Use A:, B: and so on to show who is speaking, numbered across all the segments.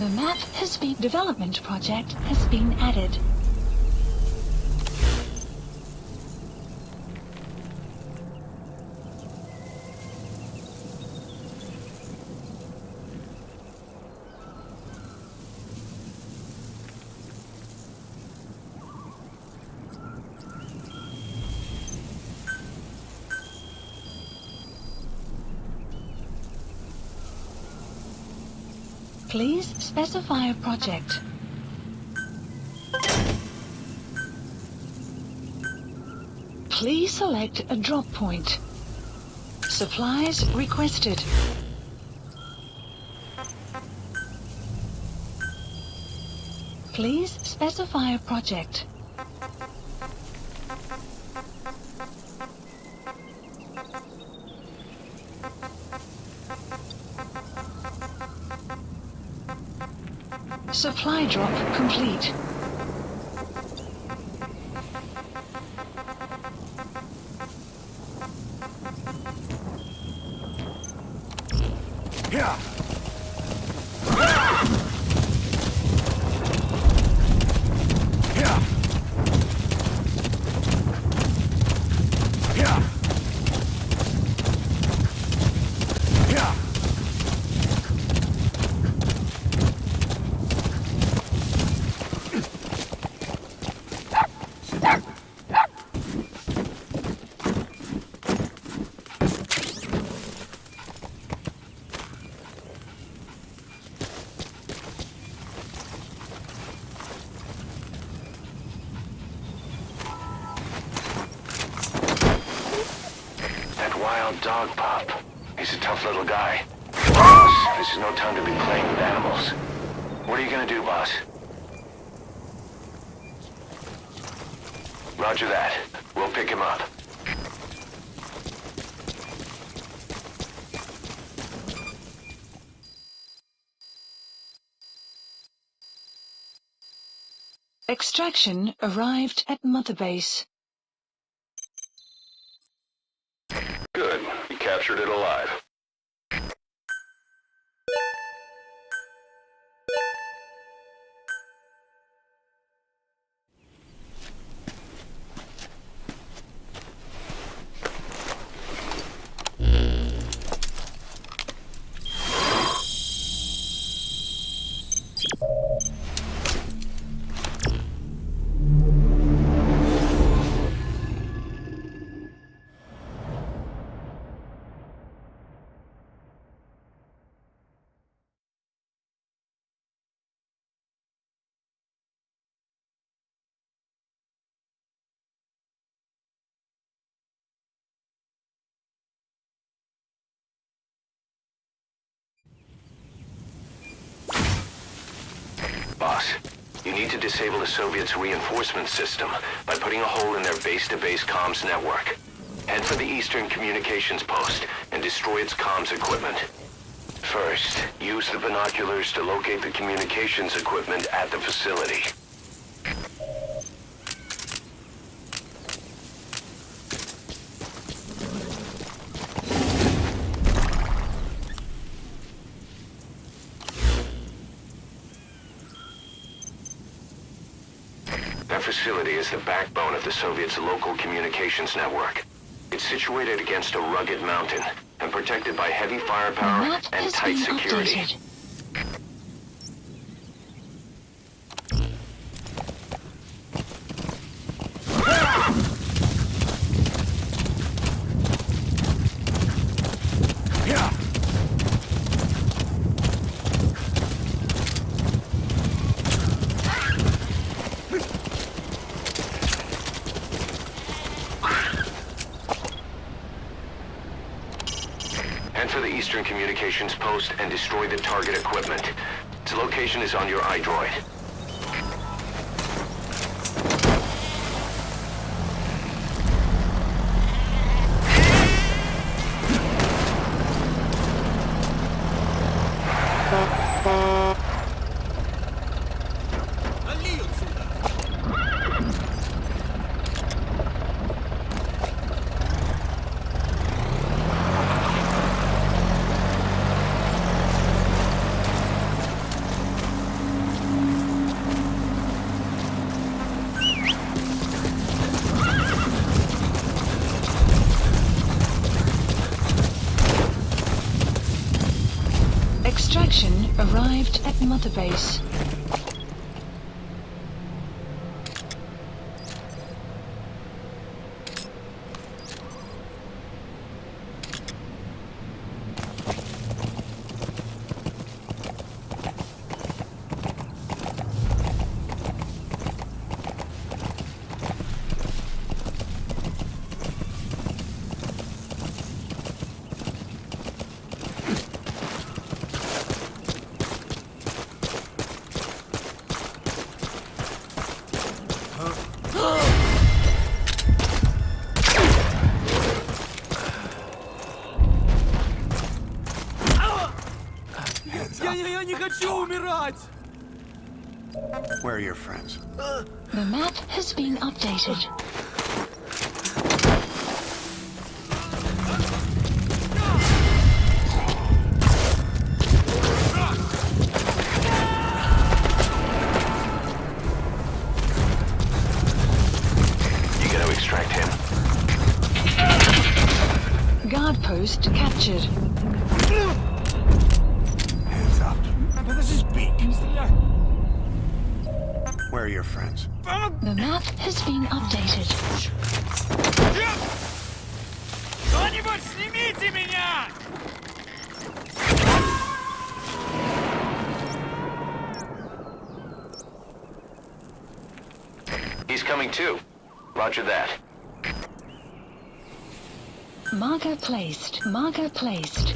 A: The map has been... Development project has been added. Please specify a project. Please select a drop point. Supplies requested. Please specify a project. Supply drop complete.
B: Yeah.
C: Dog pup. He's a tough little guy. Boss, this is no time to be playing with animals. What are you gonna do, boss? Roger that. We'll pick him up.
A: Extraction arrived at Mother Base.
C: Good. You captured it alive. Boss, you need to disable the Soviets' reinforcement system by putting a hole in their base-to-base comms network. Head for the Eastern Communications Post and destroy its comms equipment. First, use the binoculars to locate the communications equipment at the facility. That facility is the backbone of the Soviets' local communications network. It's situated against a rugged mountain and protected by heavy firepower and tight security.
A: Updated.
C: Head for the Eastern Communications Post and destroy the target equipment. Its location is on your iDroid.
A: Extraction arrived at Mother Base.
B: Я не хочу умирать!
D: Where are your friends?
A: The map has been updated.
C: You gotta extract him.
A: Guard post captured.
D: Hands up.
B: Подожди, бей! Не стреляй!
D: Where are your friends?
A: The map has been updated.
B: Кто-нибудь снимите меня!
C: He's coming too. Roger that.
A: Marker placed. Marker placed.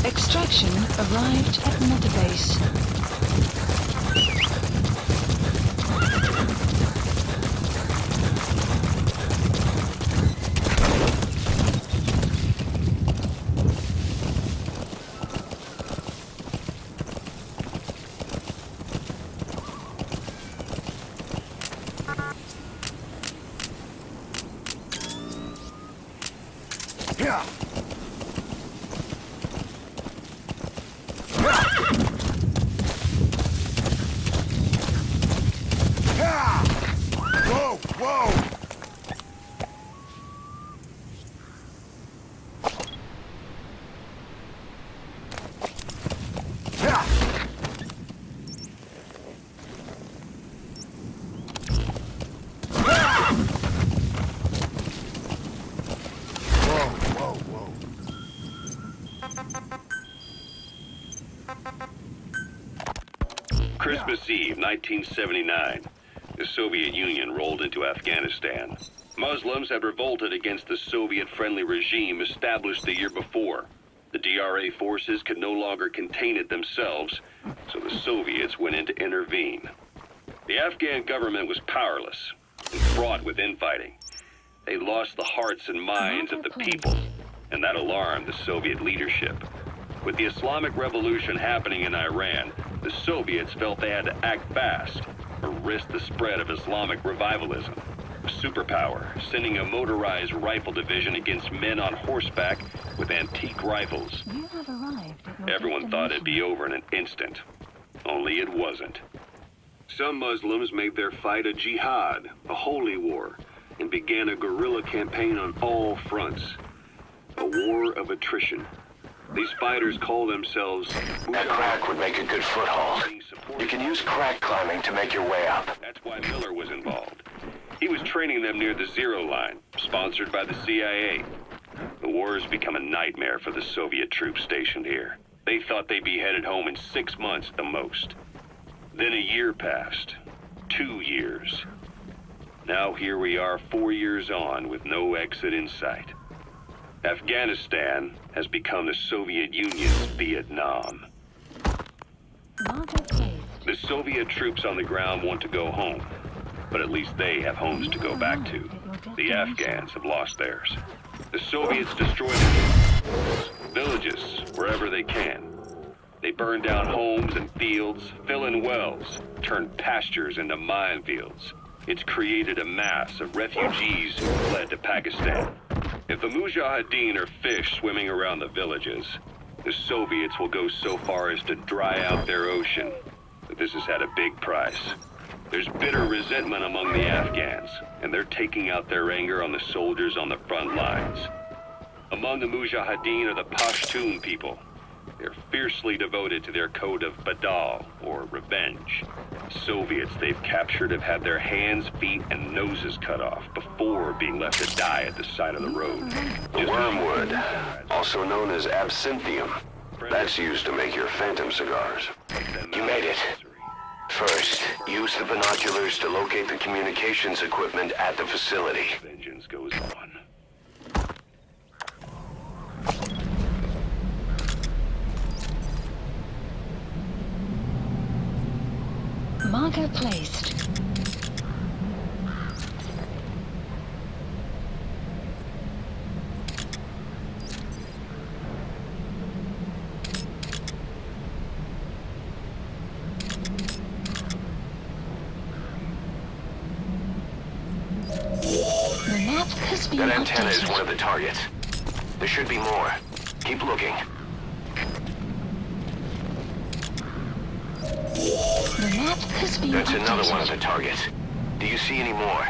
A: Extraction arrived at Mother Base.
D: Yeah. Whoa, whoa! Yeah. Whoa, whoa.
E: Christmas Eve, 1979. The Soviet Union rolled into Afghanistan. Muslims had revolted against the Soviet-friendly regime established the year before. The DRA forces could no longer contain it themselves, so the Soviets went in to intervene. The Afghan government was powerless and fraught with infighting. They lost the hearts and minds of the people, and that alarmed the Soviet leadership. With the Islamic Revolution happening in Iran, the Soviets felt they had to act fast or risk the spread of Islamic revivalism. A superpower, sending a motorized rifle division against men on horseback with antique rifles.
A: You have arrived at your
E: Everyone thought it'd be
A: destination.
E: over in an instant. Only it wasn't. Some Muslims made their fight a jihad, a holy war, and began a guerrilla campaign on all fronts. A war of attrition. These fighters call themselves
C: That crack would make a good foothold. You can use crack climbing to make your way up.
E: That's why Miller was involved. He was training them near the Zero Line, sponsored by the CIA. The war has become a nightmare for the Soviet troops stationed here. They thought they'd be headed home in 6 months at the most. Then a year passed. 2 years. Now here we are 4 years on with no exit in sight. Afghanistan has become the Soviet Union's Vietnam.
A: Marker placed.
E: The Soviet troops on the ground want to go home, but at least they have homes to go back to. The Afghans have lost theirs. The Soviets destroy the villages wherever they can. They burn down homes and fields, fill in wells, turn pastures into minefields. It's created a mass of refugees who fled to Pakistan. If the Mujahideen are fish swimming around the villages, the Soviets will go so far as to dry out their ocean. But this has had a big price. There's bitter resentment among the Afghans, and they're taking out their anger on the soldiers on the front lines. Among the Mujahideen are the Pashtun people. They're fiercely devoted to their code of Badal, or revenge. Soviets they've captured have had their hands, feet, and noses cut off before being left to die at the side of the road.
C: Wormwood, also known as absinthium. That's used to make your phantom cigars. You made it. First, use the binoculars to locate the communications equipment at the facility.
E: Vengeance goes on.
A: Marker placed. The map has been
C: That antenna is
A: updated.
C: one of the targets. There should be more. Keep looking.
A: The map has been
C: That's another
A: updated.
C: one of the targets. Do you see any more?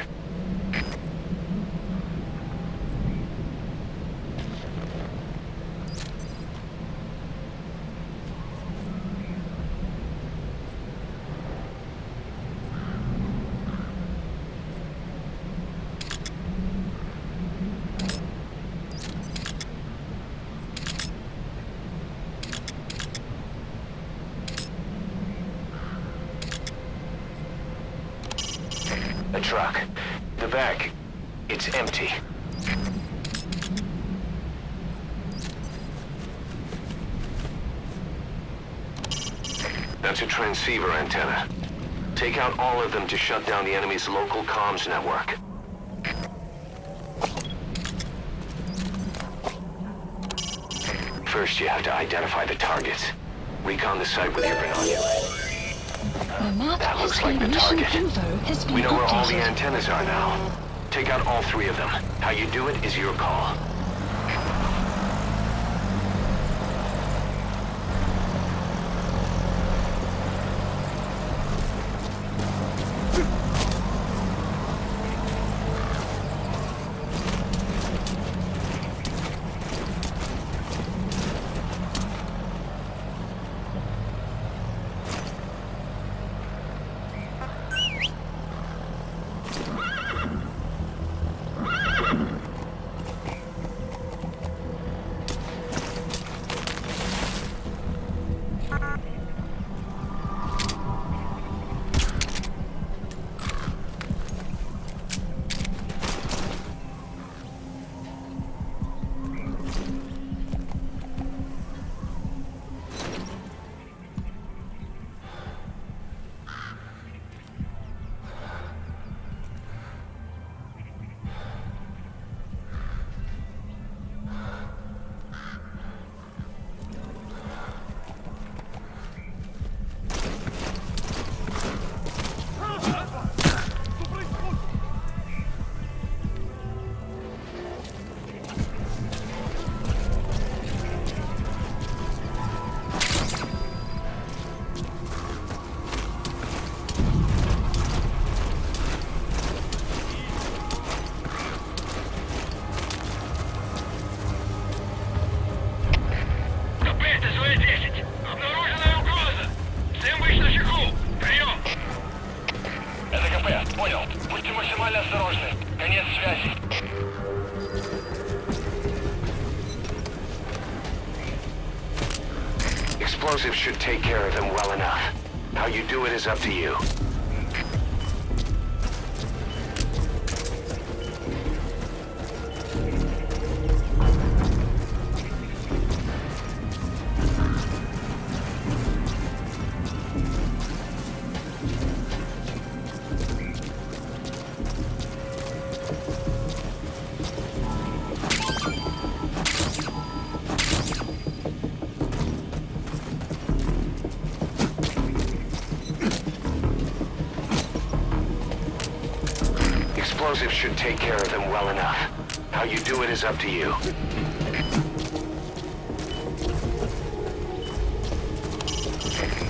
C: A truck. The back. It's empty. That's a transceiver antenna. Take out all of them to shut down the enemy's local comms network. First, you have to identify the targets. Recon the site with your binoculars.
A: The map
C: That
A: has
C: looks like
A: been
C: the
A: mission
C: target.
A: info has been
C: We know where all the
A: updated.
C: antennas are now. Take out all three of them. How you do it is your call. Explosives should take care of them well enough. How you do it is up to you. Explosives should take care of them well enough. How you do it is up to you.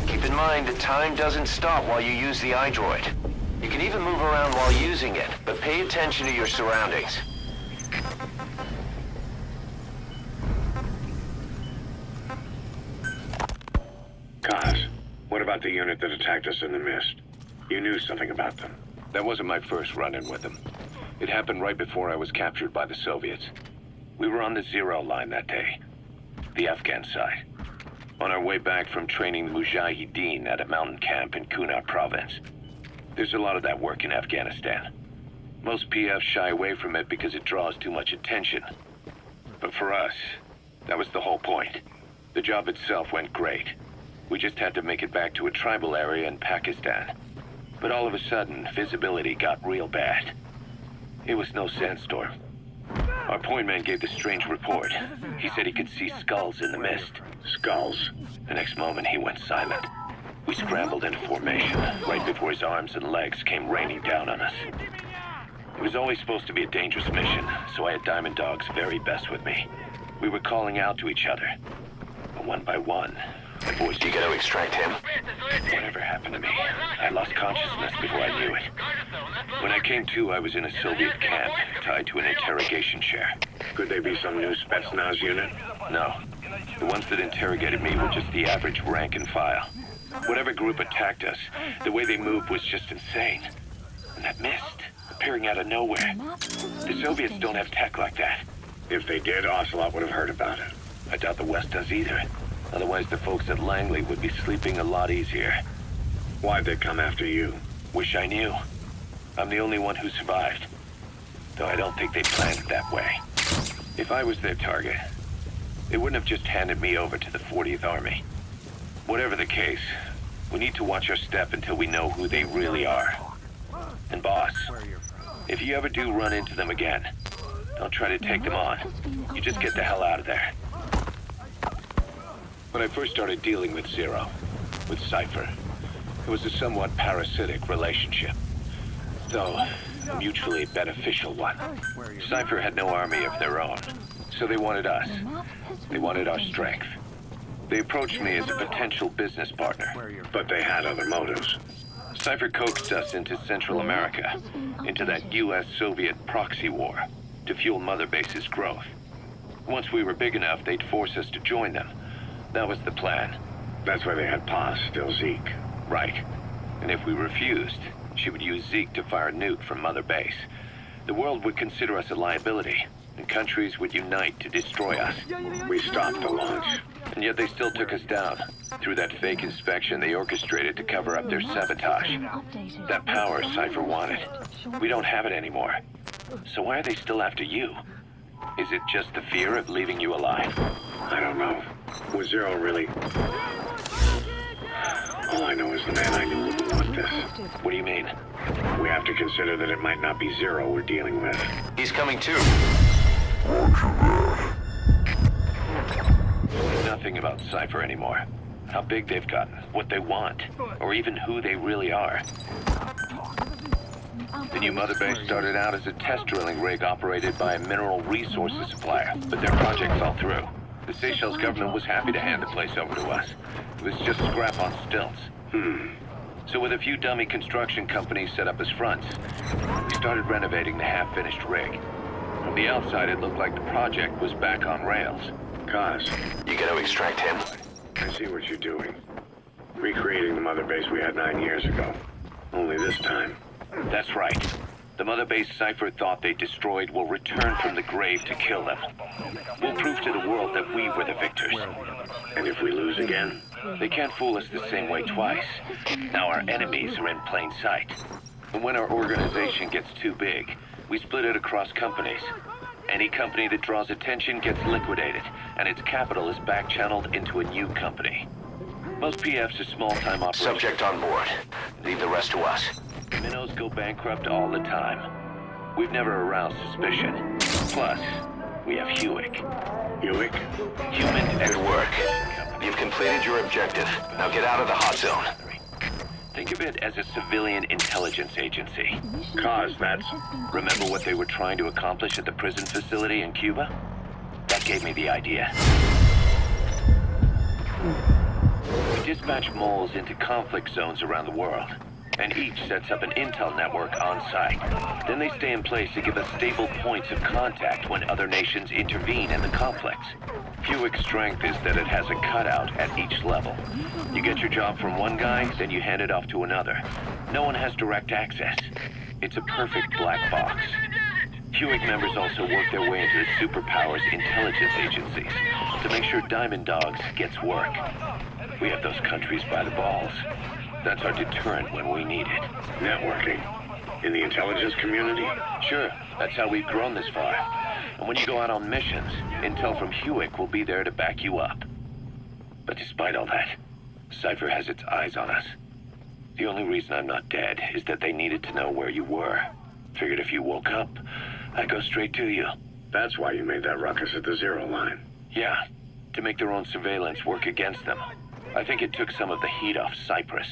C: Keep in mind that time doesn't stop while you use the iDroid. You can even move around while using it, but pay attention to your surroundings.
F: Kaz, what about the unit that attacked us in the mist? You knew something about them.
E: That wasn't my first run-in with them. It happened right before I was captured by the Soviets. We were on the Zero line that day, the Afghan side. On our way back from training the Mujahideen at a mountain camp in Kunar province. There's a lot of that work in Afghanistan. Most PFs shy away from it because it draws too much attention. But for us, that was the whole point. The job itself went great. We just had to make it back to a tribal area in Pakistan. But all of a sudden, visibility got real bad. It was no sandstorm. Our point man gave this strange report. He said he could see skulls in the mist.
F: Skulls.
E: The next moment, he went silent. We scrambled into formation, right before his arms and legs came raining down on us. It was always supposed to be a dangerous mission, so I had Diamond Dog's very best with me. We were calling out to each other. But one by one, the voices...
C: You gotta extract him.
E: Whatever happened to me? I lost consciousness before I knew it. When I came to, I was in a Soviet camp, tied to an interrogation chair.
F: Could they be some new Spetsnaz unit?
E: No. The ones that interrogated me were just the average rank and file. Whatever group attacked us, the way they moved was just insane. And that mist, appearing out of nowhere. The Soviets don't have tech like that.
F: If they did, Ocelot would have heard about it.
E: I doubt the West does either. Otherwise, the folks at Langley would be sleeping a lot easier.
F: Why'd they come after you?
E: Wish I knew. I'm the only one who survived. Though I don't think they planned it that way. If I was their target, they wouldn't have just handed me over to the 40th Army. Whatever the case, we need to watch our step until we know who they really are. And boss, if you ever do run into them again, don't try to take them on. You just get the hell out of there. When I first started dealing with Zero, with Cypher, it was a somewhat parasitic relationship. Though, a mutually beneficial one. Cypher had no army of their own, so they wanted us. They wanted our strength. They approached me as a potential business partner.
F: But they had other motives.
E: Cypher coaxed us into Central America, into that US-Soviet proxy war, to fuel Mother Base's growth. Once we were big enough, they'd force us to join them. That was the plan.
F: That's why they had Paz, still Zeke.
E: Right. And if we refused, she would use Zeke to fire a nuke from Mother Base. The world would consider us a liability, and countries would unite to destroy us.
F: We stopped the launch.
E: And yet they still took us down. Through that fake inspection they orchestrated to cover up their sabotage. That power Cypher wanted. We don't have it anymore. So why are they still after you? Is it just the fear of leaving you alive?
F: I don't know. Was Zero really... All I know is the man I knew wouldn't want this.
E: What do you mean?
F: We have to consider that it might not be Zero we're dealing with.
C: He's coming too.
E: Nothing about Cypher anymore. How big they've gotten, what they want, or even who they really are. The new Mother Base started out as a test drilling rig operated by a mineral resources supplier, but their project fell through. The Seychelles government was happy to hand the place over to us. It was just scrap on stilts. So with a few dummy construction companies set up as fronts, we started renovating the half-finished rig. From the outside, it looked like the project was back on rails.
F: Kaz,
C: You gotta extract him.
F: I see what you're doing. Recreating the Mother Base we had 9 years ago. Only this time.
E: That's right. The Mother Base Cypher thought they destroyed will return from the grave to kill them. We'll prove to the world that we were the victors.
F: And if we lose again?
E: They can't fool us the same way twice. Now our enemies are in plain sight. And when our organization gets too big, we split it across companies. Any company that draws attention gets liquidated, and its capital is back-channeled into a new company. Most PFs are small-time operations.
C: Subject on board. Leave the rest to us.
E: Minnows go bankrupt all the time. We've never aroused suspicion. Plus, we have Hewick.
F: Hewick?
E: Human
C: Good work. You've completed your objective. Now get out of the hot zone.
E: Think of it as a civilian intelligence agency.
F: Cause that's...
E: Remember what they were trying to accomplish at the prison facility in Cuba? That gave me the idea. We dispatch moles into conflict zones around the world, and each sets up an intel network on site. Then they stay in place to give us stable points of contact when other nations intervene in the conflicts. Hewick's strength is that it has a cutout at each level. You get your job from one guy, then you hand it off to another. No one has direct access. It's a perfect black box. Hewick members also work their way into the superpowers intelligence agencies to make sure Diamond Dogs gets work. We have those countries by the balls. That's our deterrent when we need it.
F: networking. In the intelligence community?
E: Sure, that's how we've grown this far. And when you go out on missions, intel from Hewick will be there to back you up. But despite all that, Cypher has its eyes on us. The only reason I'm not dead is that they needed to know where you were. Figured if you woke up, I'd go straight to you.
F: That's why you made that ruckus at the zero line.
E: Yeah, to make their own surveillance work against them. I think it took some of the heat off Cyprus.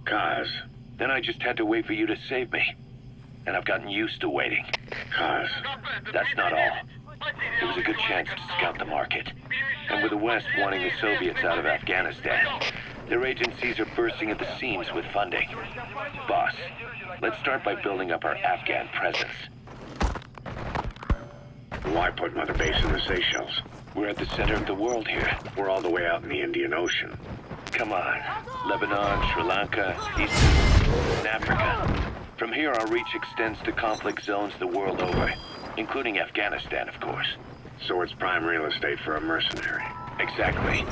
F: Kaz.
E: Then I just had to wait for you to save me. And I've gotten used to waiting.
F: Kaz.
E: That's not all. It was a good chance to scout the market. And with the West wanting the Soviets out of Afghanistan, their agencies are bursting at the seams with funding. Boss, let's start by building up our Afghan presence.
F: Why put Mother Base in the Seychelles?
E: We're at the center of the world here.
F: We're all the way out in the Indian Ocean.
E: Come on. Lebanon, Sri Lanka, East and Africa. From here, our reach extends to conflict zones the world over, including Afghanistan, of course.
F: So it's prime real estate for a mercenary.
E: Exactly.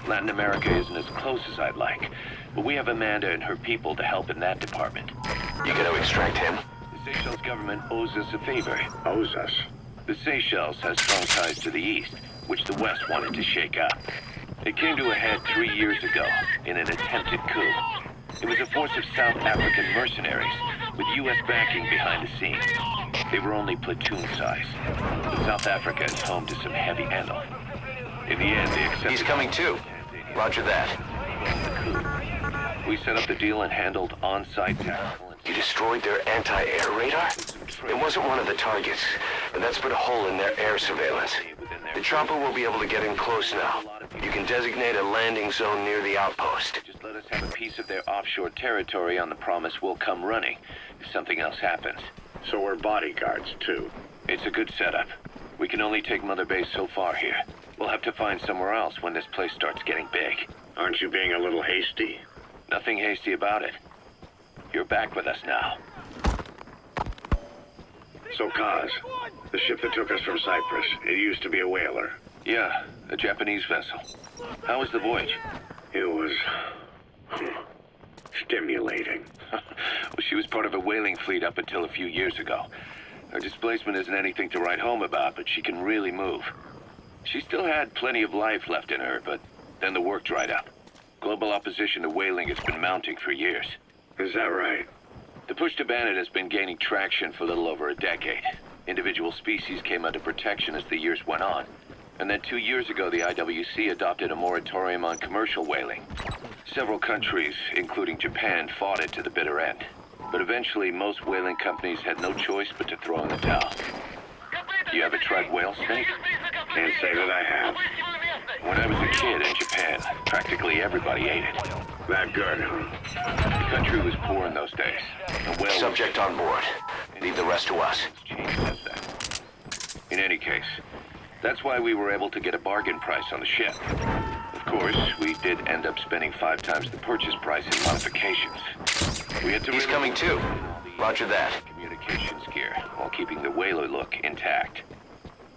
E: Latin America isn't as close as I'd like, but we have Amanda and her people to help in that department.
C: You gonna extract him?
E: The Seychelles government owes us a favor.
F: Owes us.
E: The Seychelles has strong ties to the east, which the West wanted to shake up. It came to a head 3 years ago in an attempted coup. It was a force of South African mercenaries with U.S. backing behind the scenes. They were only platoon size. But South Africa is home to some heavy handle. In the end, they accepted...
C: He's coming too. Roger that.
E: We set up the deal and handled on-site technical...
C: You destroyed their anti-air radar? It wasn't one of the targets, and that's put a hole in their air surveillance. The chopper will be able to get in close now. You can designate a landing zone near the outpost.
E: Just let us have a piece of their offshore territory on the promise we'll come running if something else happens.
F: So we're bodyguards, too.
E: It's a good setup. We can only take Mother Base so far here. We'll have to find somewhere else when this place starts getting big.
F: Aren't you being a little hasty?
E: Nothing hasty about it. You're back with us now.
F: So, Kaz, the ship that took us from Cyprus, it used to be a whaler.
E: Yeah, a Japanese vessel. How was the voyage?
F: It was... stimulating.
E: Well, she was part of a whaling fleet up until a few years ago. Her displacement isn't anything to write home about, but she can really move. She still had plenty of life left in her, but then the work dried up. Global opposition to whaling has been mounting for years.
F: Is that right?
E: The push to ban it has been gaining traction for a little over a decade. Individual species came under protection as the years went on. And then 2 years ago, the IWC adopted a moratorium on commercial whaling. Several countries, including Japan, fought it to the bitter end. But eventually, most whaling companies had no choice but to throw in the towel. You ever tried whale steak?
F: Can't say that I have.
E: When I was a kid in Japan, practically everybody ate it.
F: That good, huh?
E: The country was poor in those days. And whale
C: Subject on board. Leave the rest to us.
E: In any case, that's why we were able to get a bargain price on the ship. Of course, we did end up spending 5 times the purchase price in modifications. We had to
C: He's coming too. Roger that.
E: Communications gear while keeping the whaler look intact.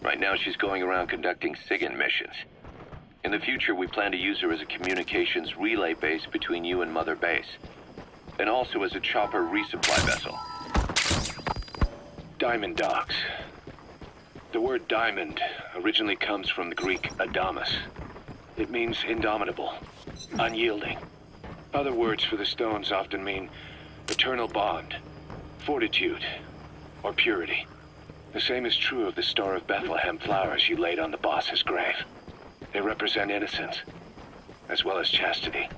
E: Right now, she's going around conducting SIGINT missions. In the future, we plan to use her as a communications relay base between you and Mother Base, and also as a chopper resupply vessel. Diamond Dogs. The word diamond originally comes from the Greek adamas. It means indomitable, unyielding. Other words for the stones often mean eternal bond, fortitude, or purity. The same is true of the Star of Bethlehem flowers you laid on the boss's grave. They represent innocence, as well as chastity.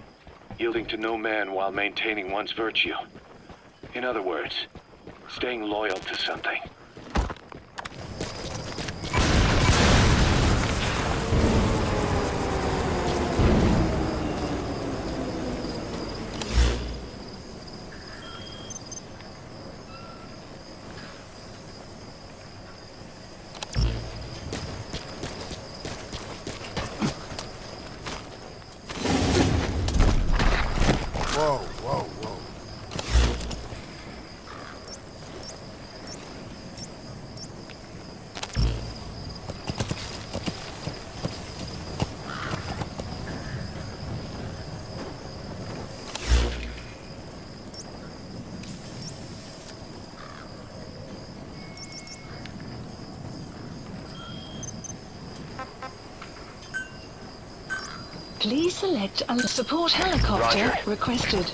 F: Yielding to no man while maintaining one's virtue. In other words, staying loyal to something.
D: Whoa, whoa, whoa.
A: Please select a support helicopter
C: Roger.
A: requested.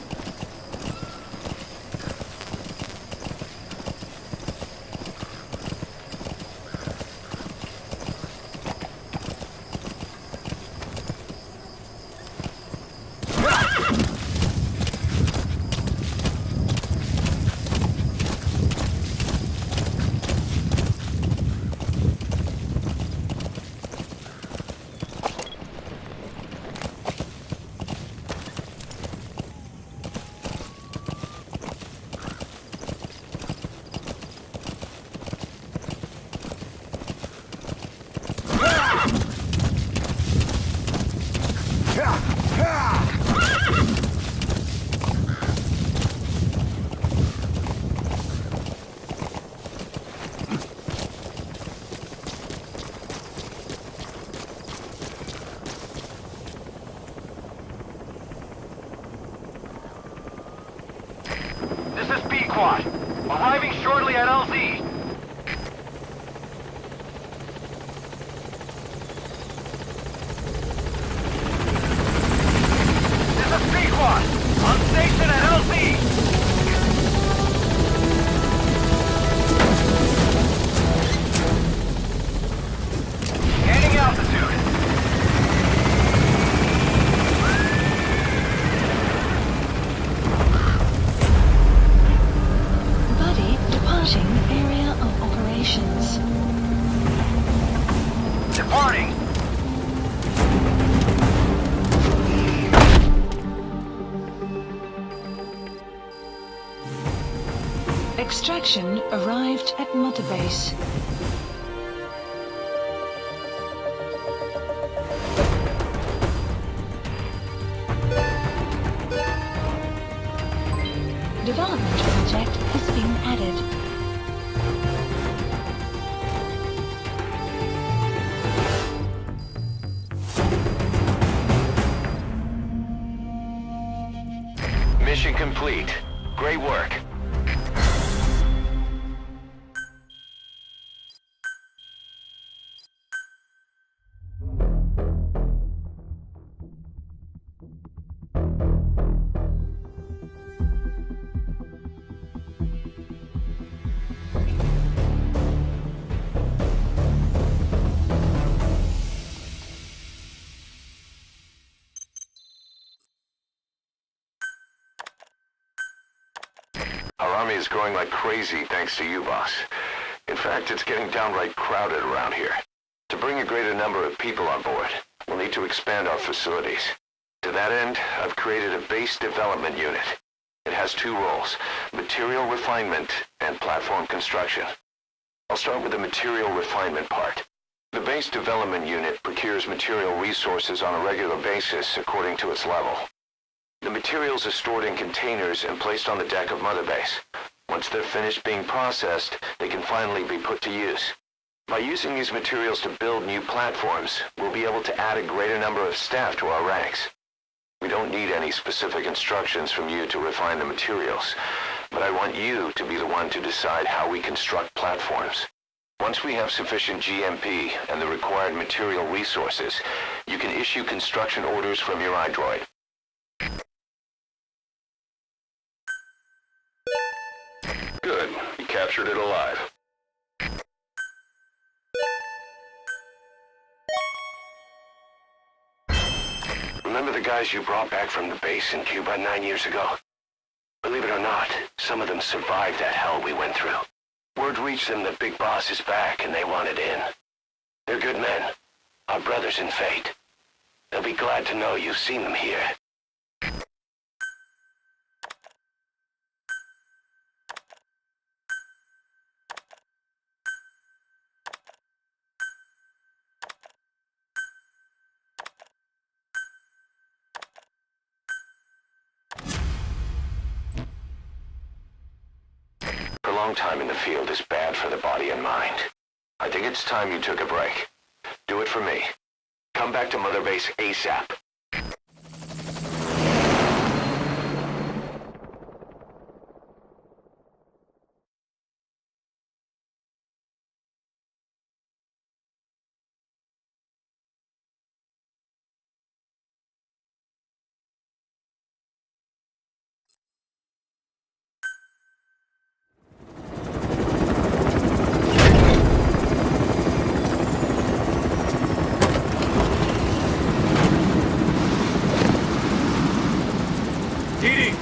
B: This is B-Quad. Arriving shortly at LZ. This is B-Quad. On station at LZ. Gaining altitude.
A: Buddy departing area of operations.
B: Departing.
A: Extraction arrived at Mother Base. Development project has been added.
C: Mission complete. Great work. Our army is growing like crazy thanks to you, boss. In fact, it's getting downright crowded around here. To bring a greater number of people on board, we'll need to expand our facilities. To that end, I've created a base development unit. It has two roles, material refinement and platform construction. I'll start with the material refinement part. The base development unit procures material resources on a regular basis according to its level. The materials are stored in containers and placed on the deck of Mother Base. Once they're finished being processed, they can finally be put to use. By using these materials to build new platforms, we'll be able to add a greater number of staff to our ranks. We don't need any specific instructions from you to refine the materials, but I want you to be the one to decide how we construct platforms. Once we have sufficient GMP and the required material resources, you can issue construction orders from your iDroid. Good. You captured it alive. Remember the guys you brought back from the base in Cuba 9 years ago? Believe it or not, some of them survived that hell we went through. Word reached them that Big Boss is back and they wanted in. They're good men, our brothers in fate. They'll be glad to know you've seen them here. Prolonged time in the field is bad for the body and mind. I think it's time you took a break. Do it for me. Come back to Mother Base ASAP.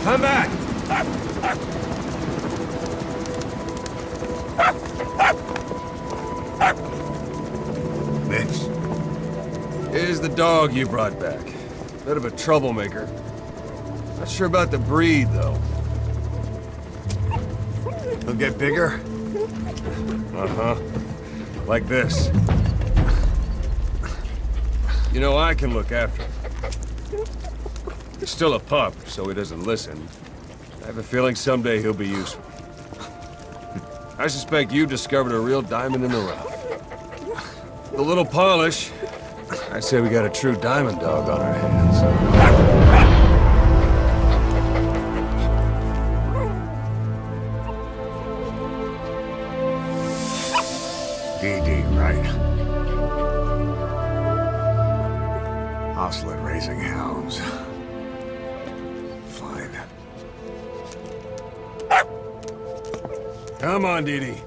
G: Come back!
D: Mitch.
G: Here's the dog you brought back. Bit of a troublemaker. Not sure about the breed, though.
D: He'll get bigger?
G: Uh-huh. Like this. You know, I can look after him. He's still a pup, so he doesn't listen. I have a feeling someday he'll be useful. I suspect you discovered a real diamond in the rough. With a little polish, I'd say we got a true diamond dog on our hands.
D: DD, right? Hostile at raising hounds. Fine.
G: Come on, Dee Dee.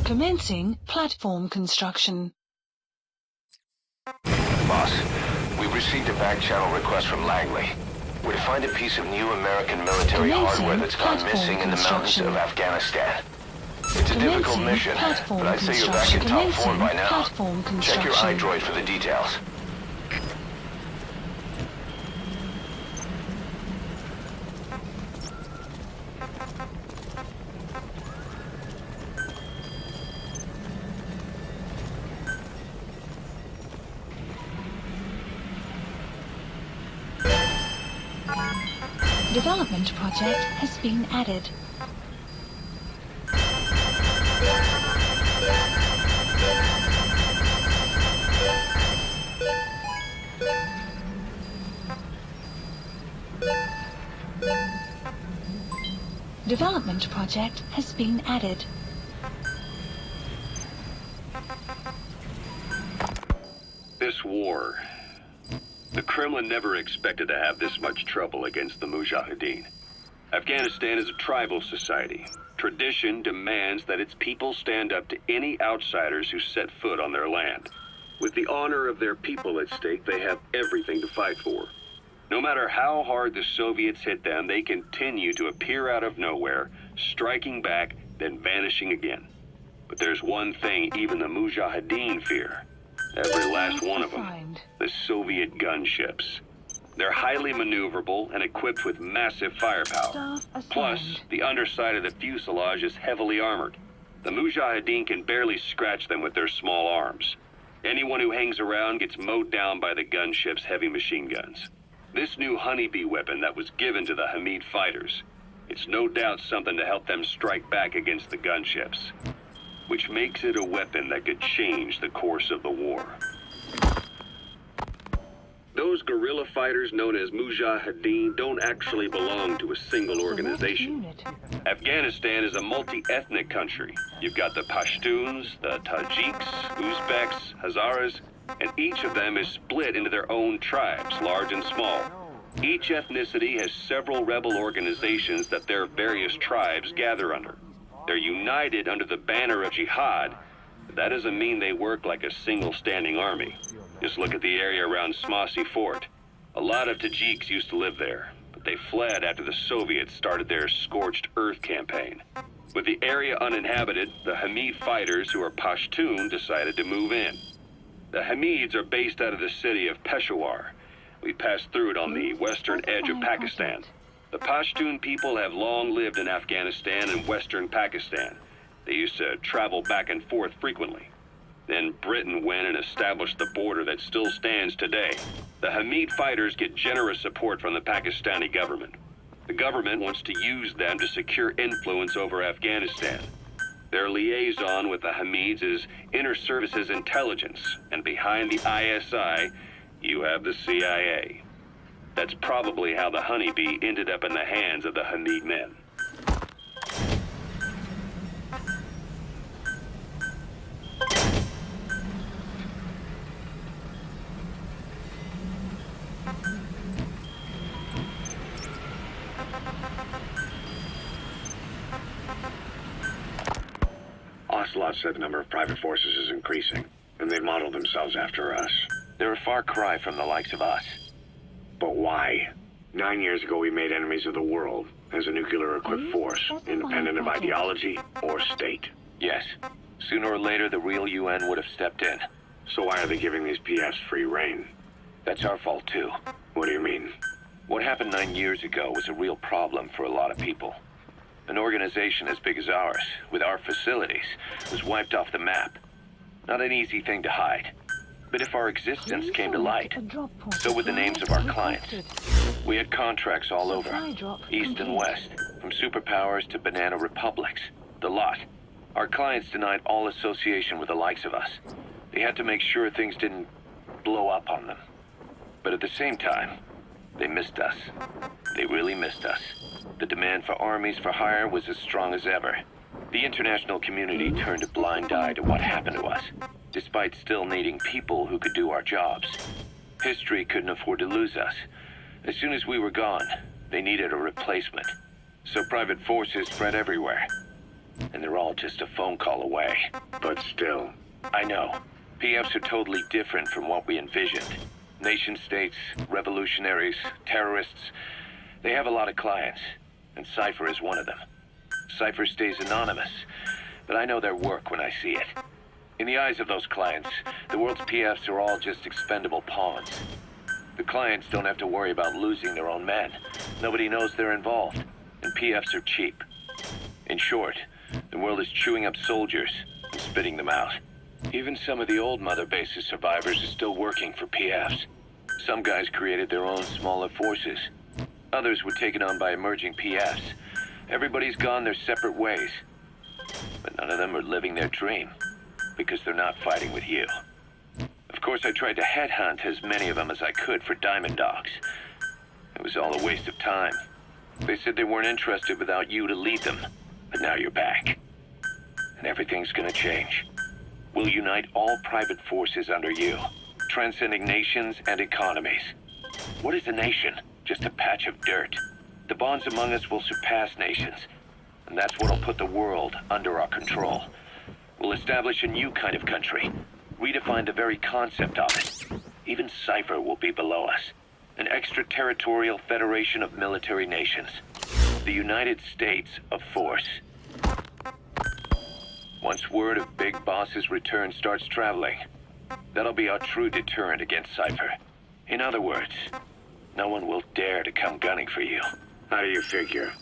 A: Commencing platform construction.
C: Boss, we've received a back-channel request from Langley. We're to find a piece of new American military hardware that's gone missing in the mountains of Afghanistan. It's a difficult mission, but I'd say you're back in top form by now. Check your iDroid for the details.
A: Development project has been added. Development project has been added.
E: This war. The Kremlin never expected to have this much trouble against the Mujahideen. Afghanistan is a tribal society. Tradition demands that its people stand up to any outsiders who set foot on their land. With the honor of their people at stake, they have everything to fight for. No matter how hard the Soviets hit them, they continue to appear out of nowhere, striking back, then vanishing again. But there's one thing even the Mujahideen fear. Every last one of them. The Soviet gunships. They're highly maneuverable and equipped with massive firepower. Plus, the underside of the fuselage is heavily armored. The Mujahideen can barely scratch them with their small arms. Anyone who hangs around gets mowed down by the gunship's heavy machine guns. This new honeybee weapon that was given to the Hamid fighters, it's no doubt something to help them strike back against the gunships, which makes it a weapon that could change the course of the war. Those guerrilla fighters known as Mujahideen don't actually belong to a single organization. Afghanistan is a multi-ethnic country. You've got the Pashtuns, the Tajiks, Uzbeks, Hazaras, and each of them is split into their own tribes, large and small. Each ethnicity has several rebel organizations that their various tribes gather under. They're united under the banner of jihad, but that doesn't mean they work like a single standing army. Just look at the area around Smasi Fort. A lot of Tajiks used to live there, but they fled after the Soviets started their Scorched Earth campaign. With the area uninhabited, the Hamid fighters, who are Pashtun, decided to move in. The Hamids are based out of the city of Peshawar. We passed through it on the western edge of Pakistan. The Pashtun people have long lived in Afghanistan and western Pakistan. They used to travel back and forth frequently. Then Britain went and established the border that still stands today. The Hamid fighters get generous support from the Pakistani government. The government wants to use them to secure influence over Afghanistan. Their liaison with the Hamids is Inter-Services Intelligence, and behind the ISI, you have the CIA. That's probably how the honeybee ended up in the hands of the Hamid men.
F: Ocelot said the number of private forces is increasing, and they modeled themselves after us.
C: They're a far cry from the likes of us.
F: But why? 9 years ago, we made enemies of the world as a nuclear-equipped force, independent of ideology or state.
C: Yes. Sooner or later, the real UN would have stepped in.
F: So why are they giving these PFs free rein?
C: That's our fault, too.
F: What do you mean?
C: What happened 9 years ago was a real problem for a lot of people. An organization as big as ours, with our facilities, was wiped off the map. Not an easy thing to hide. But if our existence came to light, so would the names of our clients. We had contracts all over, east and west, from superpowers to banana republics, the lot. Our clients denied all association with the likes of us. They had to make sure things didn't blow up on them. But at the same time, they missed us. They really missed us. The demand for armies for hire was as strong as ever. The international community turned a blind eye to what happened to us, despite still needing people who could do our jobs. History couldn't afford to lose us. As soon as we were gone, they needed a replacement. So private forces spread everywhere. And they're all just a phone call away.
F: But still.
C: I know. PFs are totally different from what we envisioned. Nation-states, revolutionaries, terrorists, they have a lot of clients, and Cypher is one of them. Cypher stays anonymous, but I know their work when I see it. In the eyes of those clients, the world's PFs are all just expendable pawns. The clients don't have to worry about losing their own men. Nobody knows they're involved, and PFs are cheap. In short, the world is chewing up soldiers and spitting them out. Even some of the old Mother Base's survivors are still working for PFs. Some guys created their own smaller forces. Others were taken on by emerging PFs. Everybody's gone their separate ways. But none of them are living their dream, because they're not fighting with you. Of course, I tried to headhunt as many of them as I could for Diamond Dogs. It was all a waste of time. They said they weren't interested without you to lead them, but now you're back. And everything's gonna change. We'll unite all private forces under you, transcending nations and economies. What is a nation? Just a patch of dirt. The bonds among us will surpass nations, and that's what'll put the world under our control. We'll establish a new kind of country, redefine the very concept of it. Even Cypher will be below us, an extraterritorial federation of military nations, the United States of Force. Once word of Big Boss's return starts traveling, that'll be our true deterrent against Cypher. In other words, no one will dare to come gunning for you.
F: How do you figure?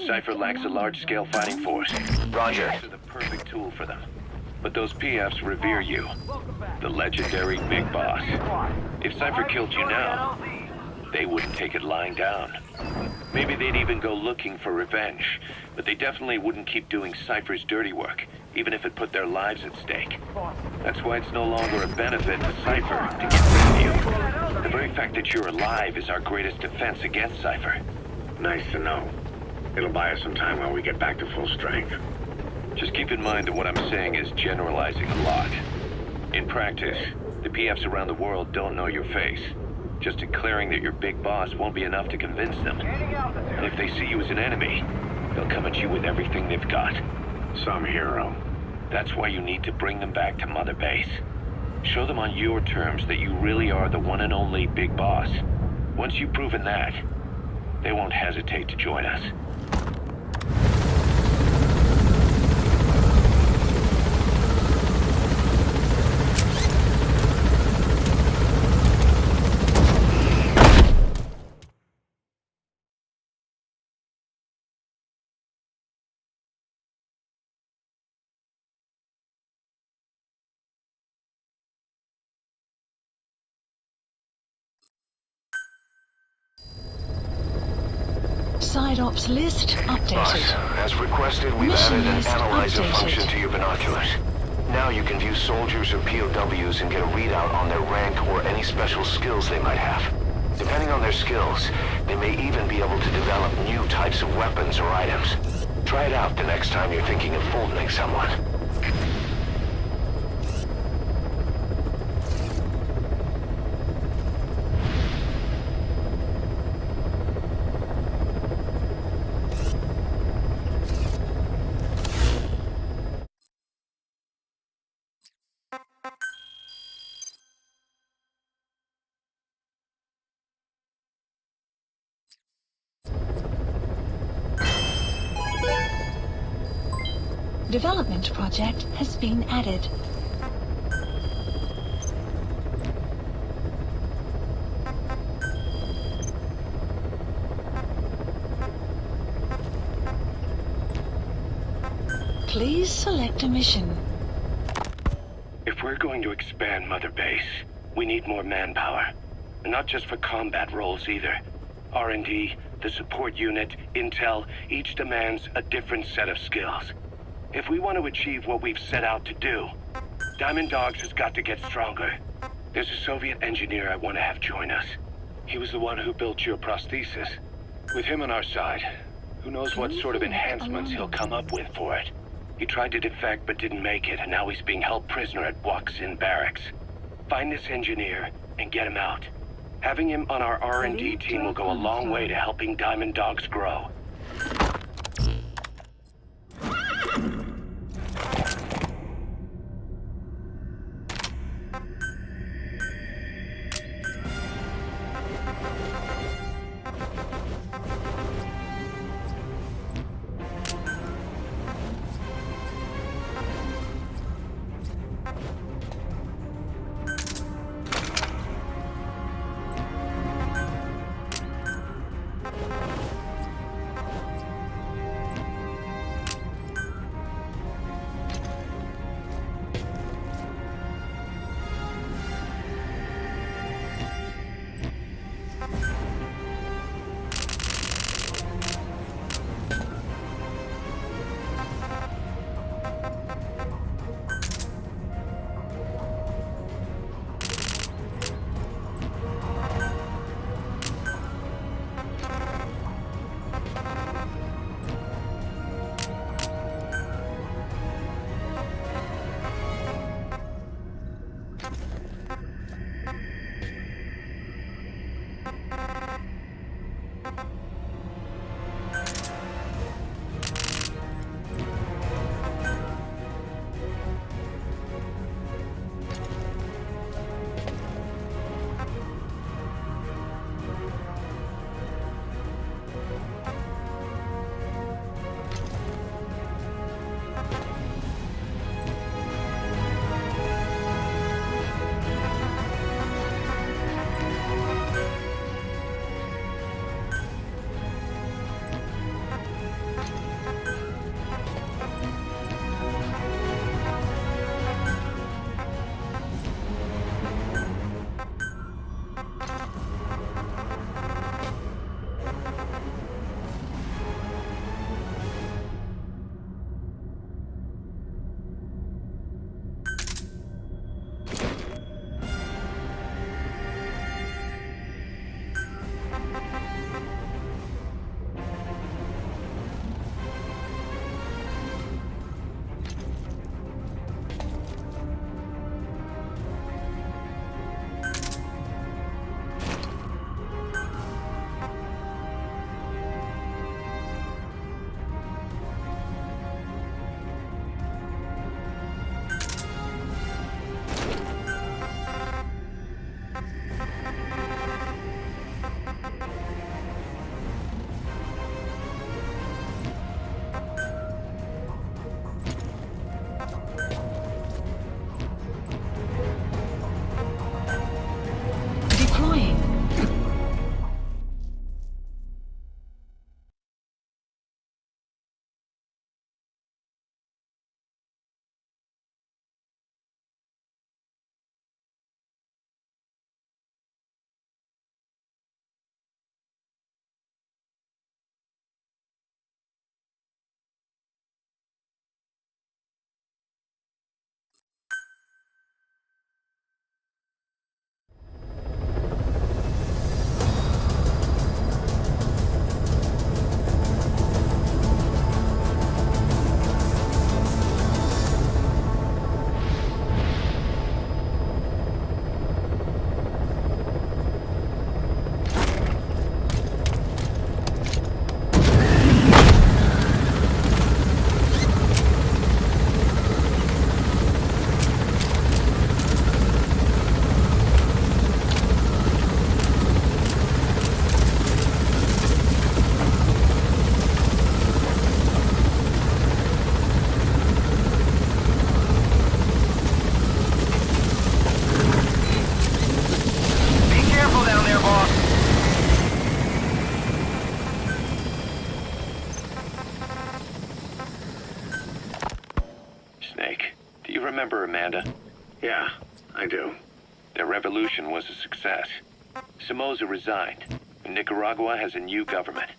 C: Cypher lacks a large-scale fighting force.
B: Roger.
C: You're the perfect tool for them. But those PFs revere you, the legendary Big Boss. If Cypher killed you now,
E: they wouldn't take it lying down. Maybe they'd even go looking for revenge, but they definitely wouldn't keep doing Cypher's dirty work, even if it put their lives at stake. That's why it's no longer a benefit to Cypher to get rid of you. The very fact that you're alive is our greatest defense against Cypher.
F: Nice to know. It'll buy us some time while we get back to full strength.
E: Just keep in mind that what I'm saying is generalizing a lot. In practice, the PFs around the world don't know your face. Just declaring that you're big boss won't be enough to convince them. And if they see you as an enemy, they'll come at you with everything they've got.
F: Some hero.
E: That's why you need to bring them back to Mother Base. Show them on your terms that you really are the one and only big boss. Once you've proven that, they won't hesitate to join us.
A: Side ops list updated.
C: Boss, as requested, we've
A: Mission
C: added an
A: list
C: analyzer
A: updated.
C: function to your binoculars. Now you can view soldiers or POWs and get a readout on their rank or any special skills they might have. Depending on their skills, they may even be able to develop new types of weapons or items. Try it out the next time you're thinking of folding someone.
A: Development project has been added. Please select a mission.
E: If we're going to expand Mother Base, we need more manpower. And not just for combat roles either. R&D, the support unit, intel, each demands a different set of skills. If we want to achieve what we've set out to do, Diamond Dogs has got to get stronger. There's a Soviet engineer I want to have join us. He was the one who built your prosthesis. With him on our side, who knows what sort of enhancements he'll come up with for it. He tried to defect but didn't make it, and now he's being held prisoner at Waksin Barracks. Find this engineer and get him out. Having him on our R&D team will go a long way to helping Diamond Dogs grow. remember Amanda?
F: Yeah, I do.
E: Their revolution was a success. Somoza resigned, and Nicaragua has a new government.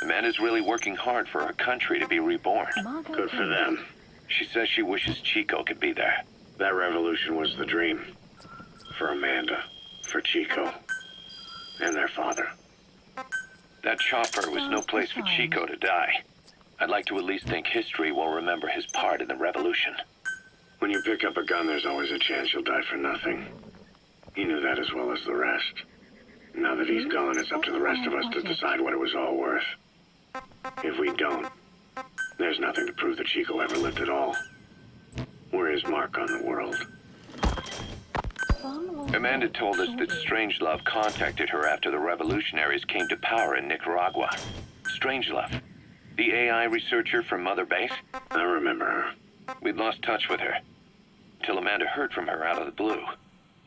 E: Amanda's really working hard for her country to be reborn.
F: Good for them.
E: She says she wishes Chico could be there.
F: That revolution was the dream. For Amanda, for Chico, and their father.
E: That chopper was no place for Chico to die. I'd like to at least think history will remember his part in the revolution.
F: When you pick up a gun, there's always a chance you'll die for nothing. He knew that as well as the rest. Now that he's gone, it's up to the rest of us to decide what it was all worth. If we don't, there's nothing to prove that Chico ever lived at all. We're his mark on the world.
E: Amanda told us that Strangelove contacted her after the revolutionaries came to power in Nicaragua. Strangelove, the AI researcher from Mother Base?
F: I remember her.
E: We'd lost touch with her, till Amanda heard from her out of the blue.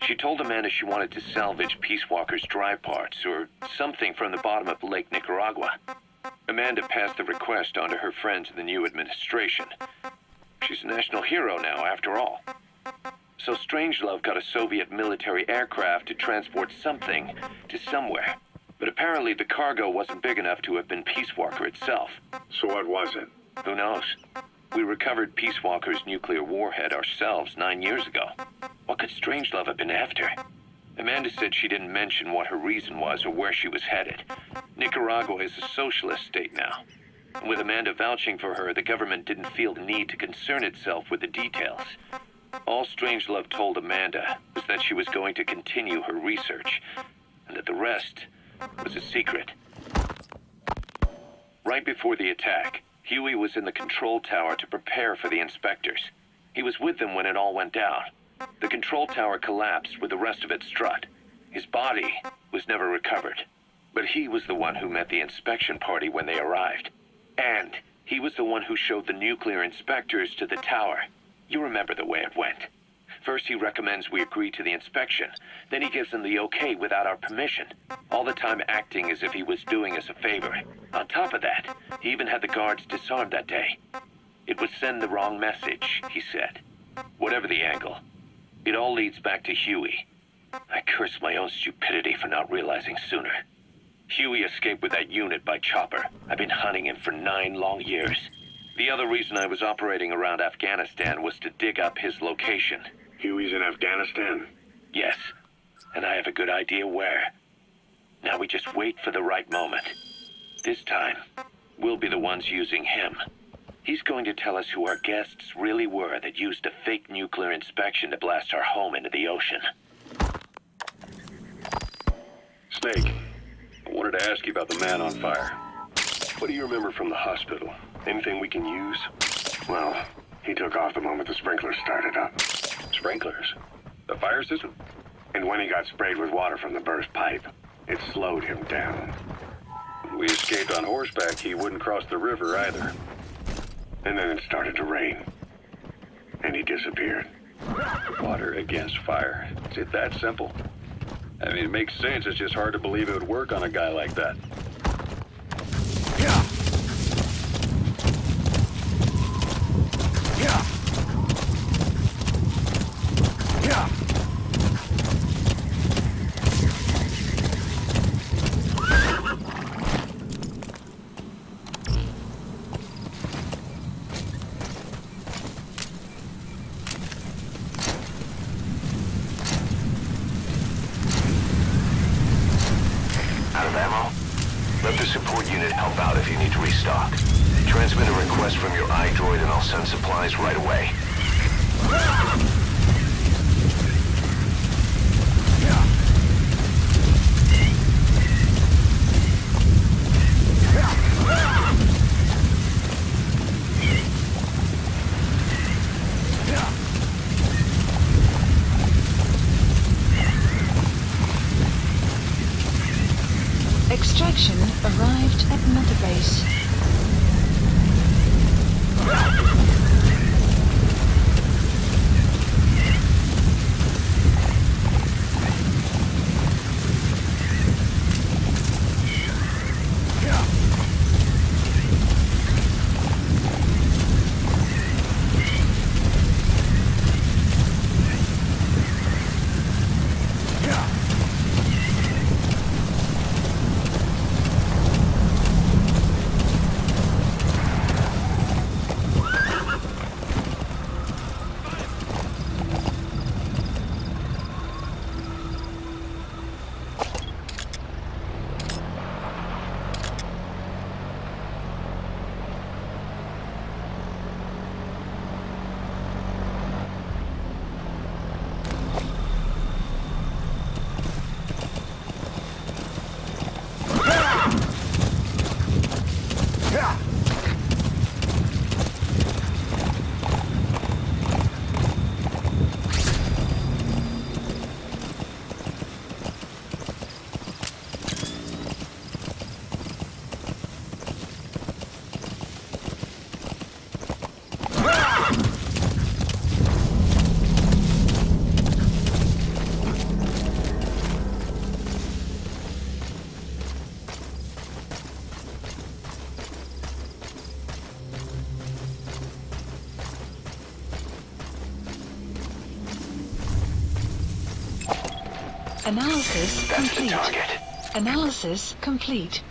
E: She told Amanda she wanted to salvage Peace Walker's drive parts, or something from the bottom of Lake Nicaragua. Amanda passed the request on to her friends in the new administration. She's a national hero now, after all. So Strangelove got a Soviet military aircraft to transport something to somewhere. But apparently the cargo wasn't big enough to have been Peace Walker itself.
F: So what was it?
E: Who knows? We recovered Peace Walker's nuclear warhead ourselves 9 years ago. What could Strangelove have been after? Amanda said she didn't mention what her reason was or where she was headed. Nicaragua is a socialist state now. And with Amanda vouching for her, the government didn't feel the need to concern itself with the details. All Strangelove told Amanda was that she was going to continue her research, and that the rest was a secret. Right before the attack, Huey was in the control tower to prepare for the inspectors. He was with them when it all went down. The control tower collapsed with the rest of its strut. His body was never recovered. But he was the one who met the inspection party when they arrived. And he was the one who showed the nuclear inspectors to the tower. You remember the way it went. First he recommends we agree to the inspection. Then he gives them the okay without our permission. All the time acting as if he was doing us a favor. On top of that, he even had the guards disarmed that day. It would send the wrong message, he said. Whatever the angle, it all leads back to Huey. I curse my own stupidity for not realizing sooner. Huey escaped with that unit by chopper. I've been hunting him for 9 long years. The other reason I was operating around Afghanistan was to dig up his location.
F: Huey's in Afghanistan?
E: Yes, and I have a good idea where. Now we just wait for the right moment. This time, we'll be the ones using him. He's going to tell us who our guests really were that used a fake nuclear inspection to blast our home into the ocean. Snake, I wanted to ask you about the man on fire. What do you remember from the hospital? Anything we can use?
F: Well, he took off the moment the sprinklers started up.
E: Sprinklers? The fire system?
F: And when he got sprayed with water from the burst pipe, it slowed him down.
E: When we escaped on horseback, he wouldn't cross the river either.
F: And then it started to rain. And he disappeared.
E: Water against fire. Is it that simple? I mean, it makes sense. It's just hard to believe it would work on a guy like that.
D: Yeah. Yeah. Yeah.
C: Out of ammo? Let the support unit help out if you need to restock. Transmit a request from your iDroid and I'll send supplies right away.
A: Extraction arrived at Mother Base. Analysis
C: That's the
A: complete.
C: target.
A: Analysis complete.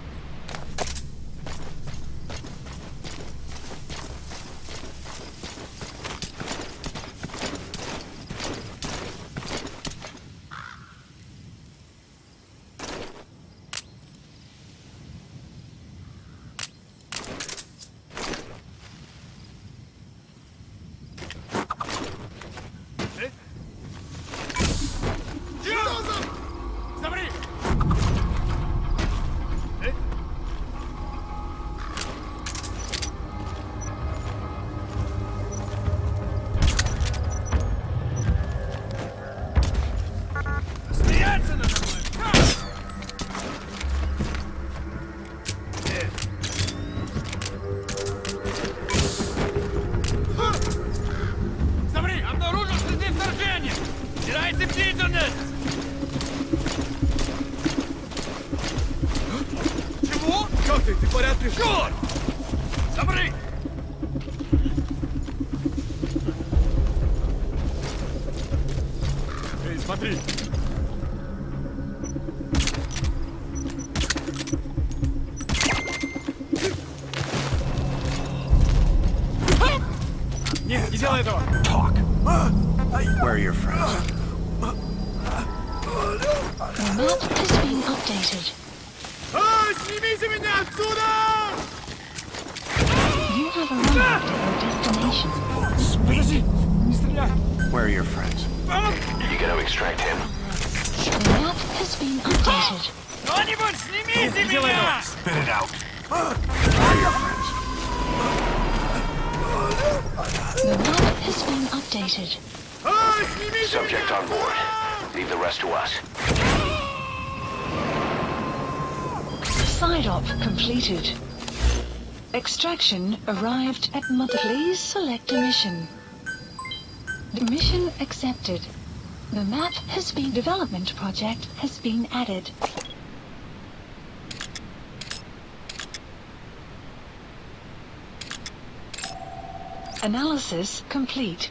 B: Смотри, обнаружил следы вторжения! Теряйте бдительность! Чего? Как ты? Ты в порядке? Черт! Смотри! Эй, смотри! Нет, не делай этого!
D: Talk. Where are your friends?
A: The map has been updated.
B: Снимите меня отсюда!
A: You have arrived at your destination.
B: Подожди! Не стреляй!
D: Where are your friends?
C: You gonna extract him?
A: The map has been updated.
B: Кто-нибудь снимите меня!
D: Spit it out. Where are your friends?
A: The map has been updated.
C: Subject on board. Leave the rest to us.
A: Side op completed. Extraction arrived at Mother. Please select a mission. The mission accepted. The map has been. Development project has been added. Analysis complete.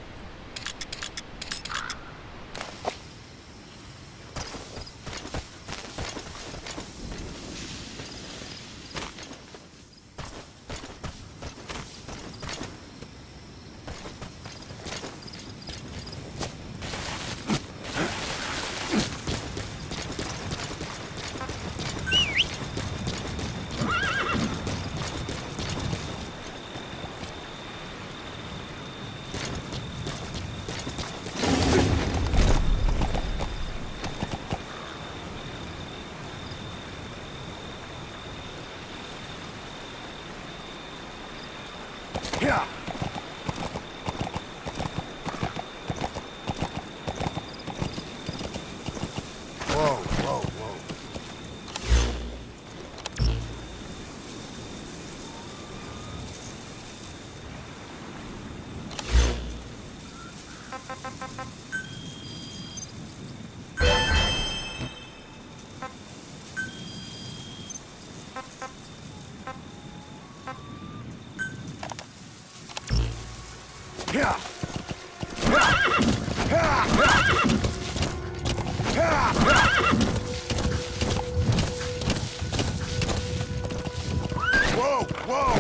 D: Yeah. Whoa, whoa, whoa. Yeah. Whoa, whoa.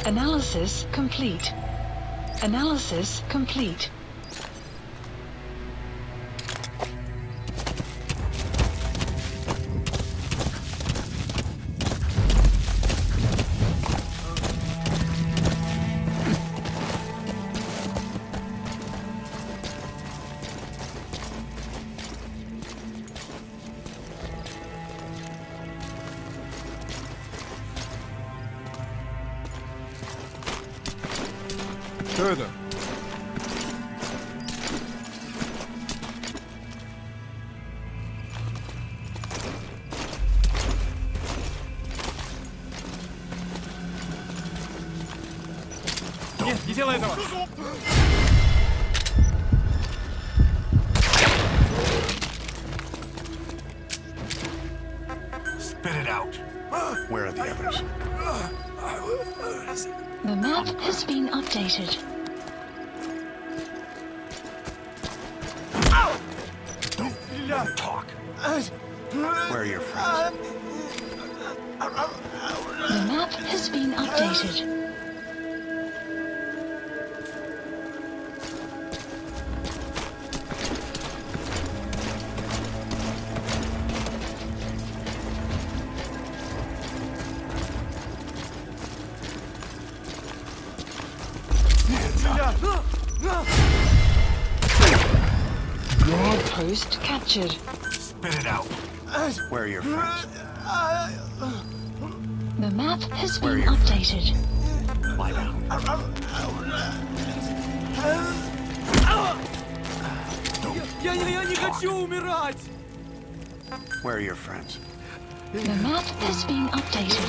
A: Analysis complete. Analysis complete.
G: Что это?
B: Нет, не делай этого!
D: Spit it out. Where are the others?
A: The map has been updated.
D: Don't talk. Where are your friends?
A: The map has been updated. Post captured.
D: Spit it out. Where are your friends?
A: The map has
D: Where are
A: been
D: your
A: updated.
D: Lie down.
H: Я не хочу умирать!
D: Where are your friends?
A: The map has been updated.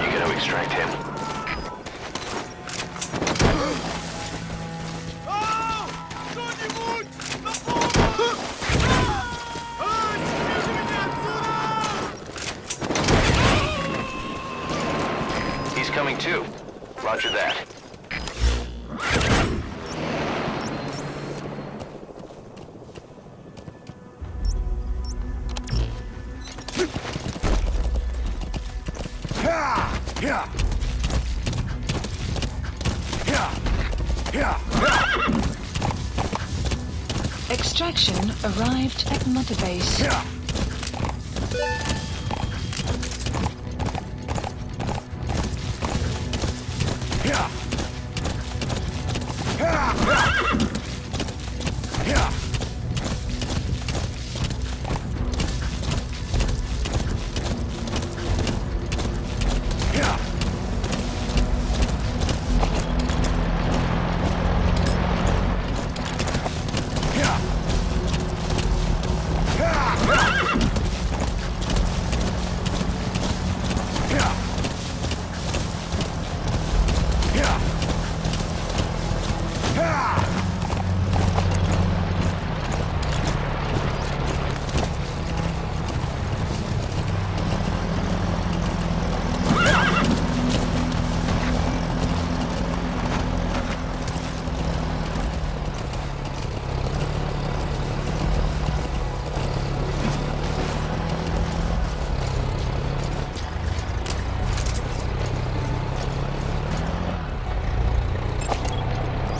C: You gotta extract him. He's coming too. Roger that.
D: Yeah. Yeah.
A: Extraction arrived at Mother Base.
D: Yeah. Yeah. Yeah.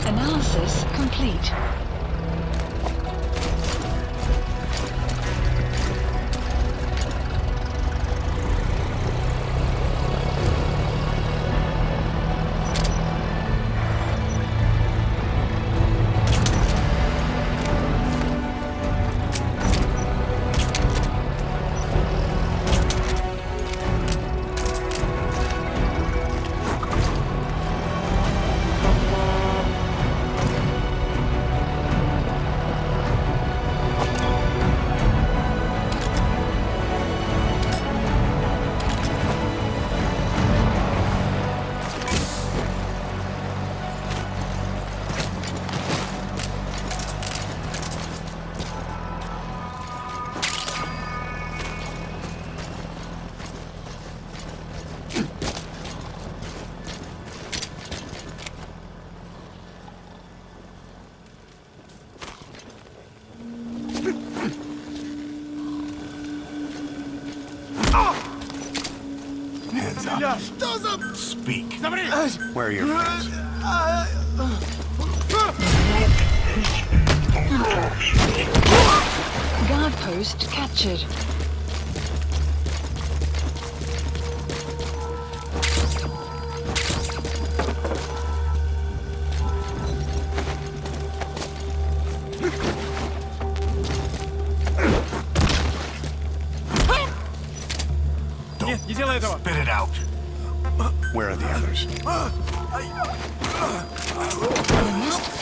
A: Analysis complete.
D: Hands up. Speak. Where are your friends?
A: Guard post captured.
H: Не делай этого!
D: Spit it out. Where are the others?
A: The map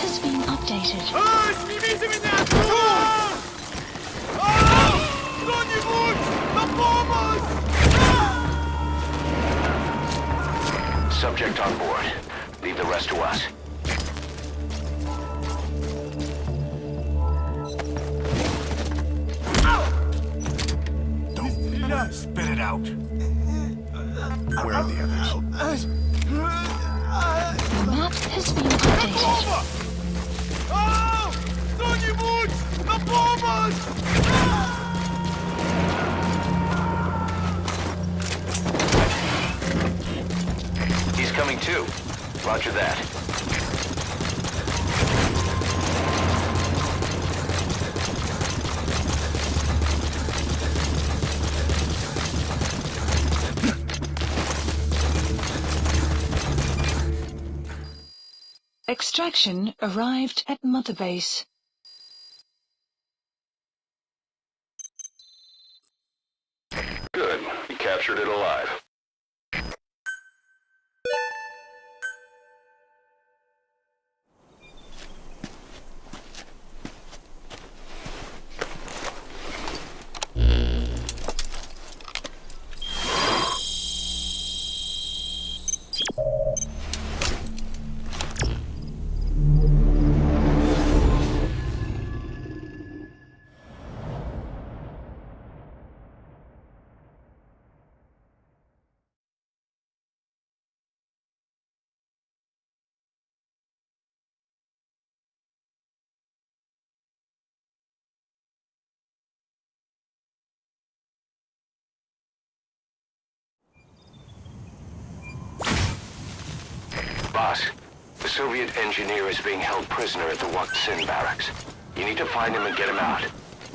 A: has been updated.
H: Снимите меня! Кто-нибудь! На помощь!
C: Subject on board. Leave the rest to us.
D: Don't spit it it out. Where are the others?
A: The map has been updated.
H: Ау! Кто-нибудь! На помощь!
C: He's coming too. Roger that.
A: Extraction arrived at Mother Base.
C: Good. You captured it alive. Boss, the Soviet engineer is being held prisoner at the Sin barracks. You need to find him and get him out.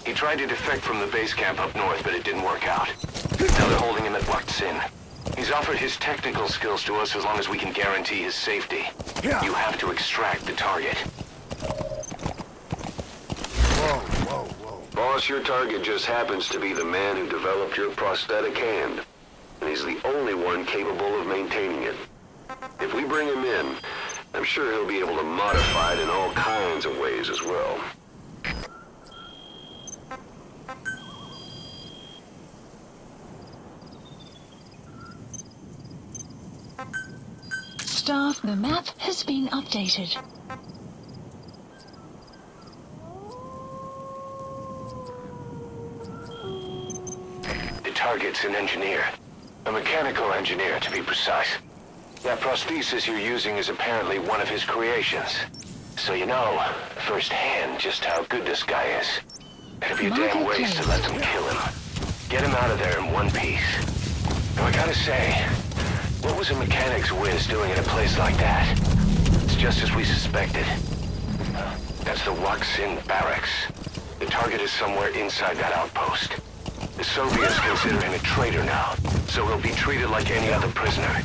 C: He tried to defect from the base camp up north, but it didn't work out. Now they're holding him at Sin. He's offered his technical skills to us as long as we can guarantee his safety. You have to extract the target. Boss, your target just happens to be the man who developed your prosthetic hand. And he's the only one capable of maintaining it. If we bring him in, I'm sure he'll be able to modify it in all kinds of ways as well.
A: Staff, the map has been updated.
C: The target's an engineer. A mechanical engineer, to be precise. That prosthesis you're using is apparently one of his creations. So you know, firsthand, just how good this guy is. It'd be a damn waste to let them kill him. Get him out of there in one piece. Now I gotta say, what was a mechanic's whiz doing in a place like that? It's just as we suspected. That's the Sin barracks. The target is somewhere inside that outpost. The Soviets consider him a traitor now, so he'll be treated like any other prisoner.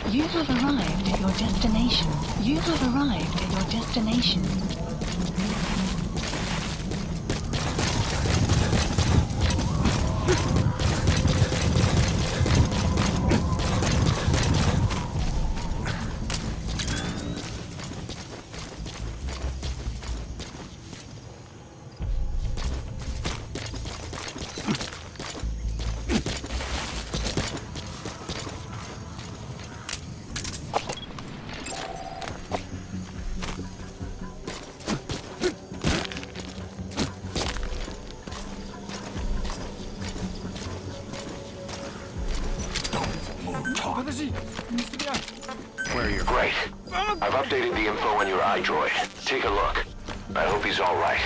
A: You have arrived at your destination. You have arrived at your destination.
H: Подожди, не стреляй.
C: Where are you? Great. I've updated the info on your iDroid. Take a look. I hope he's all right.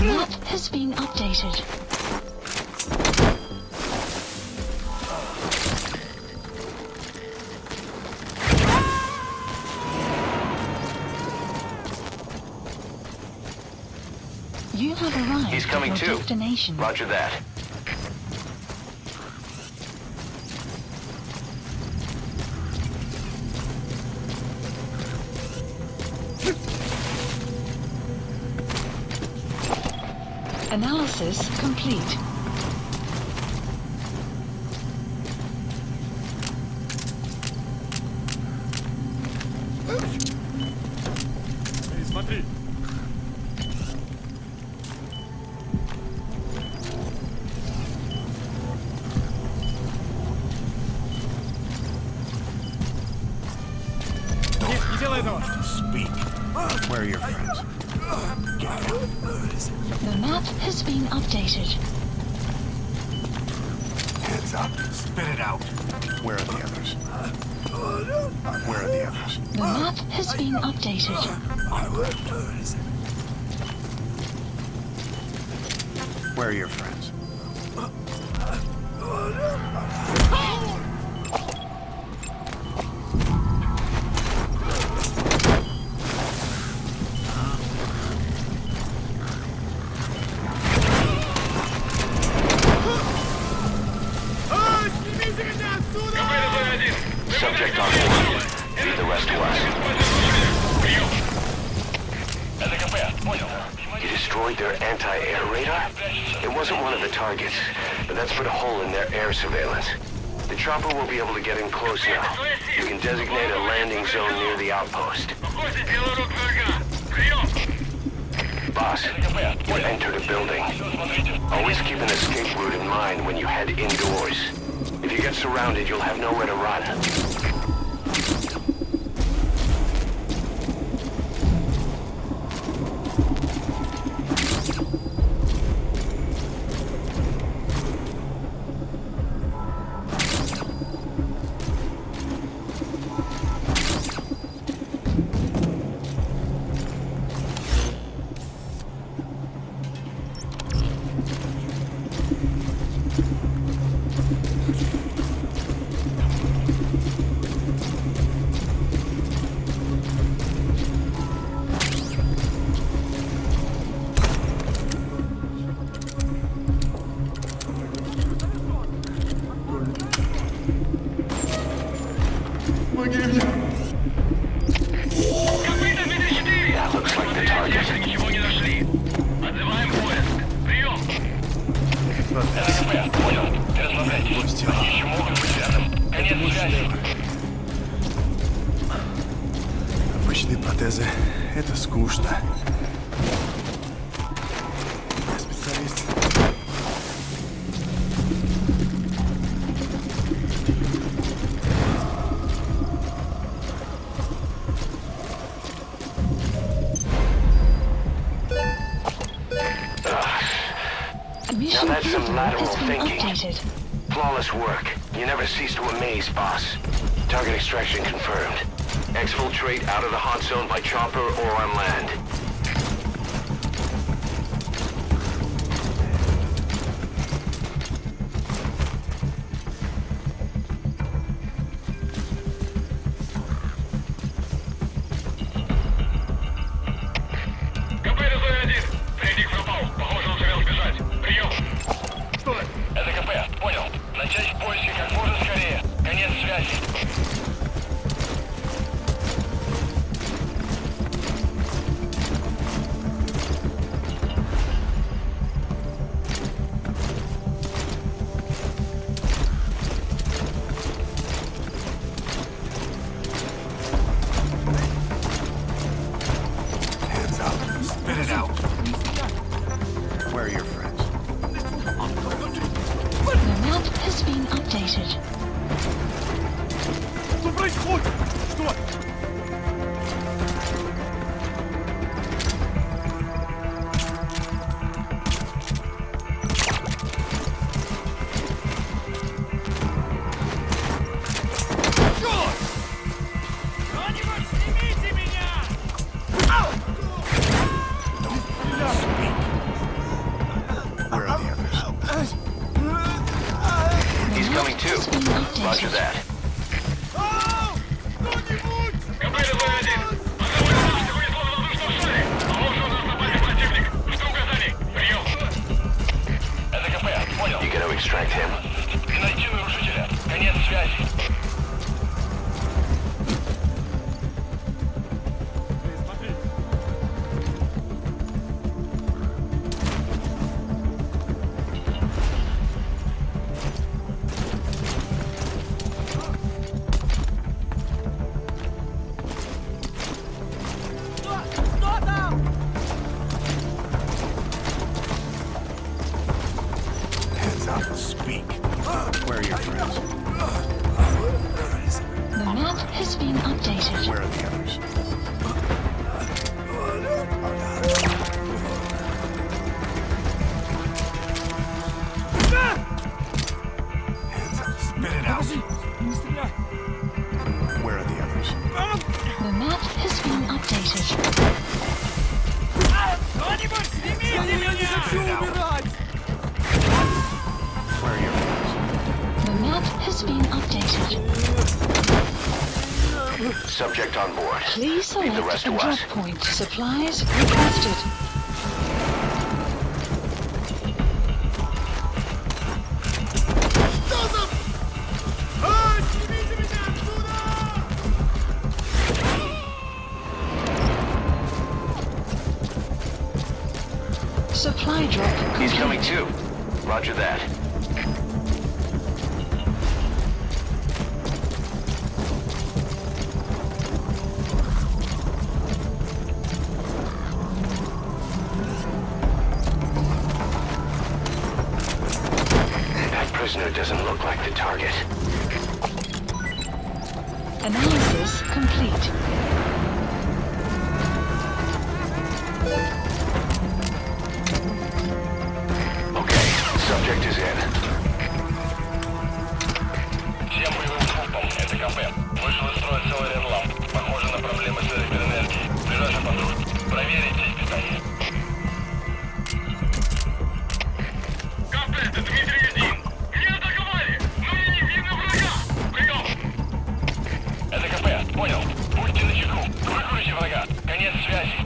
A: Map has been updated. You have arrived
C: He's coming
A: at your
C: too.
A: destination.
C: Roger that.
A: Analysis complete.
H: Эй, смотри! Нет, не делай этого!
D: Speak. Where are your friends?
A: The map has been updated.
D: Hands up. Spit it out. Where are the others? Where are the others?
A: The map has been updated.
D: Where are your friends?
H: А, снимите меня отсюда!
C: Subject on board. Lead the rest to us. You destroyed their anti-air radar? It wasn't one of the targets, but that's put a hole in their air surveillance. The chopper will be able to get in close now. You can designate a landing zone near the outpost. Boss, you entered a building. Always keep an escape route in mind when you head indoors. If you get surrounded, you'll have nowhere to run. That looks like the target.
B: Ничего не нашли. Отзываем поиск. Прием. ЛКП, понял. Пересмотрите. Они еще могут быть рядом. Конец связи.
D: Обычные протезы. Это скучно. Я специалист.
A: Mission
C: Now that's some
A: info
C: lateral
A: has been
C: thinking.
A: updated.
C: Flawless work. You never cease to amaze, boss. Target extraction confirmed. Exfiltrate out of the hot zone by chopper or on land.
B: КП РЗ-1. Трейдик пропал. Похоже, он сумел сбежать. Прием.
H: Что это?
B: Это КП. Понял. Начать поиски как можно скорее. Конец связи.
A: The map has been updated.
H: Кто-нибудь снимите меня!
D: Where are your friends?
A: The map has been updated.
C: Subject on board.
A: Please
C: Leave the
A: select
C: rest
A: a
C: to
A: drop
C: us.
A: point. Supplies requested.
H: Что за... А, снимите меня отсюда!
A: Supply drop
C: He's coming
A: complete.
C: too. Roger that. That prisoner doesn't look like the target.
A: Analysis complete.
C: Okay, subject is in.
B: Всем боевым группам, это КП. Вышел из строя целый ряд ламп. Похоже на проблемы с электроэнергией. Ближайший патруль. Проверить сеть питания. КП, это Дмитрий-1. Меня атаковали, но мне не видно врага. Прием. Это КП, понял. Будьте начеку. Выкурите врага. Конец связи.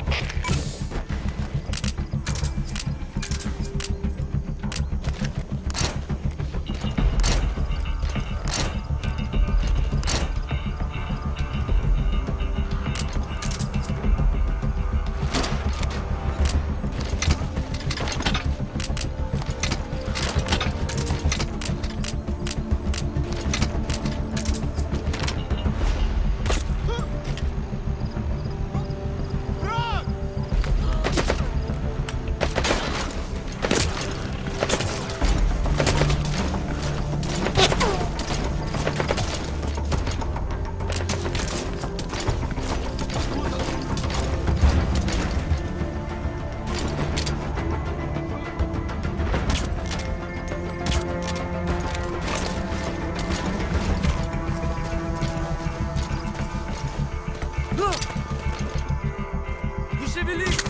H: Не шевелись!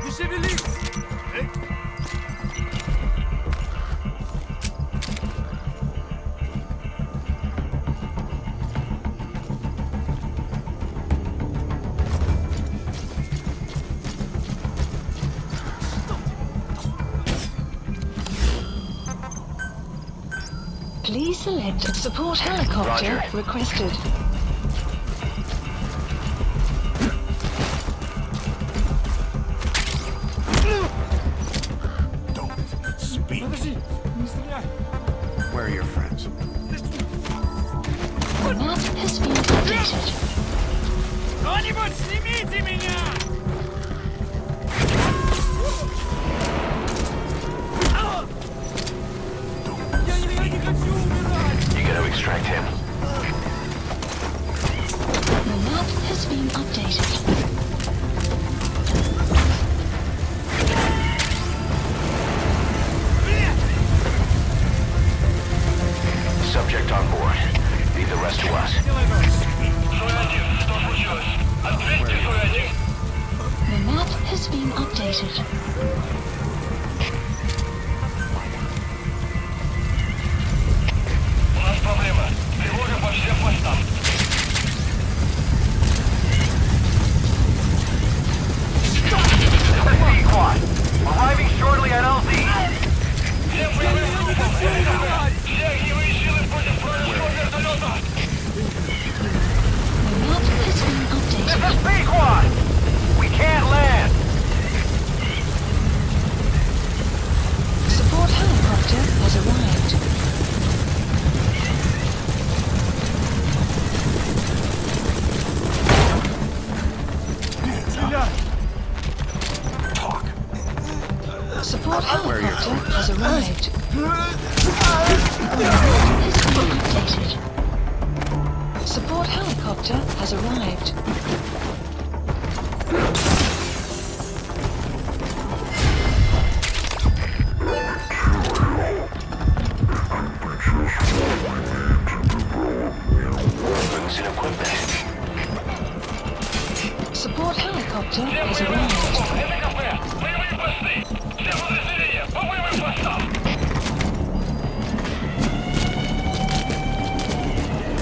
H: Не шевелись!
A: Please select support helicopter
C: Roger.
A: requested.
D: Don't speak.
H: Подожди, не стреляй!
D: Where are your friends?
A: The map has been updated.
H: Кто-нибудь снимите меня! Я не хочу умирать!
C: You gotta extract him.
A: The map has been updated.
C: Subject on board. Leave the rest to us.
B: Сой-1, что случилось? Ответьте, Сой-1.
A: The map has been updated.
B: У нас проблема. Тревога по всем постам.
C: Arriving shortly at LZ.
B: Всем боевым группам, это КП. Все огневые силы против вражеского вертолета.
A: The map has been updated.
C: Squad! We can't land!
A: Support helicopter has arrived.
D: Talk.
A: Support
D: Where are your
A: helicopter
D: friends?
A: has arrived. The map has been updated. Support helicopter has arrived. helicopter has arrived.
B: Это кафе! Боевые посты! Все подразделения по боевым постам!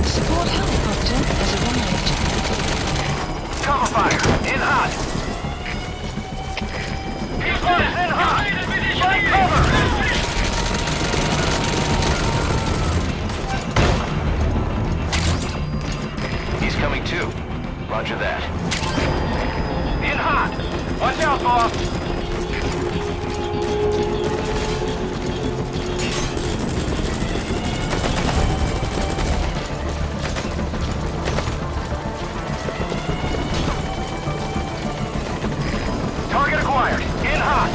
A: Support helicopter has arrived.
C: Cover fire! In hot!
B: Фьюзлаж in hot! Find cover!
C: He's coming too. Roger that.
B: In hot! Watch out, boss!
C: Target acquired. In hot!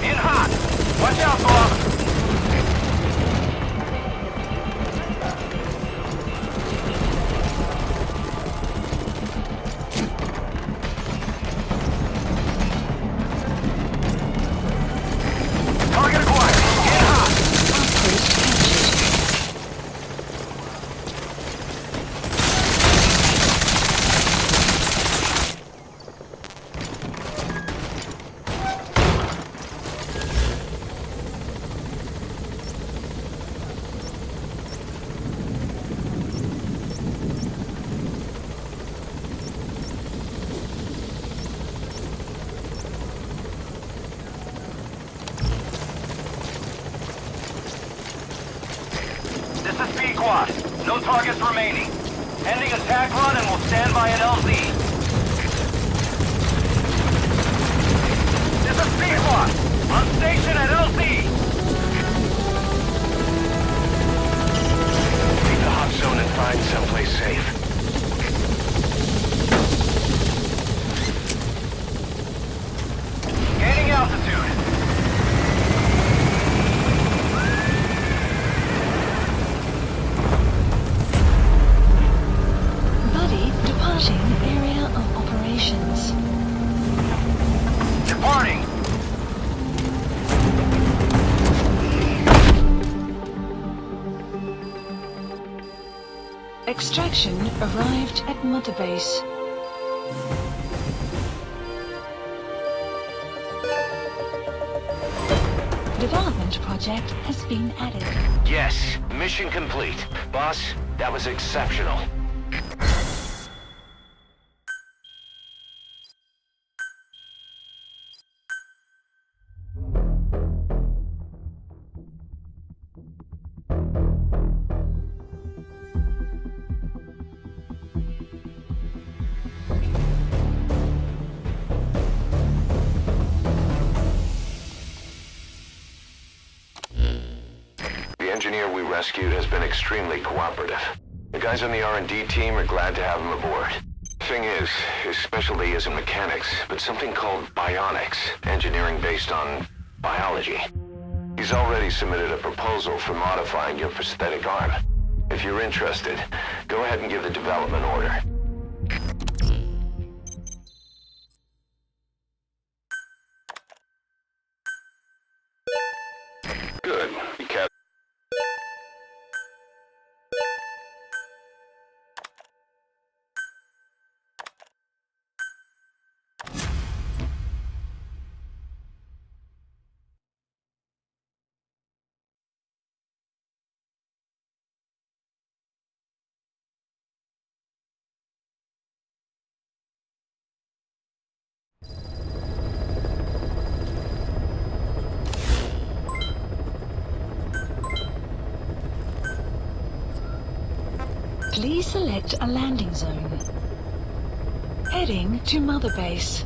B: In hot! Watch out, boss!
C: Target acquired. In hot!
A: Outpost captured.
B: This is B-Quad. No targets remaining. Ending attack run and we'll stand by at LZ. This is B-Quad. On station at LZ.
C: Leave the hot zone and find someplace safe.
B: Gaining altitude.
A: Buddy departing area of operations.
B: Departing.
A: Extraction arrived at Mother Base. Development project has been added.
C: Yes, mission complete. Boss, that was exceptional. The engineer we rescued has been extremely cooperative. The guys on the R&D team are glad to have him aboard. Thing is, his specialty isn't mechanics, but something called bionics, engineering based on biology. He's already submitted a proposal for modifying your prosthetic arm. If you're interested, go ahead and give the development order. Good. You kept...
A: Please select a landing zone. Heading to Mother Base.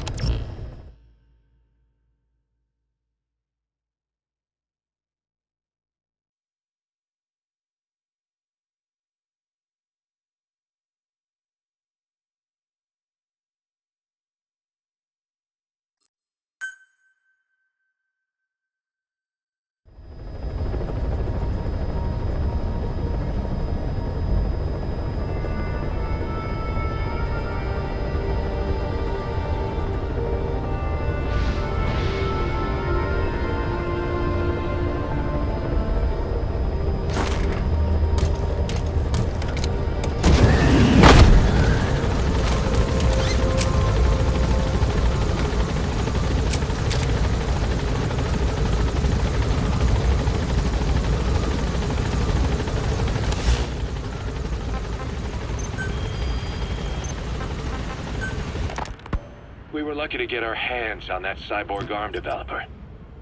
I: We were lucky to get our hands on that cyborg arm developer.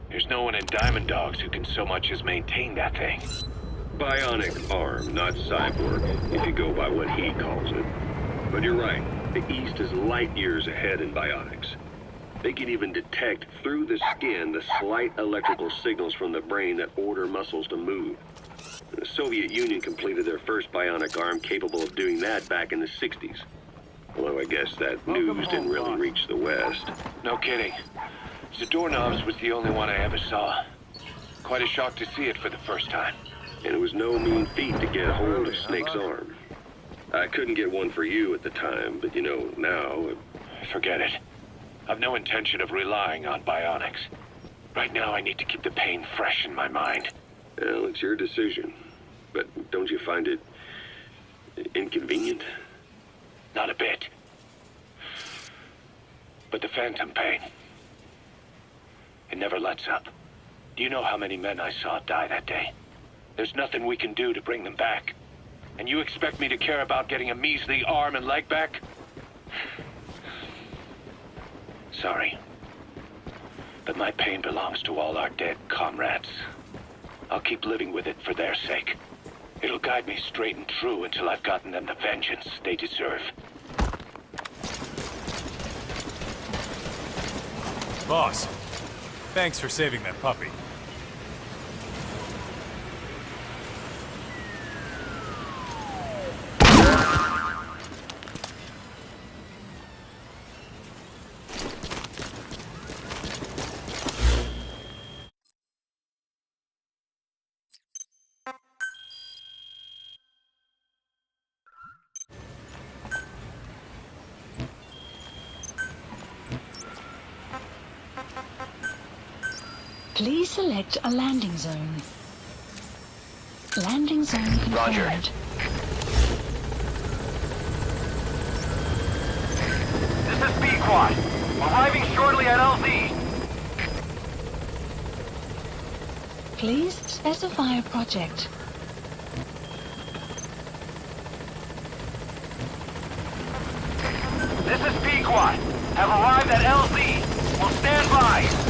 I: There's no one in Diamond Dogs who can so much as maintain that thing.
E: Bionic arm, not cyborg, if you go by what he calls it. But you're right, the East is light years ahead in bionics. They can even detect through the skin the slight electrical signals from the brain that order muscles to move. The Soviet Union completed their first bionic arm capable of doing that back in the 60s. Although I guess that news didn't really reach the West.
I: No kidding. The doorknobs was the only one I ever saw. Quite a shock to see it for the first time.
E: And it was no mean feat to get hold of Snake's arm. I couldn't get one for you at the time, but you know, now...
I: Forget it. I've no intention of relying on bionics. Right now I need to keep the pain fresh in my mind.
E: Well, it's your decision. But don't you find it... inconvenient?
I: Not a bit. But the phantom pain... it never lets up. Do you know how many men I saw die that day? There's nothing we can do to bring them back. And you expect me to care about getting a measly arm and leg back? Sorry. But my pain belongs to all our dead comrades. I'll keep living with it for their sake. It'll guide me straight and true until I've gotten them the vengeance they deserve.
D: Boss, thanks for saving that puppy.
A: Please select a landing zone. Landing zone confirmed.
C: Roger.
B: This is B-Quad. Arriving shortly at LZ.
A: Please specify a project.
B: This is B-Quad. Have arrived at LZ. Will stand by.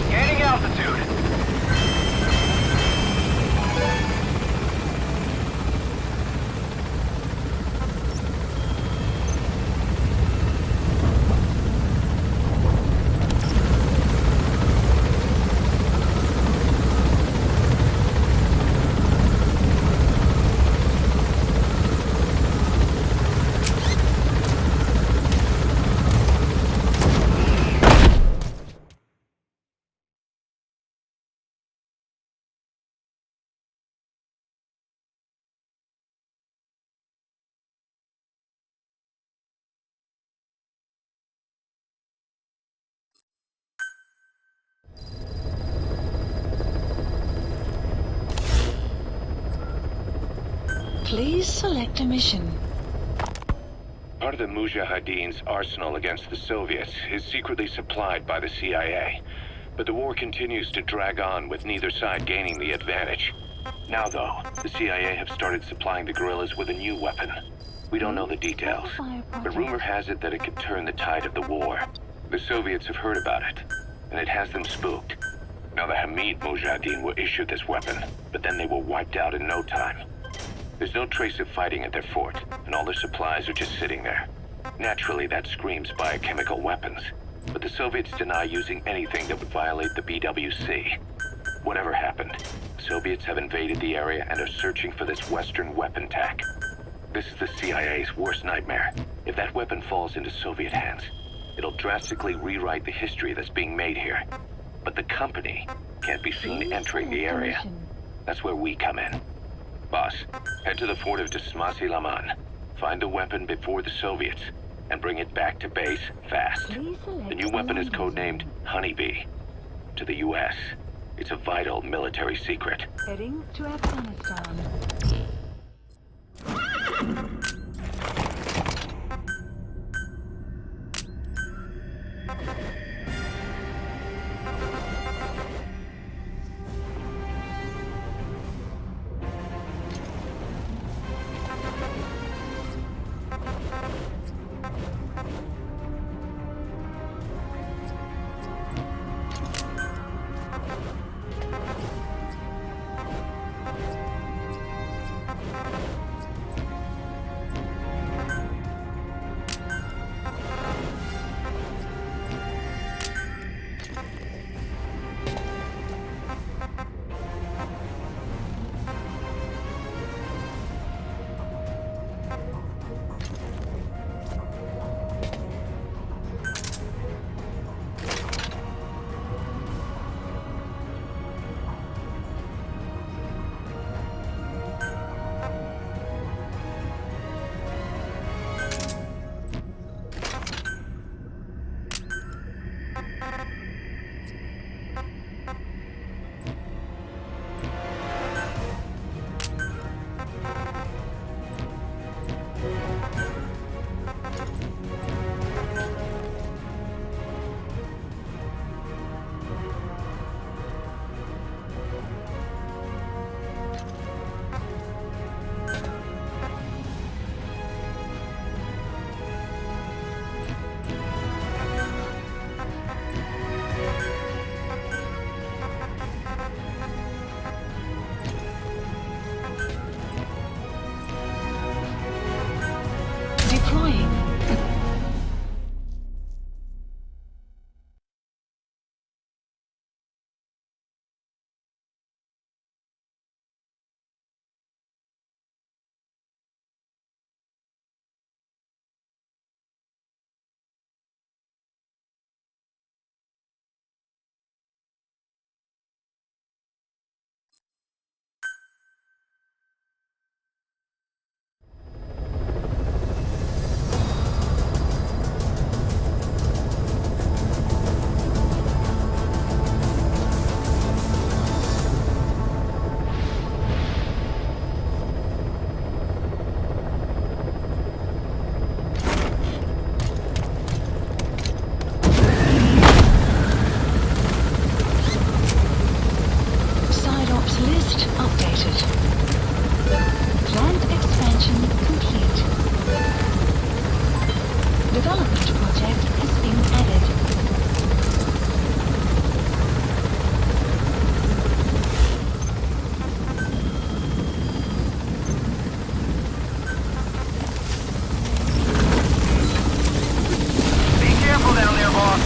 B: Gaining altitude.
A: Please select a mission.
I: Part of the Mujahideen's arsenal against the Soviets is secretly supplied by the CIA. But the war continues to drag on with neither side gaining the advantage. Now though, the CIA have started supplying the guerrillas with a new weapon. We don't know the details, but rumor has it that it could turn the tide of the war. The Soviets have heard about it, and it has them spooked. Now the Hamid Mujahideen were issued this weapon, but then they were wiped out in no time. There's no trace of fighting at their fort, and all their supplies are just sitting there. Naturally, that screams biochemical weapons, but the Soviets deny using anything that would violate the BWC. Whatever happened, the Soviets have invaded the area and are searching for this Western weapon tech. This is the CIA's worst nightmare. If that weapon falls into Soviet hands, it'll drastically rewrite the history that's being made here. But the company can't be seen entering the area. That's where we come in. Boss, head to the fort of Desmasi Laman. Find the weapon before the Soviets, and bring it back to base fast. The new weapon is codenamed Honeybee. To the U.S., it's a vital military secret.
A: Heading to Afghanistan. Deploying. Side ops list updated. Plant expansion complete. Development project has been added.
B: Be careful down there, boss.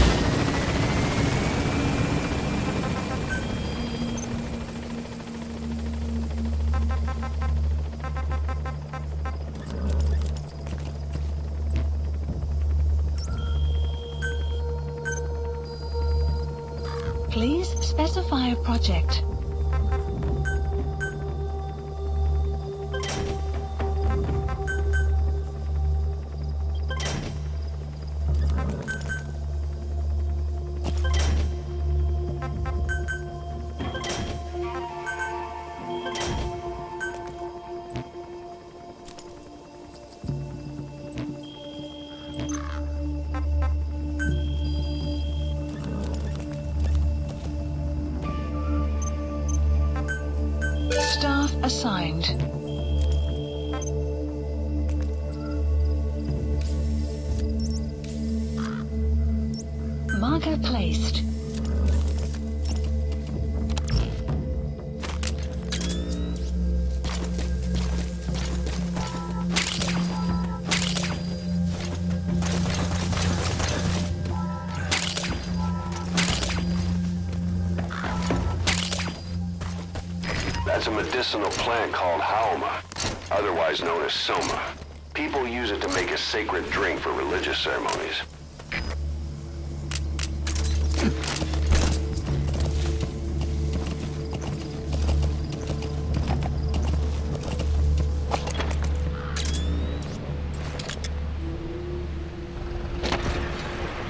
A: Please specify a project. Staff assigned. Marker placed.
C: That's a medicinal plant called haoma, otherwise known as soma. People use it to make a sacred drink for religious ceremonies.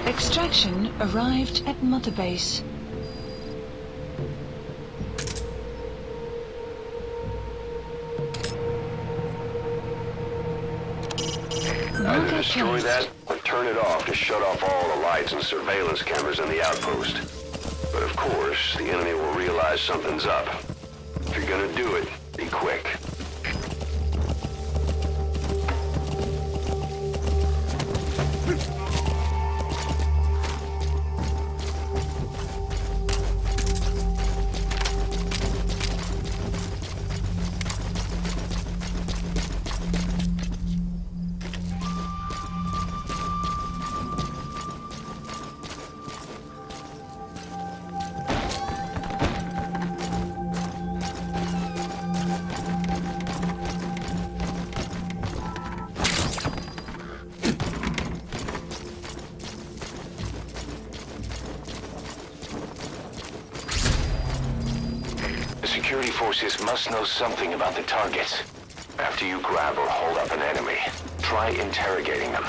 A: Extraction arrived at Mother Base.
C: Either destroy that or turn it off to shut off all the lights and surveillance cameras in the outpost. But of course, the enemy will realize something's up. If you're gonna do it, be quick. Security forces must know something about the targets. After you grab or hold up an enemy, try interrogating them.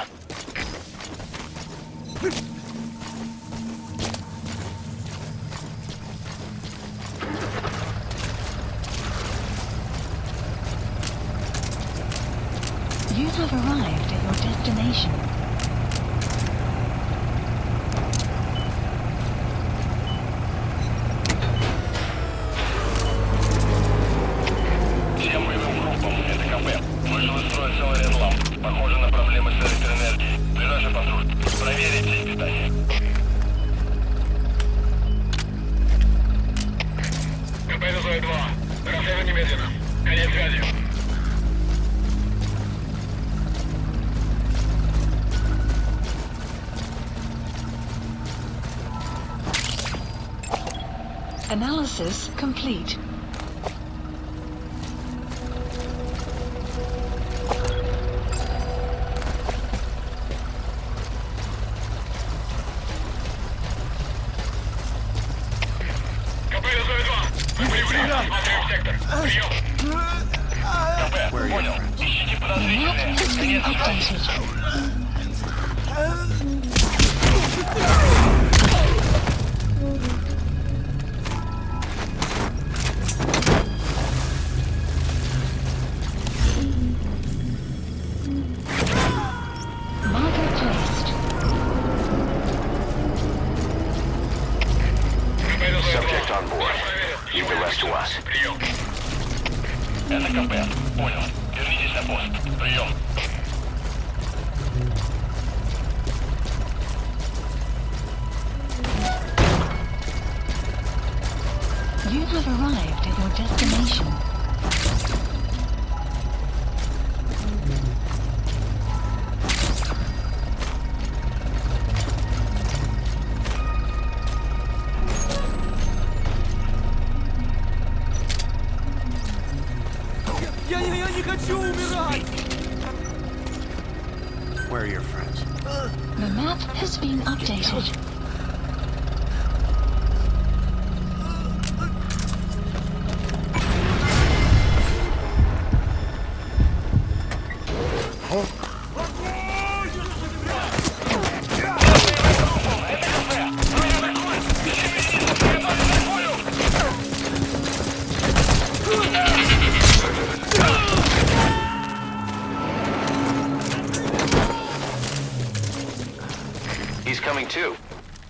A: You have arrived at your destination.
B: Всем боевым группам, это КП. Вышел из строя целый ряд ламп. Похоже на проблемы с электроэнергией. Ближайший патруль. Проверить сеть питания. КП вызывает 2. Расследовать немедленно. Конец связи.
A: Analysis complete.
B: КП вызывает 2. Мы прибыли. Смотрим сектор. Прием. КП, понял. Ищите
A: The
B: подозрительные.
A: map has been
B: Конец связи.
A: updated. Marker placed.
B: КП вызывает 2.
C: Subject on board. Leave the rest to us.
B: Прием. Это КП. Понял. Вернитесь на пост. Прием.
A: You have arrived at your destination.
H: Я не хочу умирать!
D: Where are your friends?
A: The map has been updated.
C: He's coming too.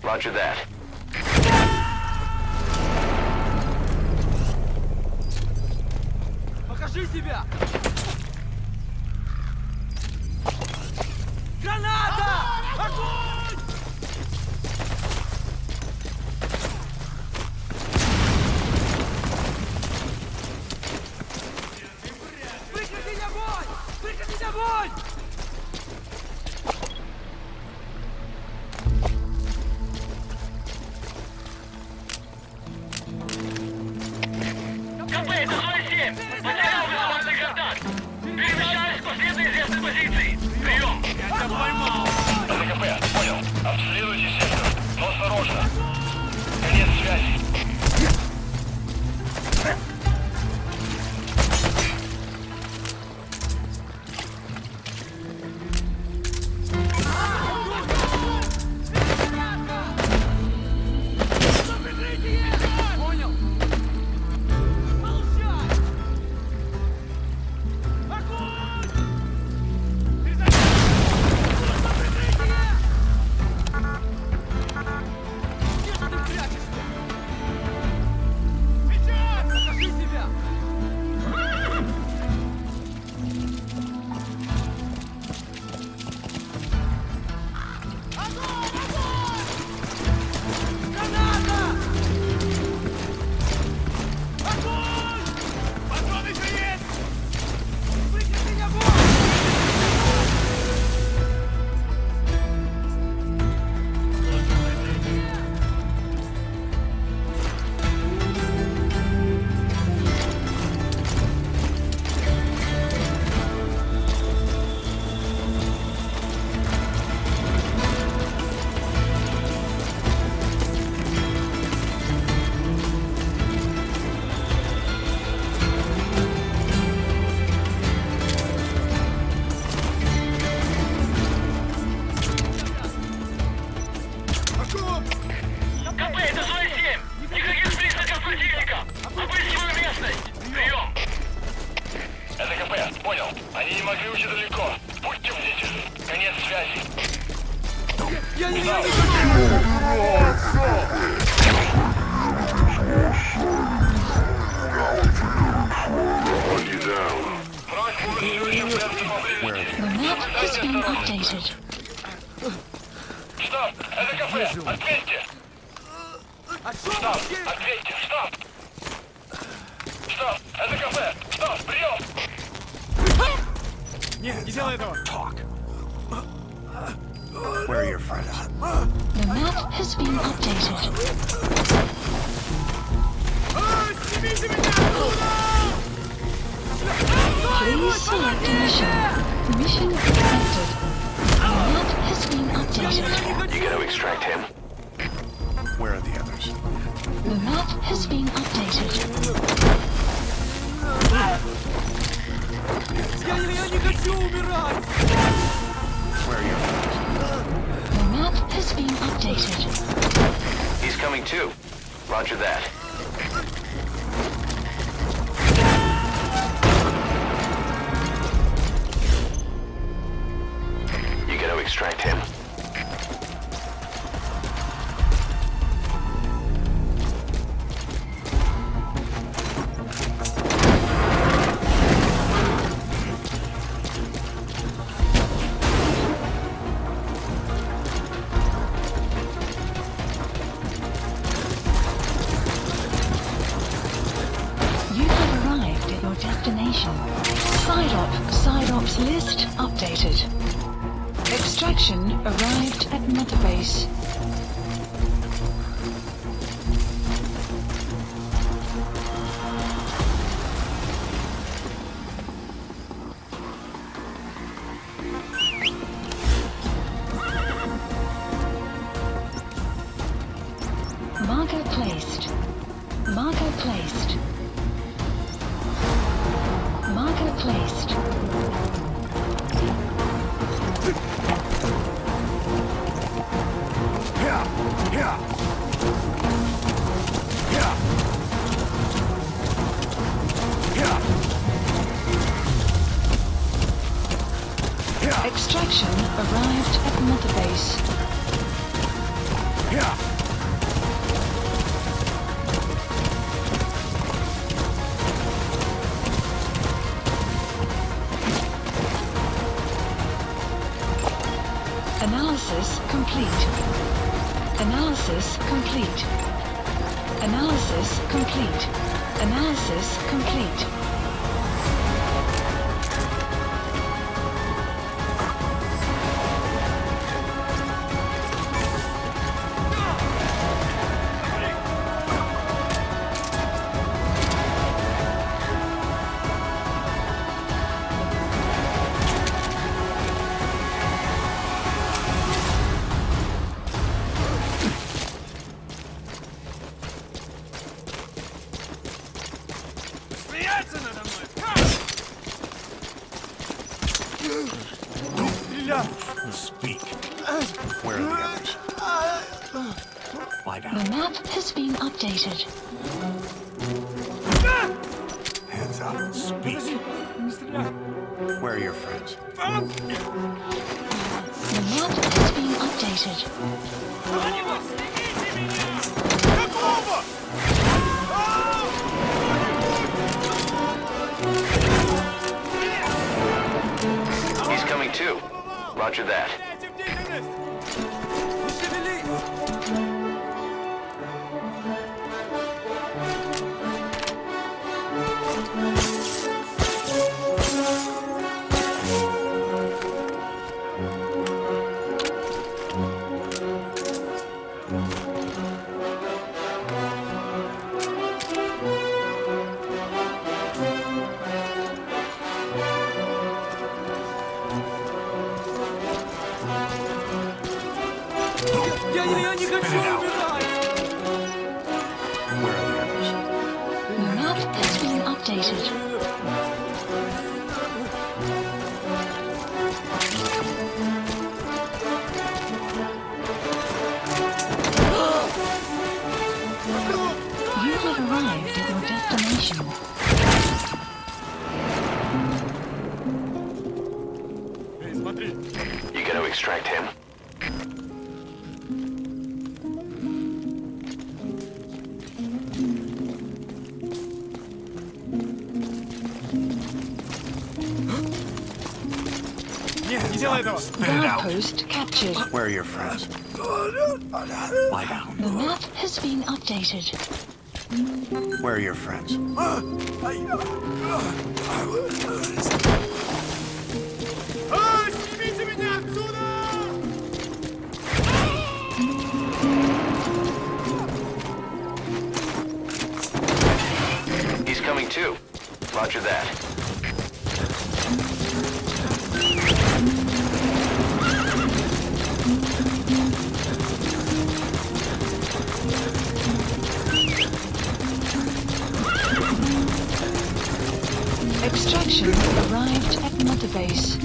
C: Roger that.
H: Покажи себя! Граната! Огонь! Прекратить огонь! Прекратить огонь!
B: КП, это 47. Потерял визуальный контакт. Они не могли уйти далеко. Будьте бдительны. Конец связи.
H: Я не хочу!
B: Враг может все еще прятаться поблизости.
A: The map has been updated.
B: Стоп! Это кафе! Ответьте! Стоп! Ответьте! Стоп! Стоп! Это кафе! Стоп! Прием!
H: Нет, не делай этого!
D: Where are your friends?
A: The map has been updated.
H: Снимите меня оттуда!
A: Please select a mission. Mission accepted. The map has been updated.
C: You gotta extract him.
D: Where are the others?
A: The map has been updated.
H: Я не хочу умирать!
D: Where are your friends?
A: The map has been updated.
C: He's coming too. Roger that. You gotta extract him.
A: You have arrived at your destination. Side ops list updated. Extraction arrived at Mother Base. Marker placed. Marker placed. Marker placed. Extraction arrived at Mother Base. Analysis complete. Analysis complete. Analysis complete. Analysis complete.
H: Смеяться надо мной! Стреляй!
D: Speak. Where are the others? Lie
A: The
D: down.
A: map has been updated.
D: Hands up. Speak.
H: Не стреляй!
D: Where are your friends?
A: The map has been updated.
H: Снимите меня! Какого?
C: He's coming too. Roger that.
H: Теряйте бдительность! Не шевелись! Я не хочу умирать!
D: Where are the others?
A: The map has been updated. You have arrived at your destination.
H: Смотри.
C: You gonna extract him?
H: Нет, не делай этого.
D: Spit it out.
A: Post captured.
D: Where are your friends? Lie down.
A: The map has been updated.
D: Where are your friends?
H: Снимите меня отсюда!
C: He's coming too. Roger that.
A: Extraction arrived at Mother Base.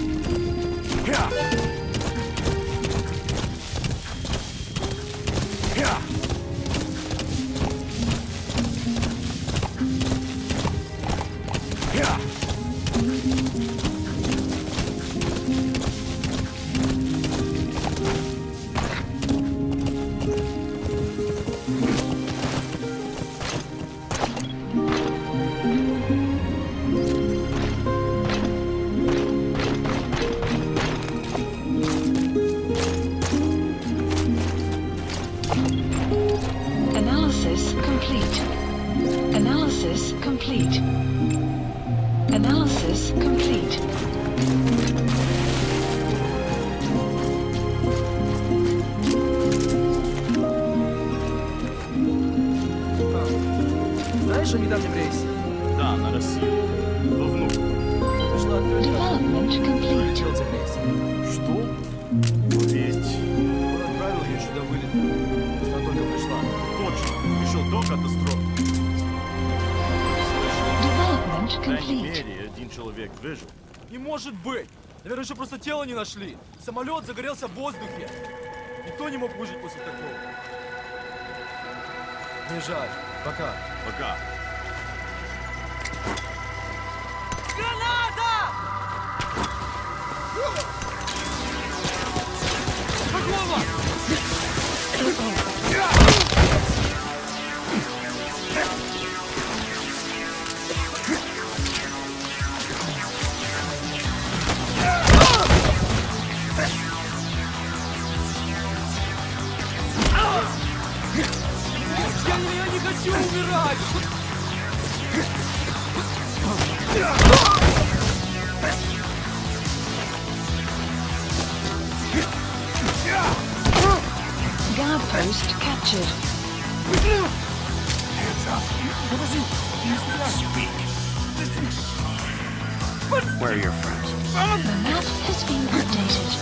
A: Analysis complete. Analysis complete. Analysis complete.
J: Знаешь о недавнем рейсе?
H: Да, на Россию. Давно.
J: Пришла открытка.
A: Development complete.
J: Прилетел тебе рейс.
H: Что? Но ведь...
J: Он отправил ее сюда вылет. Она только пришла.
H: Точно. Еще до катастрофы.
A: Development
H: По крайней
A: complete.
H: мере, один человек выжил.
J: Не может быть! Наверное, еще просто тело не нашли. Самолет загорелся в воздухе. Никто не мог выжить после такого. Не жаль. Пока.
H: Пока.
J: Граната! Какого? Я не хочу умирать!
A: Guard post captured.
D: Hands up. Speak. Where are your friends?
A: The map has been updated.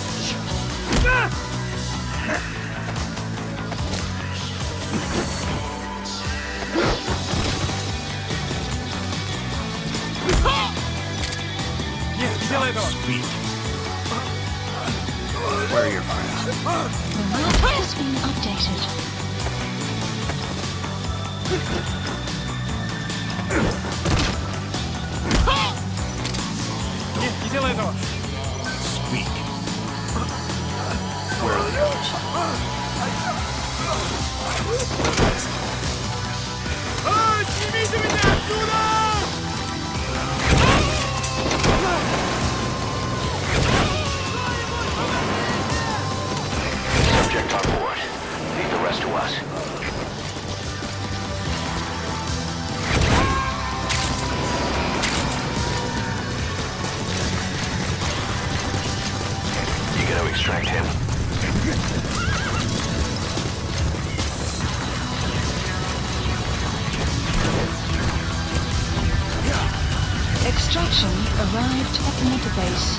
J: Нет, не делай этого!
D: Speak. Where are your friends?
A: The map has been updated.
J: Нет, не делай этого!
D: Speak. Where are the others?
H: Снимите меня отсюда!
C: Subject on board. Leave the rest to us. You gonna extract him?
A: Extraction arrived at Mother Base.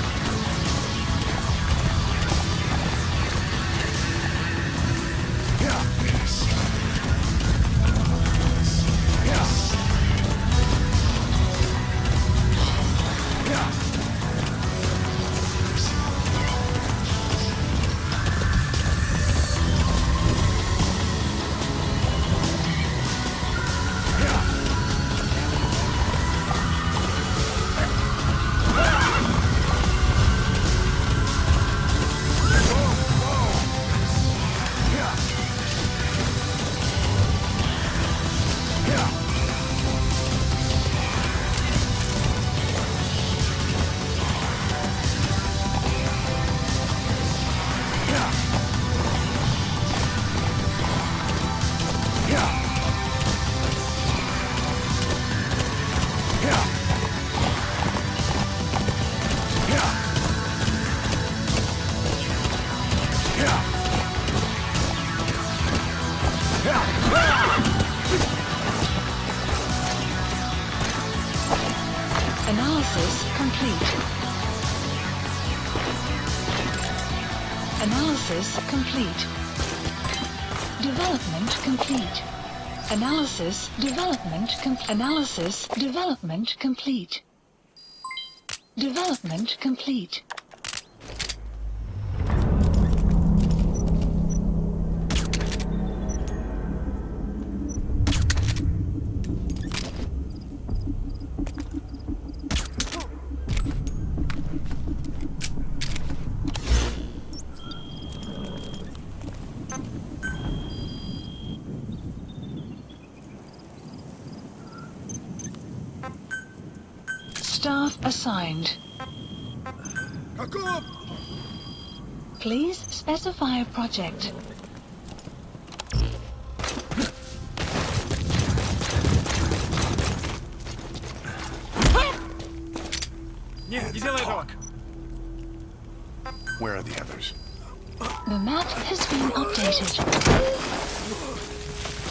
A: complete. Analysis complete. Development complete. Analysis development analysis development complete. Development complete. Staff assigned.
H: Каков?
A: Please specify a project.
H: Нет, не делай этого.
D: Where are the others?
A: The map has been updated.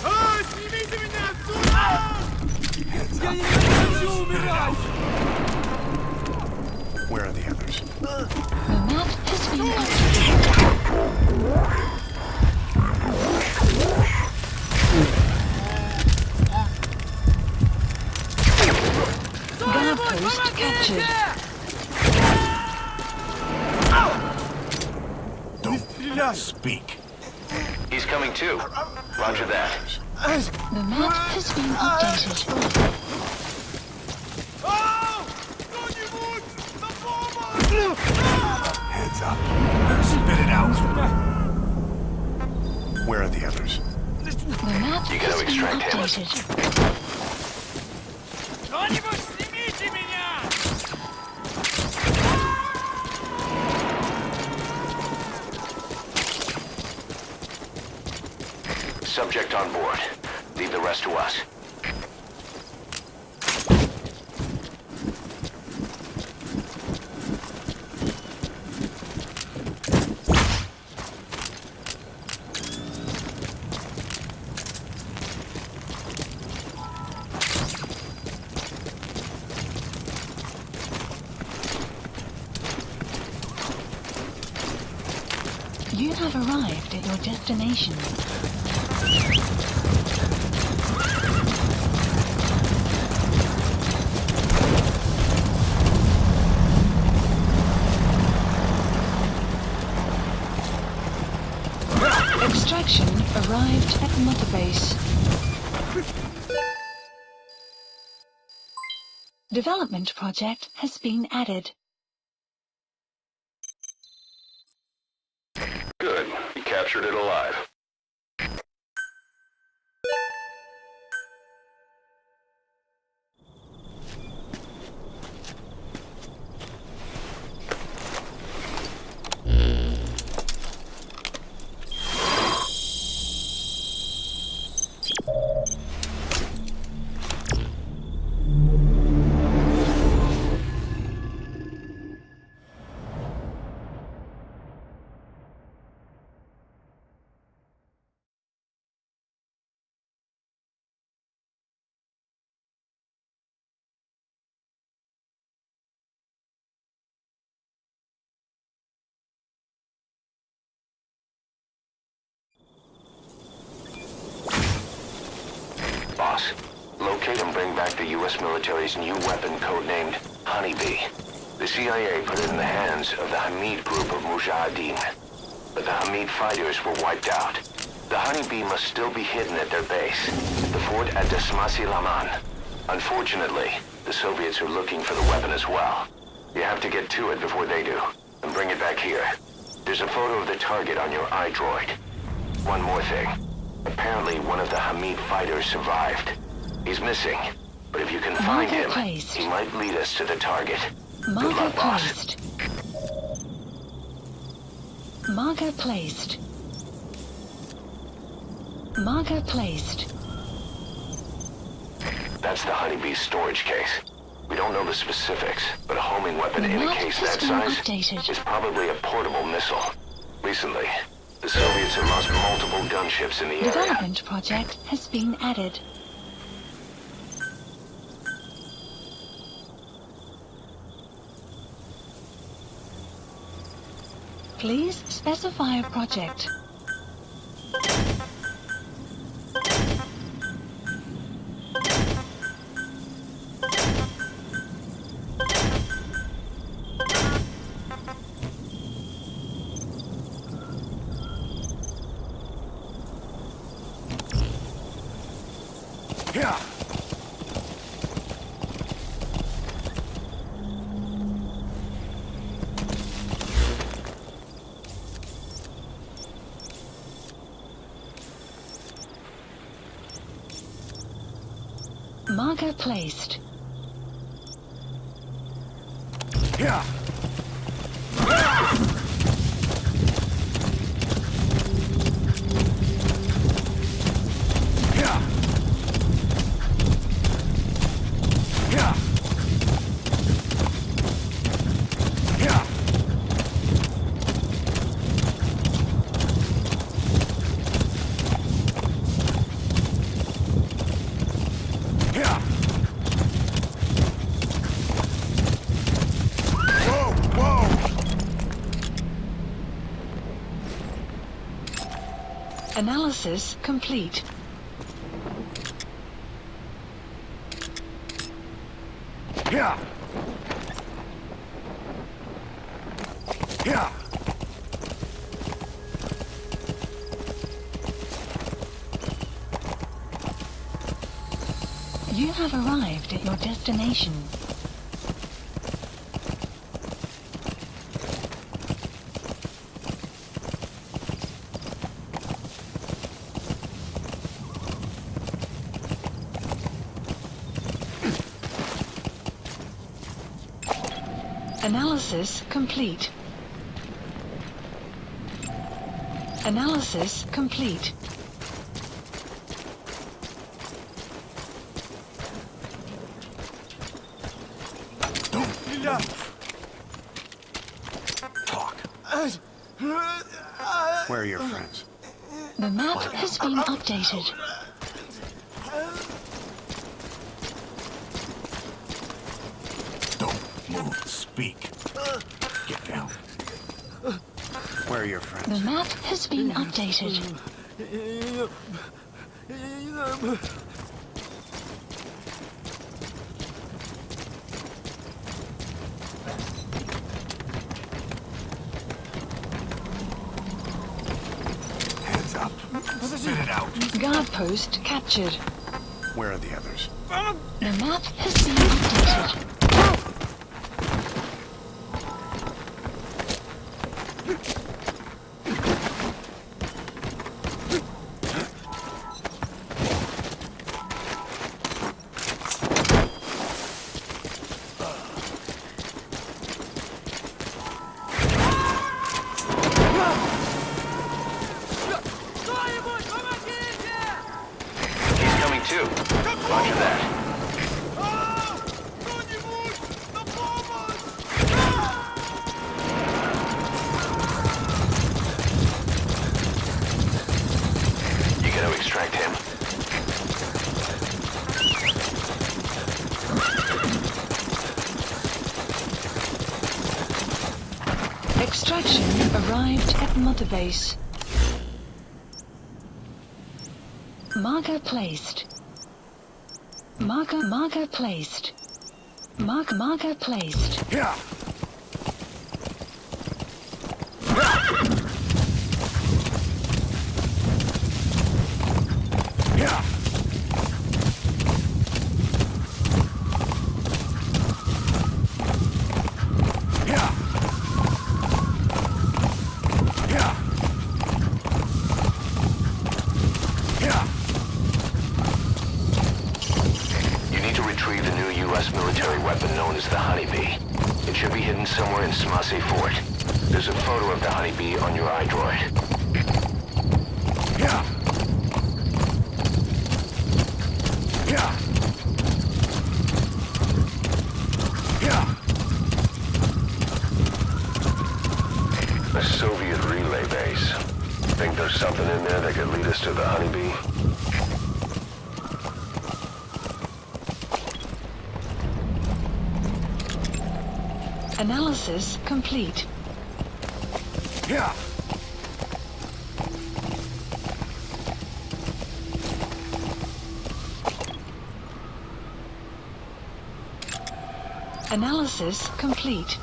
H: А, снимите меня отсюда! Я не хочу умирать!
D: Where are the others?
A: The map has been updated. Guard post captured.
D: Don't speak.
C: He's coming too. Roger that.
A: The map has been updated.
H: Ау! Кто-нибудь! На помощь!
D: Heads up. Spit it out. Where are the others?
A: The map
C: You gotta
A: has been
C: extract him.
A: updated.
H: Кто-нибудь снимите меня!
C: Subject on board. Leave the rest to us.
A: You have arrived at your destination. Extraction arrived at Mother Base. Development project has been added.
C: Good. You captured it alive. Boss, locate and bring back the U.S. military's new weapon codenamed Honeybee. The CIA put it in the hands of the Hamid group of Mujahideen, but the Hamid fighters were wiped out. The Honeybee must still be hidden at their base, the fort at Desmasi Laman. Unfortunately, the Soviets are looking for the weapon as well. You have to get to it before they do, and bring it back here. There's a photo of the target on your iDroid. One more thing. Apparently, one of the Hamid fighters survived. He's missing, but if you can find him, he might lead us to the target. Good
A: Marker
C: luck, boss.
A: placed. Marker placed. Marker placed.
C: That's the Honeybee's storage case. We don't know the specifics, but a homing weapon
A: The
C: in a
A: map
C: case
A: has
C: that
A: been
C: size
A: updated.
C: is probably a portable missile. Recently, the Soviets have lost multiple gunships in the area.
A: Development project has been added. Please specify a project.
D: Yeah.
A: Marker placed.
D: Yeah. Yeah. Yeah. Yeah. Yeah. Whoa, whoa.
A: Analysis complete.
D: Yeah. Yeah.
A: You have arrived at your destination. Analysis complete. Analysis complete.
D: Talk. Where are your friends?
A: The map has been updated.
D: Don't move. Speak. Get down. Where are your
A: The
D: friends?
A: map has been updated.
D: Hands up. Spit it out.
A: Guard post captured.
D: Where are the others?
A: The map has been updated.
C: He's coming too. Roger that. You gotta extract him.
A: Extraction arrived at Mother Base. Marker placed. Marker placed. Marker placed.
D: Yeah. Yeah. Yeah. Yeah. Yeah.
C: You need to retrieve the new U.S. military weapon known as the Honeybee. It should be hidden somewhere in Smasey Fort. There's a photo of the Honeybee on your iDroid.
D: Yeah. Yeah. Yeah.
C: A Soviet relay base. Think there's something in there that could lead us to the Honeybee?
A: Analysis complete.
D: Yeah.
A: Analysis complete.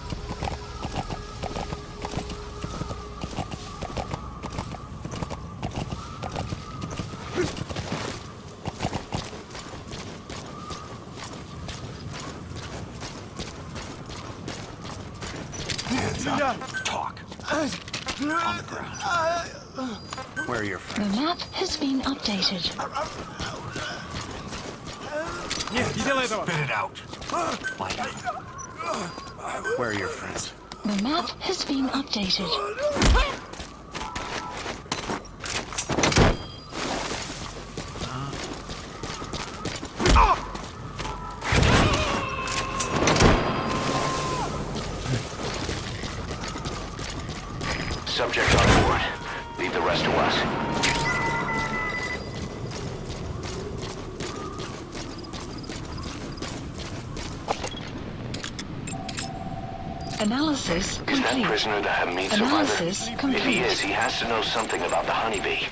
D: Hands up. Talk. On the ground. Where are your
A: The
D: friends?
A: map has been updated.
J: Нет, не делай этого!
D: Spit it out. Lie down. Where are your friends?
A: The map has been updated.
C: Subject on board. Leave the rest to us.
A: Analysis
C: Is that
A: complete.
C: prisoner the Hamid survivor?
A: Analysis
C: If he
A: complete.
C: is, he has to know something about the honeybee.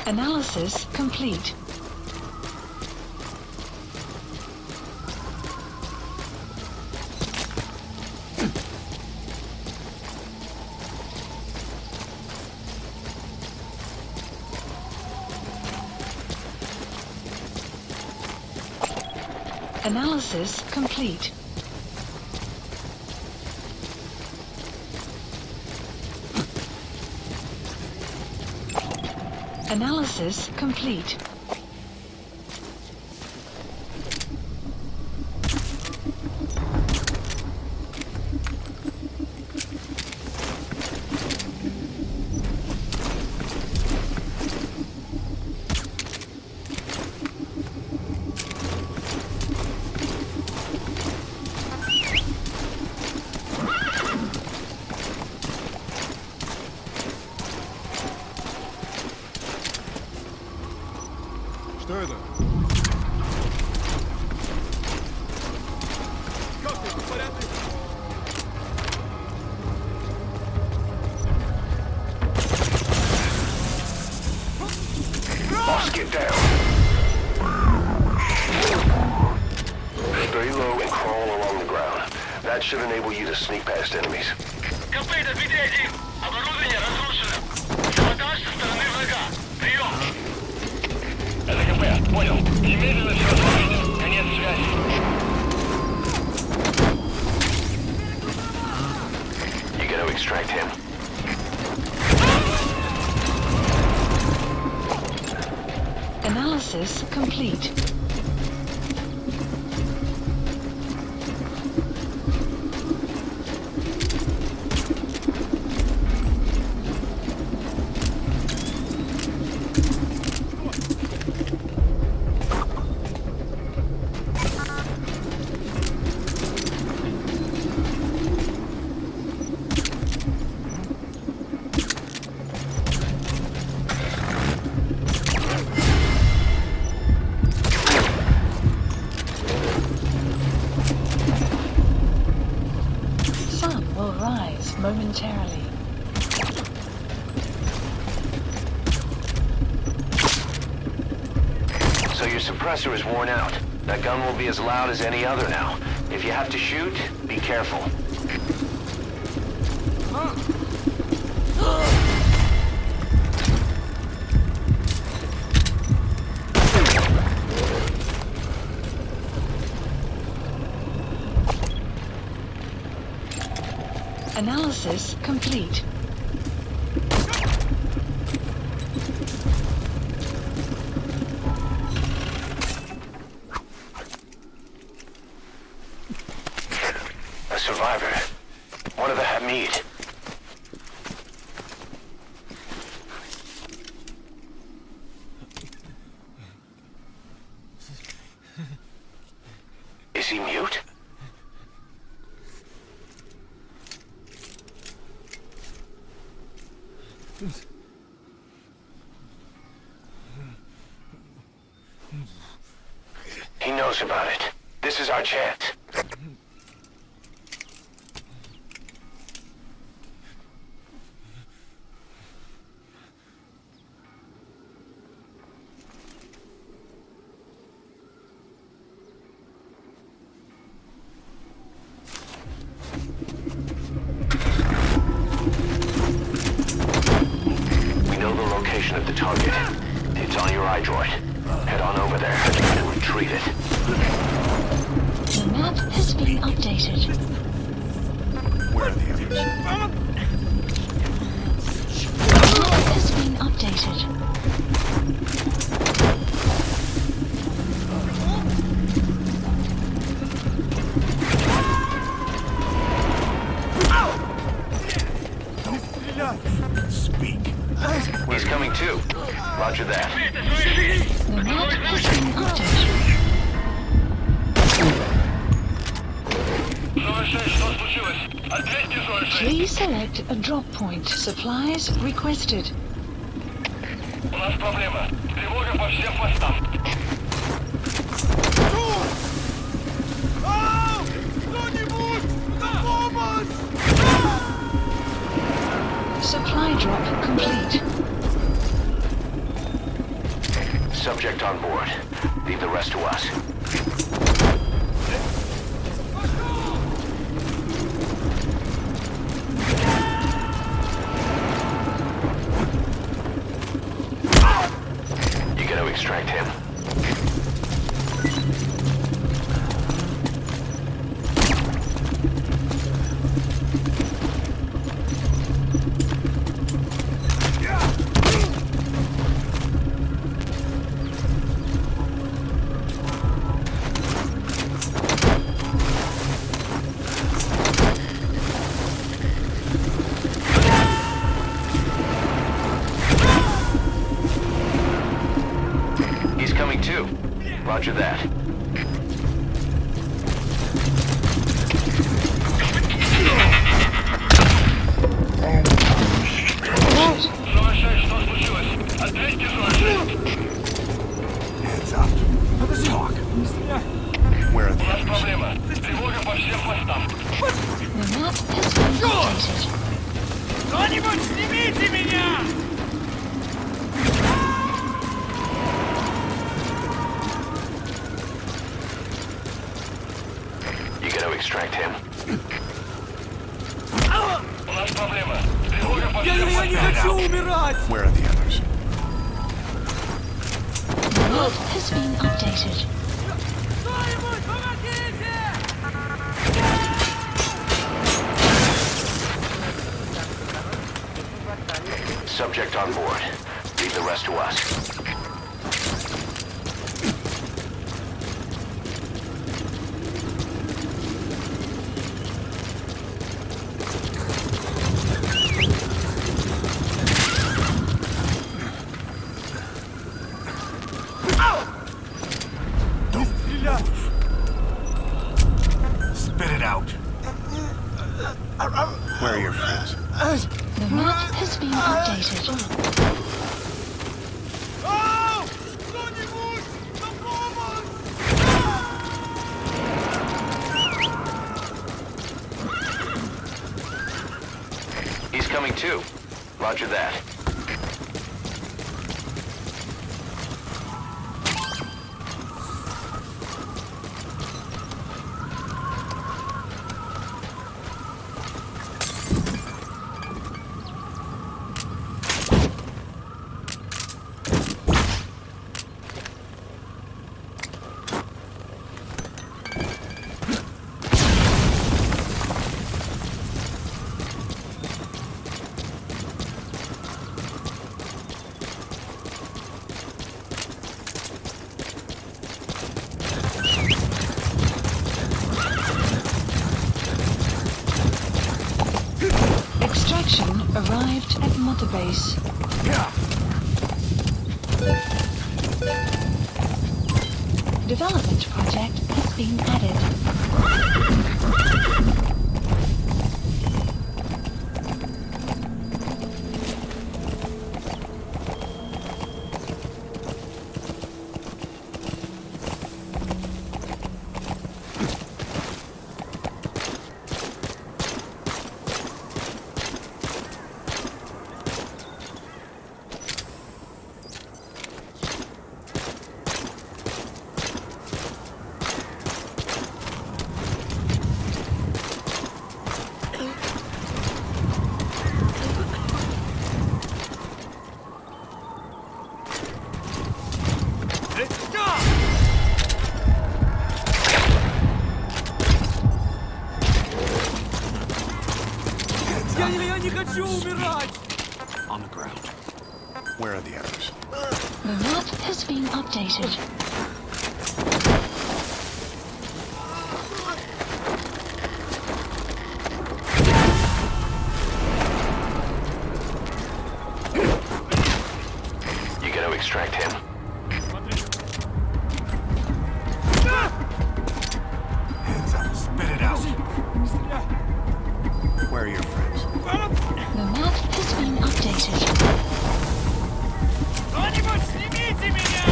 A: Analysis complete. Analysis complete. Analysis complete.
J: Что это? Как ты, в порядке?
C: Boss, get down. Stay low and crawl along the ground. That should enable you to sneak past enemies.
B: Копейт, отведи один. Оборудование разрушено. Саботаж со стороны врага. Прием. Это КП, понял. Немедленно все отложить. Конец связи.
C: You gotta extract him.
A: Analysis complete. Sun will rise momentarily.
C: So your suppressor is worn out. That gun will be as loud as any other now. If you have to shoot, be careful.
A: Analysis complete.
C: A survivor. One of the Hamid. Is he mute? He knows about it. This is our chance. retrieve it.
A: The map has been updated.
D: Where are the others?
A: The map has been updated.
D: Speak.
C: He's coming too. Roger that.
A: The map has been updated. Please select a drop point. Supplies requested.
B: У нас проблема. Тревога по всем постам.
H: Кто-нибудь! На помощь!
A: Supply drop complete.
C: Subject on board. Leave the rest to us. You gotta extract him. He's coming too. Roger that.
B: Что случилось? Ответьте,
D: Hands up. Talk. Where are the
B: У нас
D: others?
B: проблема. Тревога по всем постам.
A: The map has been updated.
H: Кто-нибудь снимите меня!
C: You gotta extract him.
B: У нас проблема. Тревога по
J: Я
B: всем
J: не
B: постам.
J: хочу умирать!
D: Where are the others?
A: The map has been updated.
H: Кто-нибудь, помогите!
C: Subject on board. Leave the rest to us.
D: Spit it out. Where are your friends?
A: The map has been updated.
H: Ау! Кто-нибудь! На помощь!
C: He's coming too. Roger that.
A: Extraction arrived at Mother Base. Development project has been added.
J: Я не хочу умирать!
D: On the ground. Where are the others?
A: The map has been updated.
C: You gonna extract him?
D: Hands up. Spit it out. Where are your friends?
A: The map has been updated.
H: Кто-нибудь снимите меня!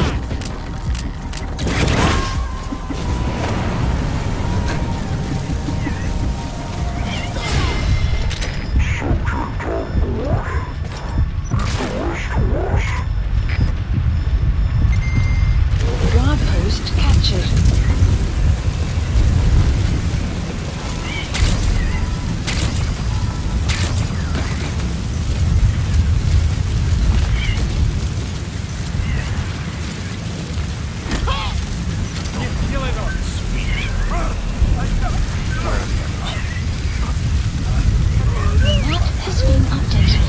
A: Guard post captured.
J: Делай этого!
A: The map has been updated.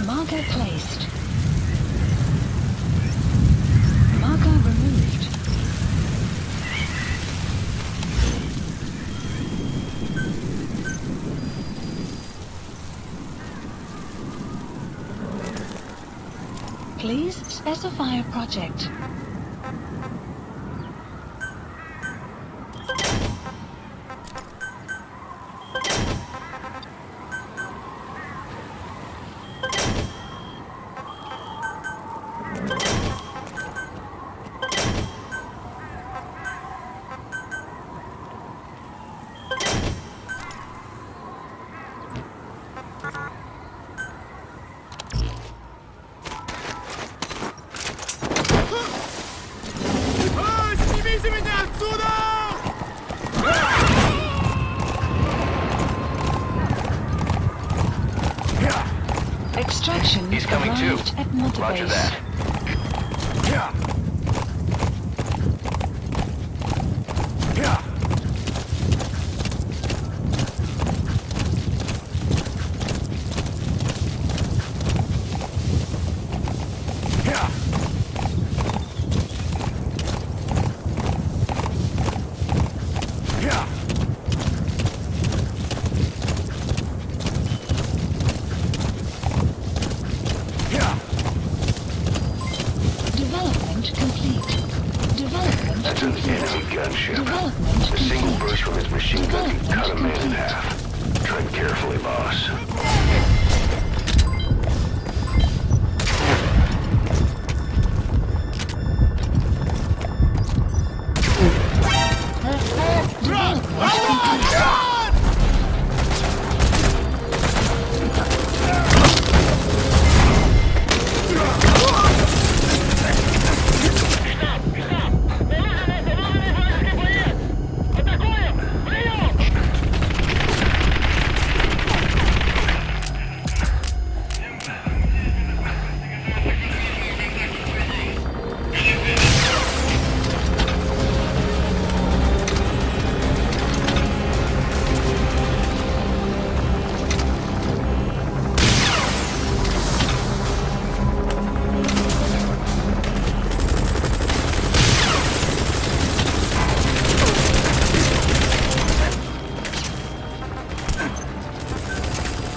A: Marker placed. Marker removed. Please specify a project.
H: Снимите меня отсюда!
A: Extraction
C: He's coming too.
A: arrived at Mother
C: Roger
A: Base.
C: that.
A: Development complete. Development
C: That's an
A: complete.
C: enemy gunship.
A: Development
C: A single
A: complete.
C: burst from his machine gun can cut a man in
A: Development
C: half. Tread carefully, boss.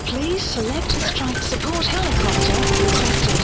A: Please select strike support helicopter requested.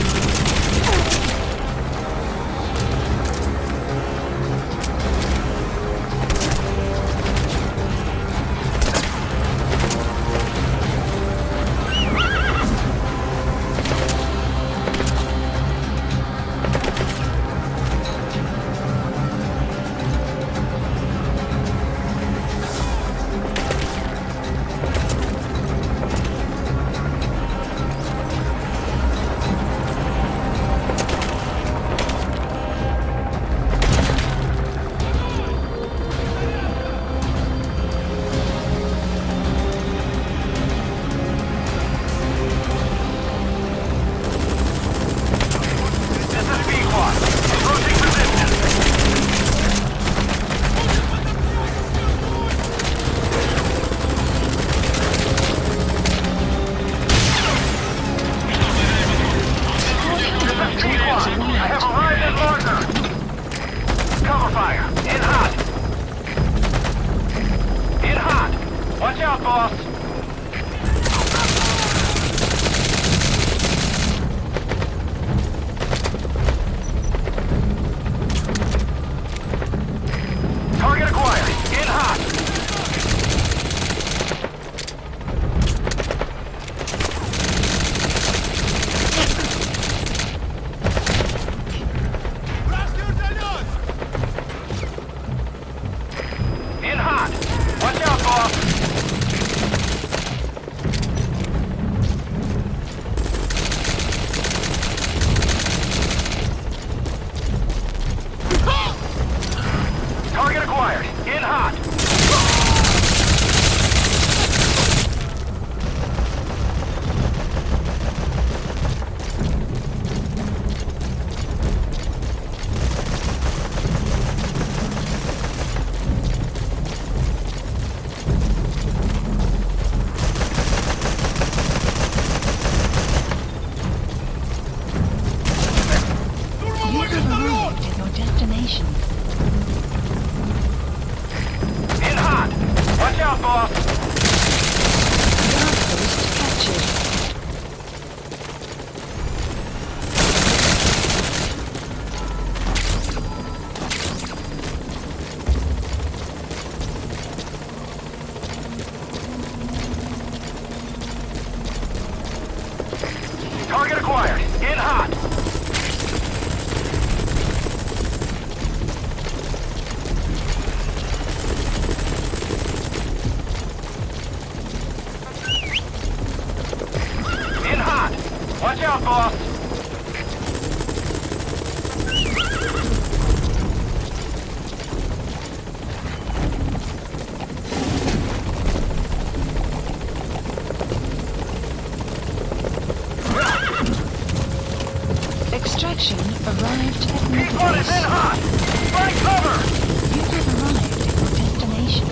B: out, boss! Target acquired. In hot.
H: Вражеский вертолет!
B: In hot. Watch out, boss. Target acquired. In hot.
A: You have arrived at your destination.
B: In hot. Watch out, boss.
A: Outpost captured.
B: Target acquired. In hot. In hot. Watch out, boss.
A: Extraction arrived at
B: Peak one is in
A: Motherface.
B: hot. Find cover.
A: You have arrived at your destination.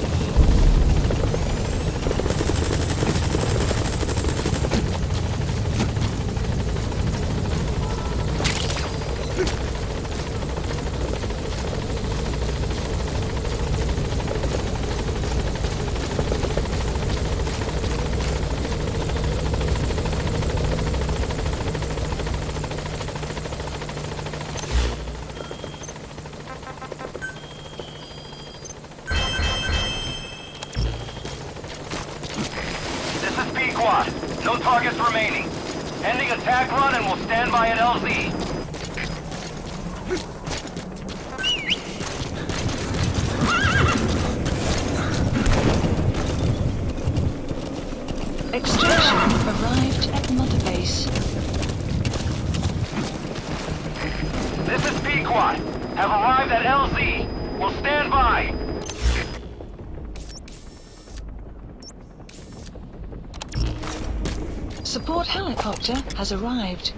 B: This is Pequod. No targets remaining. Ending attack run and we'll stand by at LZ.
A: Extraction arrived at Motherface.
B: This is Pequod. Have arrived at LZ. We'll stand by.
A: Support helicopter has arrived.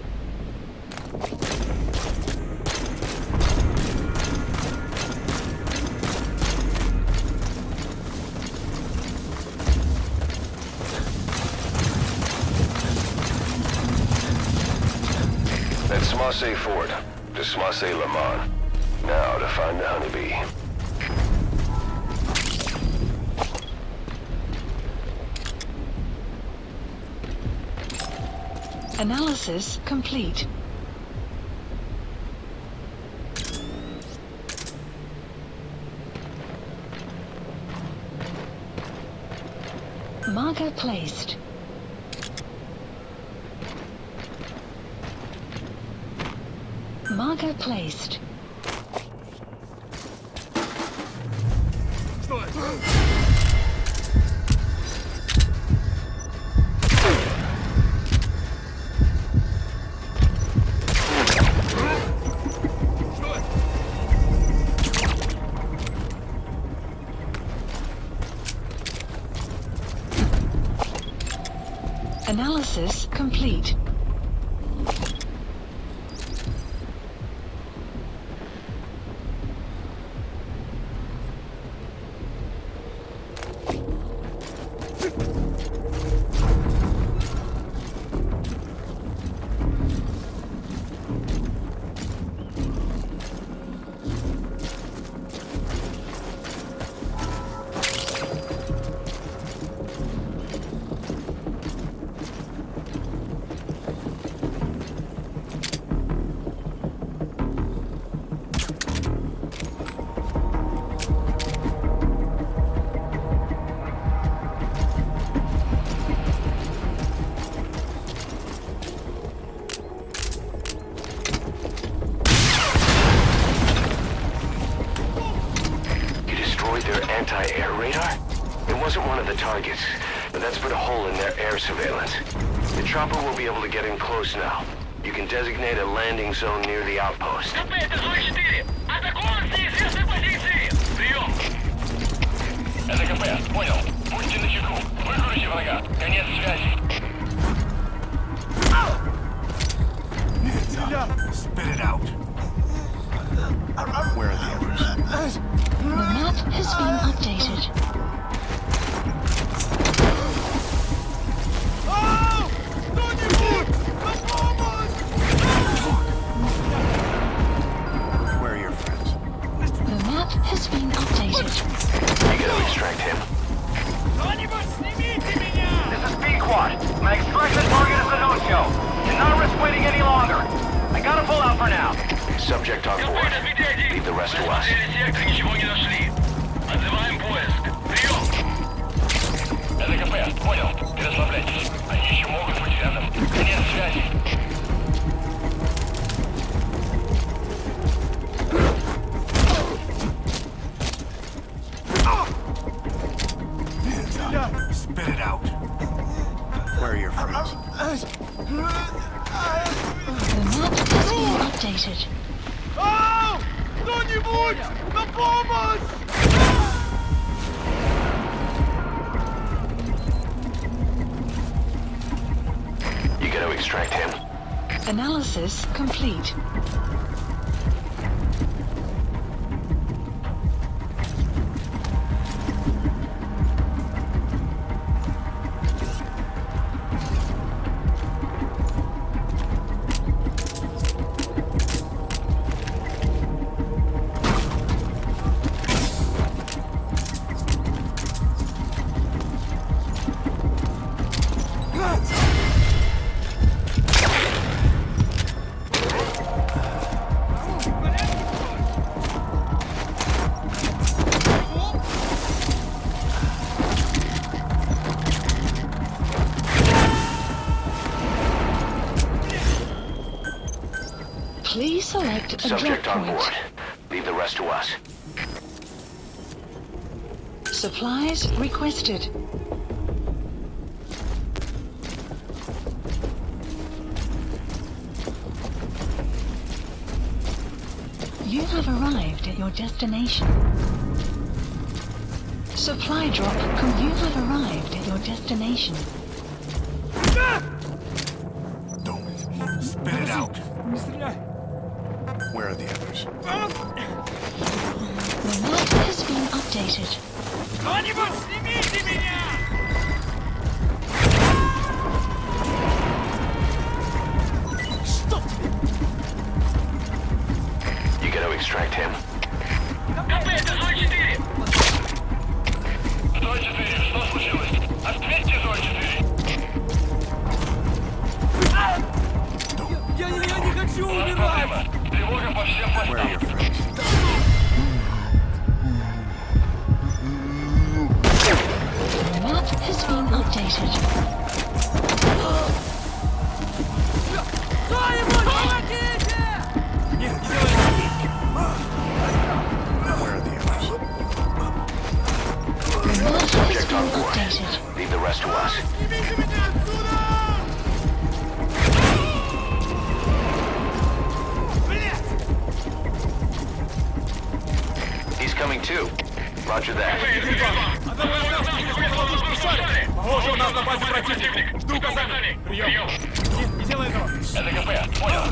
C: That's Smasse Fort to Smasse Lamont. Now to find the honeybee.
A: Analysis complete. Marker placed. Marker placed.
H: Что это? Что это?
A: Analysis complete.
C: the targets, but that's put a hole in their air surveillance. The chopper will be able to get in close now. You can designate a landing zone near the outpost.
B: КП, это зона 4. Атакуем с неизвестной позиции. Прием. Это КП, понял. Будьте начеку. Выкройте врага. Конец связи.
D: Spit it out. Where are the others?
A: The map has been updated.
D: Where are your friends?
A: The map has been updated.
C: You gotta extract him.
H: Кто-нибудь снимите меня!
B: This is B-Quad. My extraction target is a no-show. Cannot risk waiting any longer. I gotta pull out for now.
C: Subject on board. Leave the rest to us.
B: Ничего не нашли. Отзываем поиск. Прием. Это КП, понял. Не расслабляйтесь. Они еще могут быть рядом. Конец связи.
D: Spit it out. Where are your friends?
A: The map has been updated.
H: Ау! Кто-нибудь! На помощь!
C: You gotta extract him.
A: Analysis complete. Please select a drop
C: Subject on
A: point.
C: board. Leave the rest to us.
A: Supplies requested. You have arrived at your destination. Supply drop. You have arrived at your destination.
D: Don't. Spit it out.
H: Не стреляй!
D: Where are the others?
A: The map has been updated.
H: Кто-нибудь снимите меня! Что тебе?
C: You gotta extract him.
B: КП, это зона 4. Зона 4, что случилось? Ответьте, зона 4.
H: Я не хочу умирать!
B: Тревога по всем
D: Where are your
B: постам.
D: friends?
A: The map has been updated.
H: Кто-нибудь, помогите! Нет, не делай
D: Where are the others?
A: The map has
C: Subject on
A: been
C: board.
A: updated.
C: Leave the rest to us.
H: Снимите меня отсюда! Блядь!
C: He's coming too. Roger that.
H: Одного из нас не спасали! Похоже, у нас на базе противник! Жду указаний! Прием! Нет, не делай этого!
B: Это КП, понял.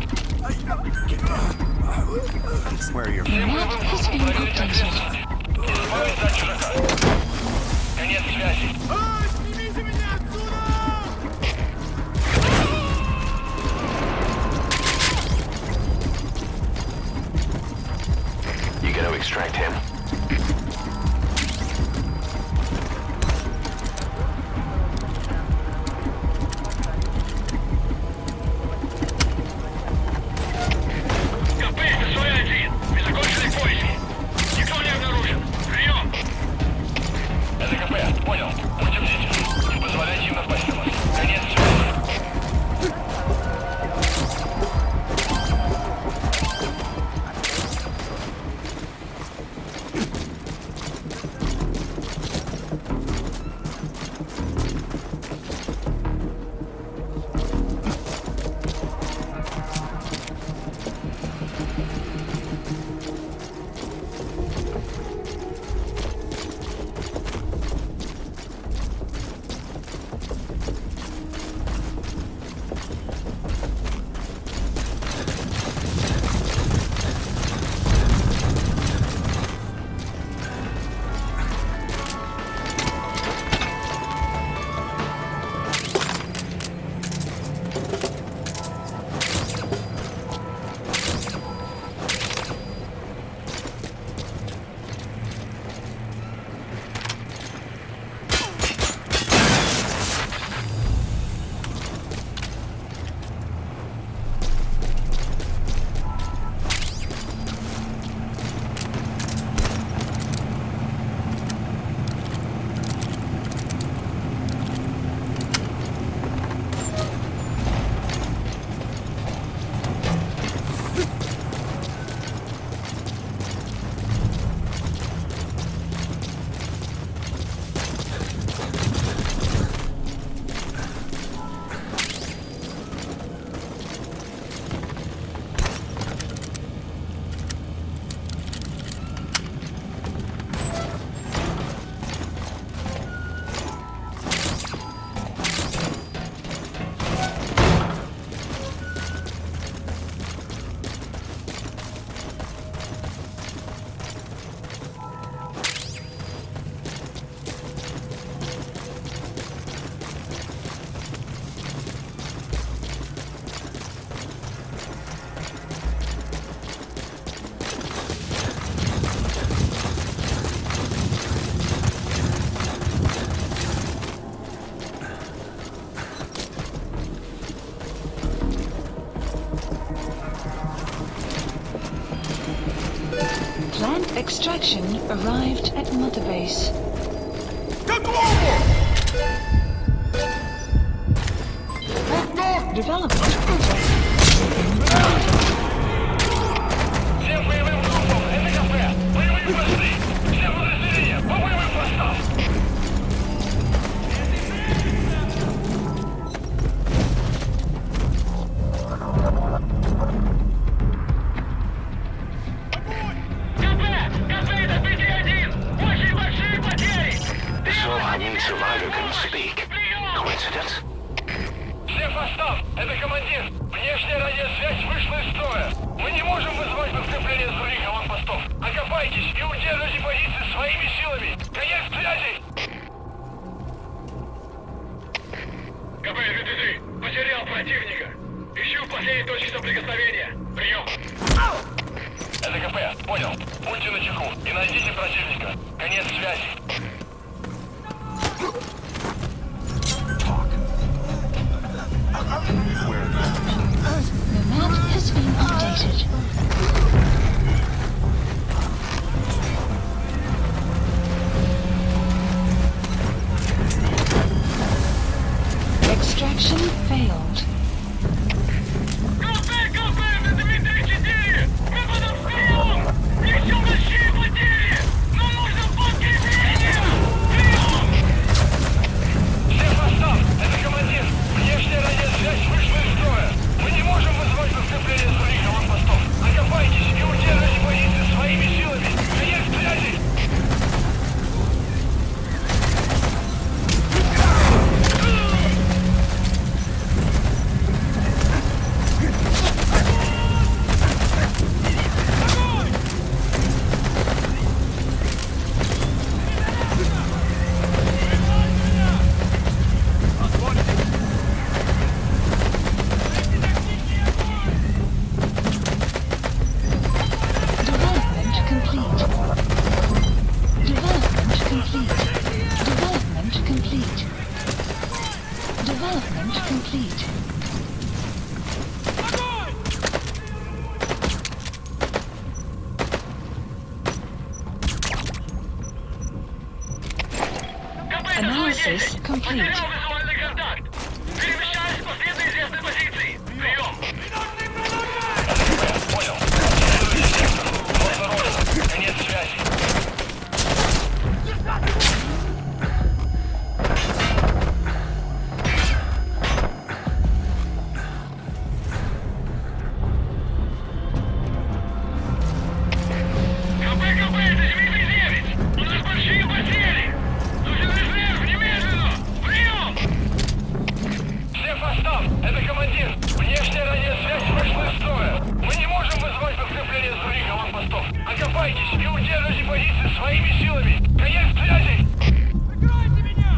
D: Where are your
A: The
D: friends?
A: map has been updated.
B: Избавиться от чужака. Конец связи.
H: Снимите меня отсюда!
C: You gotta extract him.
B: КП, это зона 1. Мы закончили поиски. Никто не обнаружен. Прием. Это КП, понял. Будем
A: Extraction arrived at Mother Base. Development project.
B: Всем боевым группам! Это кафе! Боевые посты! Все подразделения! По боевым постам! КП! Это БТ-1! Очень большие потери!
C: So I mean survivor couldn't speak. Coincidence?
B: Всем постам! Это командир! Внешняя радиосвязь вышла из строя! Мы не можем вызвать подкрепление с других аванпостов! Окопайтесь и удерживайте позиции своими силами! Конец связи! КП-23! Потерял противника! Ищу последние точки соприкосновения! Прием! Это КП! Понял! Будьте начеку и найдите противника! Конец связи!
A: The map has been updated. Extraction failed.
B: КП! Это Дмитрий-4! Мы под обстрелом! Несем большие потери! Нам нужно подкрепление! Прием! Всем постам! Это командир! Внешняя радиосвязь вышла из строя! Мы не можем вызвать подкрепление с других аванпостов! Окопайтесь и удерживайте позиции своими силами! Конец связи!
A: Development complete. Development complete. Development complete. Development complete. Analysis complete.
B: Потерял визуальный контакт! Перемещаюсь к последней известной позиции! Прием! Понял. Конец связи. КП, это Дмитрий-9! У нас большие потери! Нужен резерв, немедленно! Прием! Всем постам! Это командир! Внешняя радиосвязь вышла из строя! Мы не можем вызвать подкрепление с других аванпостов! Окопайтесь и удерживайте позиции своими силами! Конец связи! Прикройте меня!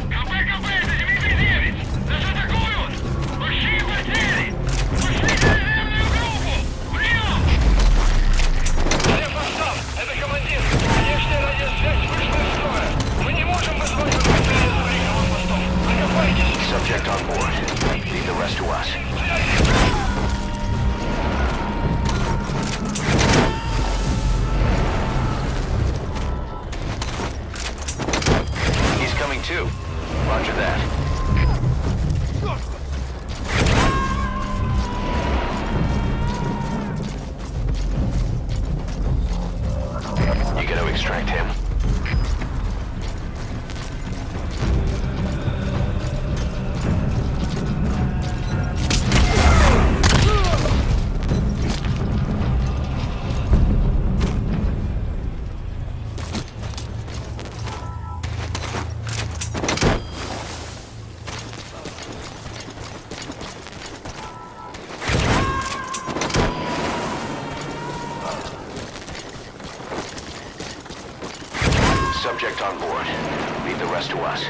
B: КП, это Дмитрий-9! Нас атакуют! Большие потери! Пошлите резервную группу! Прием! Всем постам! Это командир! Внешняя радиосвязь вышла из строя! Мы не можем вызвать подкрепление с других аванпостов! Окопайтесь!
C: Subject on board. Leave the rest to us. He's coming too. Roger that. You gotta extract him. subject on board. Leave the rest to us.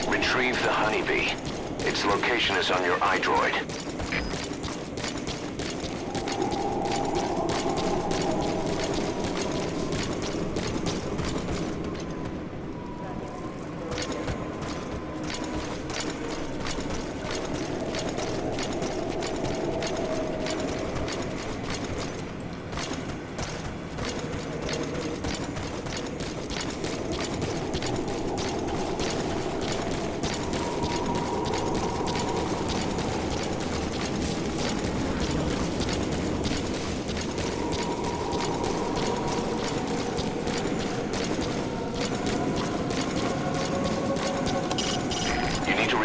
C: Retrieve the honeybee. Its location is on your iDroid.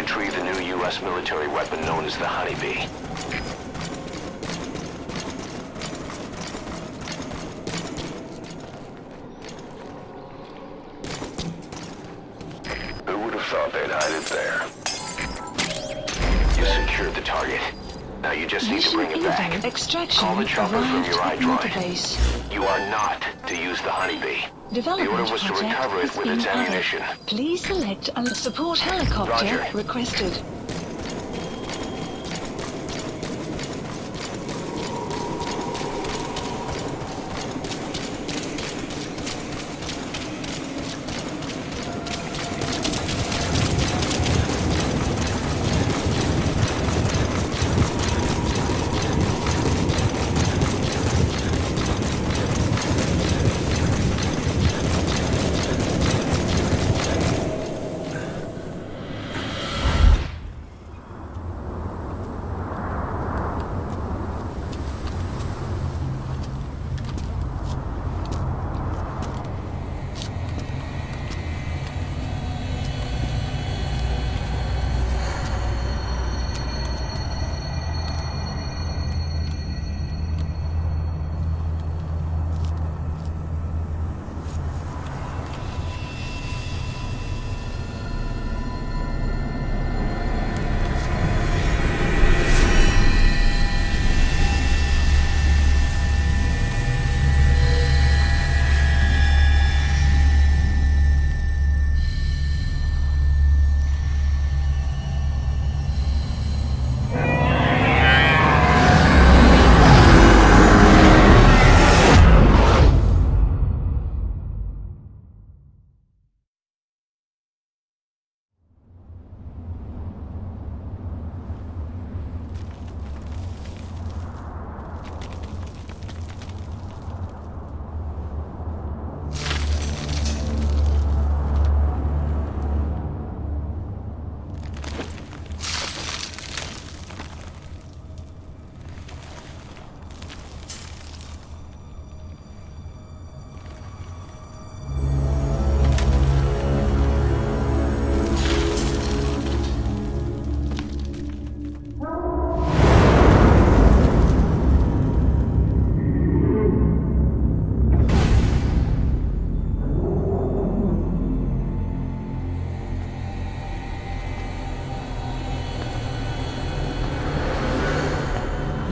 C: Retrieve the new U.S. military weapon known as the honeybee. Who would have thought they'd hide it there? You secured the target. Now you just need to bring it back.
A: Extraction
C: Call the chopper from your
A: arrived at
C: iDroid.
A: interface.
C: You are not to use the honeybee. The order
A: Development
C: was to
A: project
C: recover it
A: has
C: with
A: been
C: its
A: added.
C: ammunition.
A: Please select a support helicopter
C: Roger.
A: requested.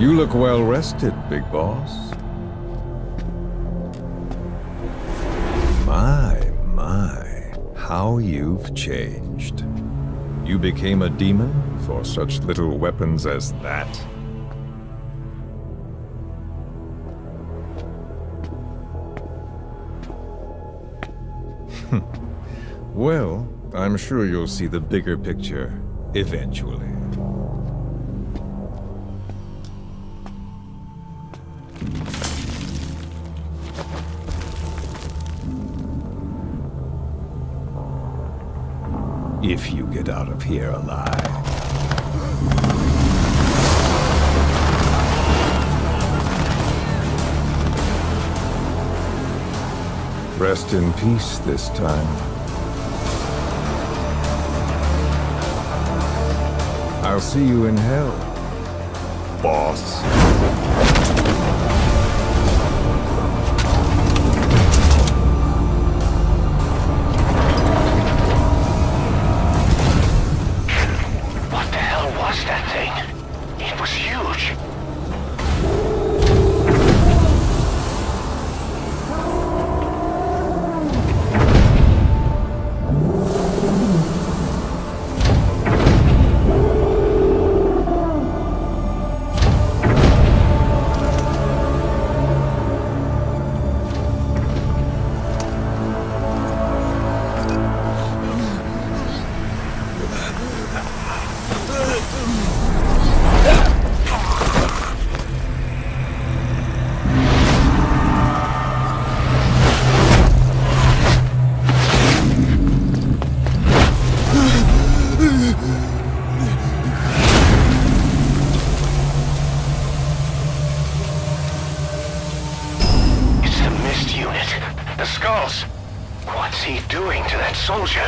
K: You look well rested, big boss. My, how you've changed. You became a demon for such little weapons as that? Well, I'm sure you'll see the bigger picture eventually. If you get out of here alive. Rest in peace this time. I'll see you in hell, boss.
C: What the hell was that thing? It was huge. What's he doing to that soldier?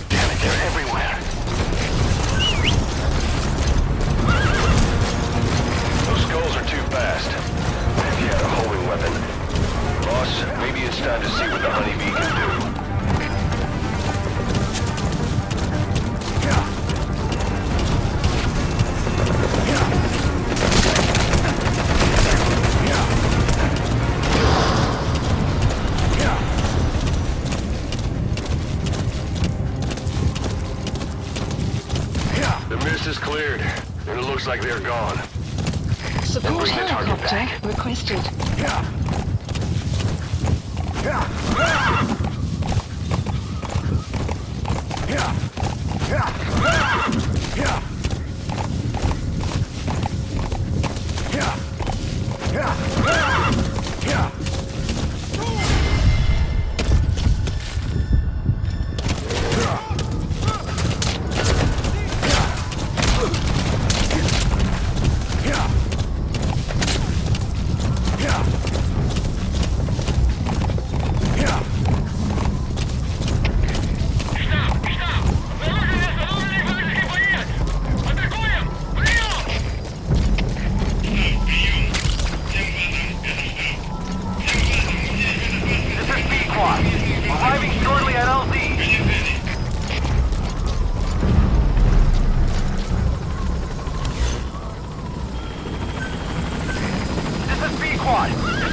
C: Damn it, they're everywhere. Those skulls are too fast. If you had a homing weapon. Boss, maybe it's time to see what the honeybee can do. Is cleared, and it looks like they're gone.
A: Support helicopter requested.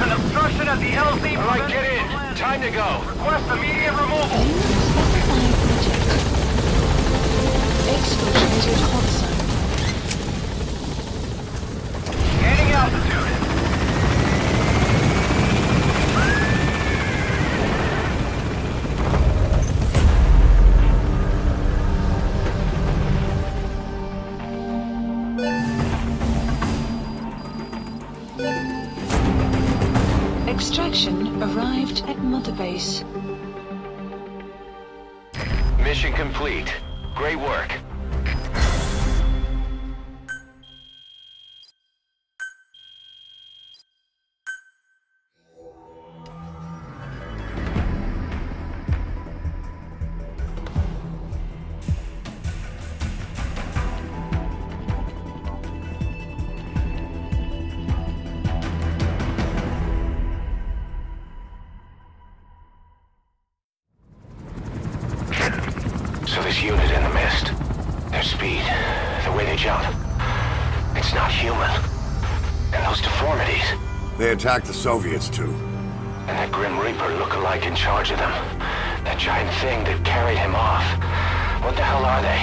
B: There's an obstruction at the LZ.
C: All right, get in. Time to go.
B: Request immediate removal.
A: Exfiltrated hot zone.
B: Gaining altitude.
A: Extraction arrived at Mother Base.
C: Mission complete. Great work. So this unit in the mist, their speed, the way jump. It's not human. And those deformities.
F: They attacked the Soviets, too.
C: And that Grim Reaper look-alike in charge of them. That giant thing that carried him off. What the hell are they?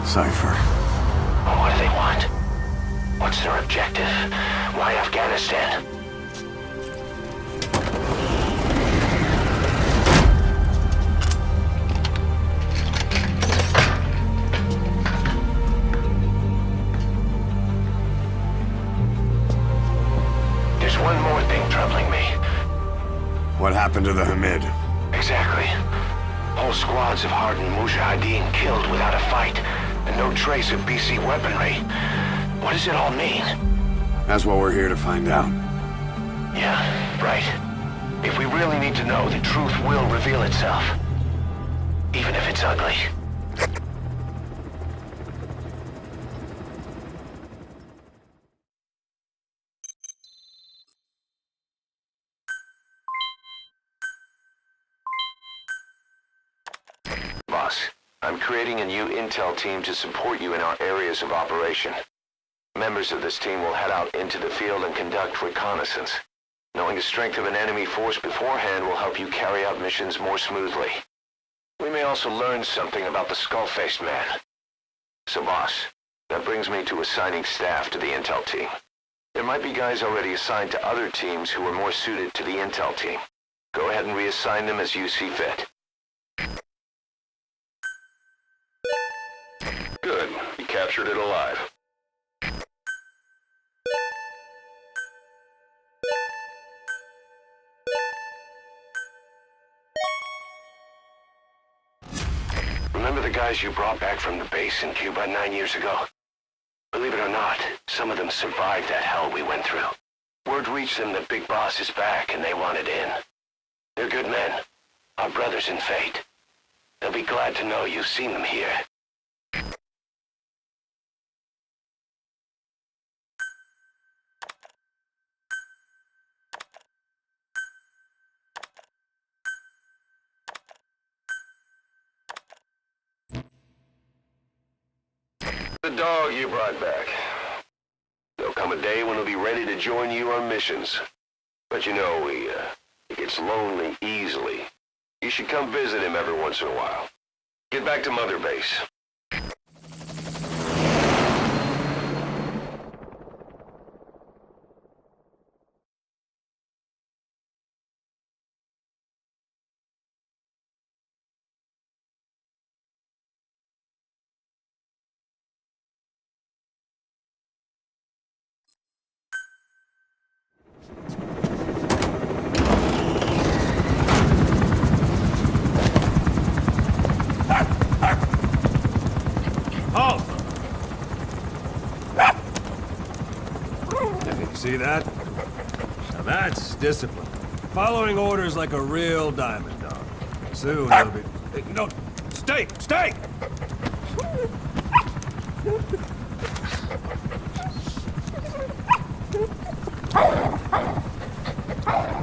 F: Cypher.
C: What do they want? What's their objective? Why Afghanistan? There's one more thing troubling me.
F: What happened to the Hamid?
C: Exactly. Whole squads of hardened Mujahideen killed without a fight, and no trace of BC weaponry. What does it all mean?
F: That's what we're here to find out.
C: Yeah, right. If we really need to know, the truth will reveal itself. Even if it's ugly. Boss, I'm creating a new intel team to support you in our areas of operation. Members of this team will head out into the field and conduct reconnaissance. Knowing the strength of an enemy force beforehand will help you carry out missions more smoothly. We may also learn something about the skull-faced man. So boss, that brings me to assigning staff to the intel team. There might be guys already assigned to other teams who are more suited to the intel team. Go ahead and reassign them as you see fit. Good. You captured it alive. Remember the guys you brought back from the base in Cuba 9 years ago? Believe it or not, some of them survived that hell we went through. Word reached them that Big Boss is back and they wanted in. They're good men. Our brothers in fate. They'll be glad to know you've seen them here. The dog you brought back. There'll come a day when he'll be ready to join you on missions. But you know, he gets lonely easily. You should come visit him every once in a while. Get back to Mother Base.
G: See that? Now that's discipline. Following orders like a real diamond dog. Soon he'll be... Hey, no! Stay! Stay!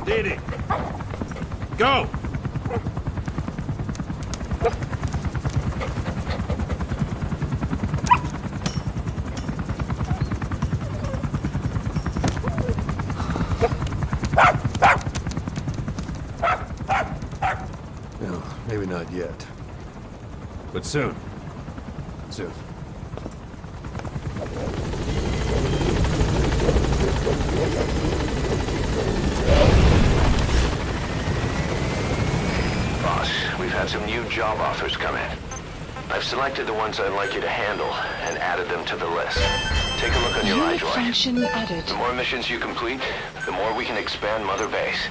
G: Didi! Go! No, maybe not yet. But soon. Soon.
C: Boss, we've had some new job offers come in. I've selected the ones I'd like you to handle and added them to the list. Take a look on your
A: Unit
C: iDroid.
A: function added.
C: The more missions you complete, the more we can expand Mother Base.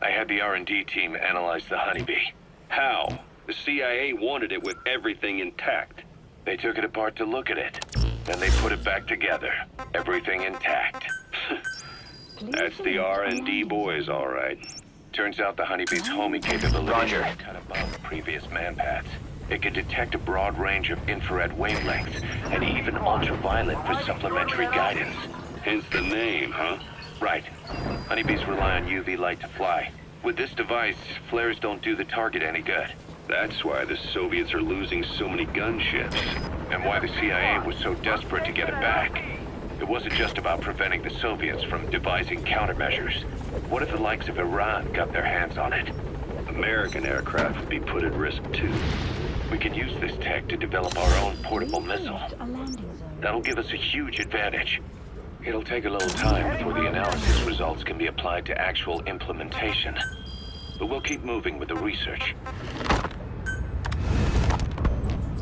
E: I had the R&D team analyze the honeybee. How? The CIA wanted it with everything intact. They took it apart to look at it. Then they put it back together. Everything intact. That's the R&D boys, all right. Turns out the honeybee's homing capability
C: Roger.
E: is cut above previous manpads. It can detect a broad range of infrared wavelengths and even ultraviolet for supplementary guidance. Hence the name, huh? Right. Honeybees rely on UV light to fly. With this device, flares don't do the target any good. That's why the Soviets are losing so many gunships, and why the CIA was so desperate to get it back. It wasn't just about preventing the Soviets from devising countermeasures. What if the likes of Iran got their hands on it? American aircraft would be put at risk too. We can use this tech to develop our own portable missile. That'll give us a huge advantage. It'll take a little time before the analysis results can be applied to actual implementation. But we'll keep moving with the research.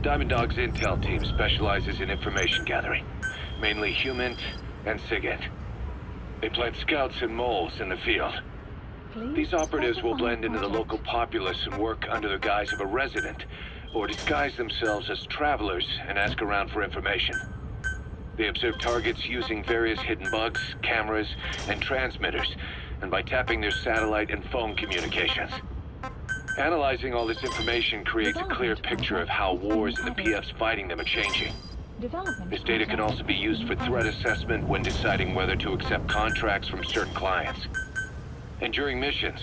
E: Diamond Dog's intel team specializes in information gathering, mainly HUMINT and SIGINT. They plant scouts and moles in the field. These operatives will blend into the local populace and work under the guise of a resident, or disguise themselves as travelers and ask around for information. They observe targets using various hidden bugs, cameras, and transmitters, and by tapping their satellite and phone communications. Analyzing all this information creates a clear picture of how wars and the PFs fighting them are changing. This data can also be used for threat assessment when deciding whether to accept contracts from certain clients. And during missions,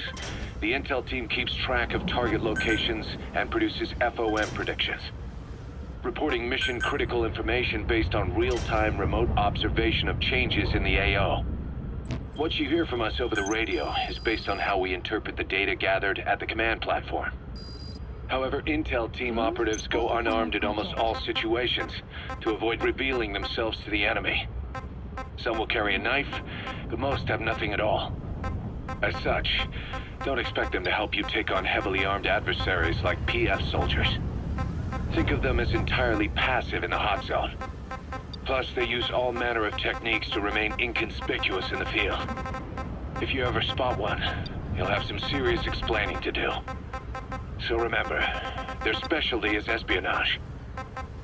E: the intel team keeps track of target locations and produces FOM predictions, reporting mission-critical information based on real-time remote observation of changes in the AO. What you hear from us over the radio is based on how we interpret the data gathered at the command platform. However, intel team operatives go unarmed in almost all situations to avoid revealing themselves to the enemy. Some will carry a knife, but most have nothing at all. As such, don't expect them to help you take on heavily armed adversaries like PF soldiers. Think of them as entirely passive in the hot zone. Plus, they use all manner of techniques to remain inconspicuous in the field. If you ever spot one, you'll have some serious explaining to do. So remember, their specialty is espionage.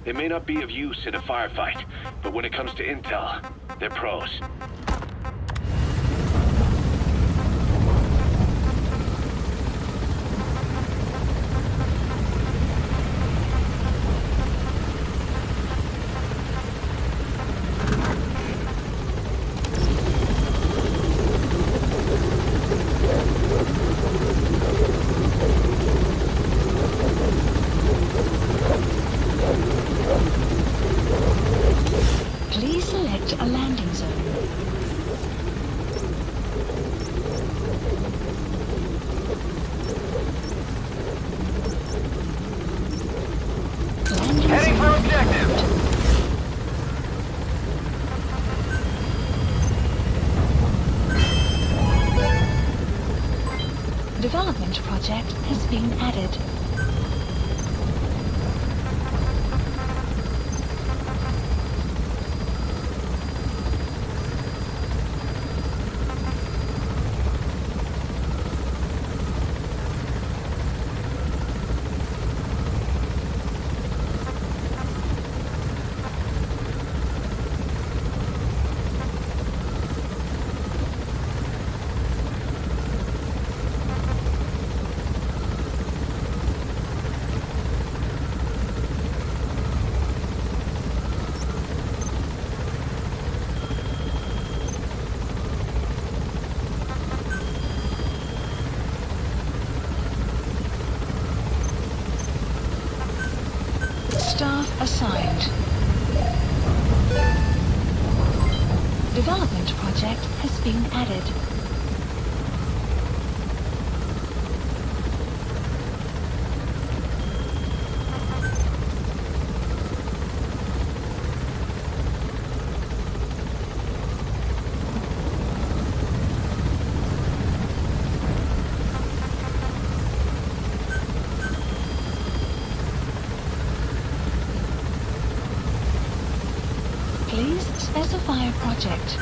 E: They may not be of use in a firefight, but when it comes to intel, they're pros.
A: Please select a landing zone.
B: Heading for objective.
A: Development project has been added. Staff assigned. Development project has been added. Please specify a project.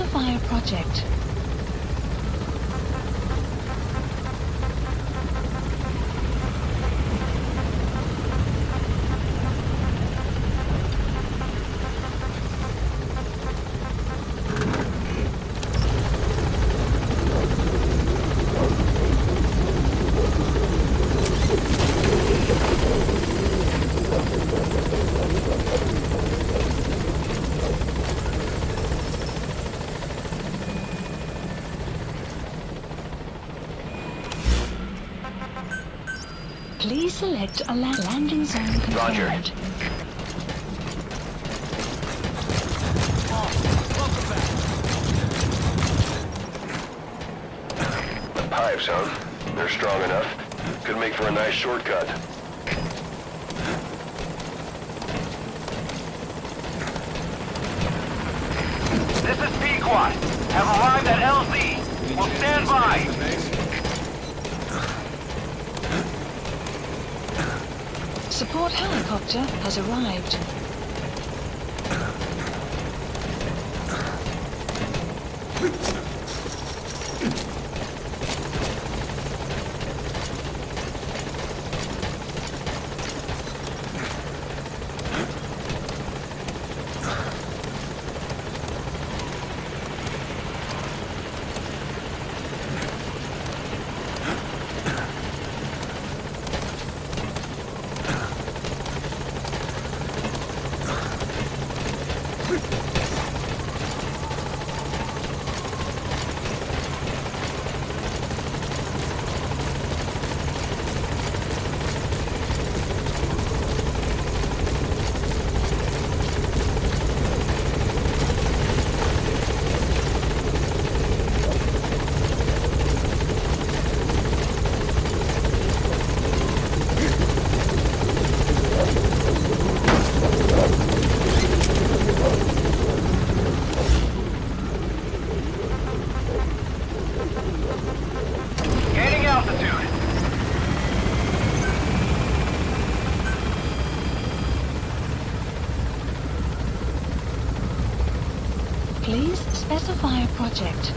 A: specify a project. Please select a landing zone confirmed.
C: Roger. The pipes, huh? They're strong enough. Could make for a nice shortcut.
B: This is Pequot. Have arrived at LZ. Will stand by.
A: Support helicopter has arrived. Please specify a project.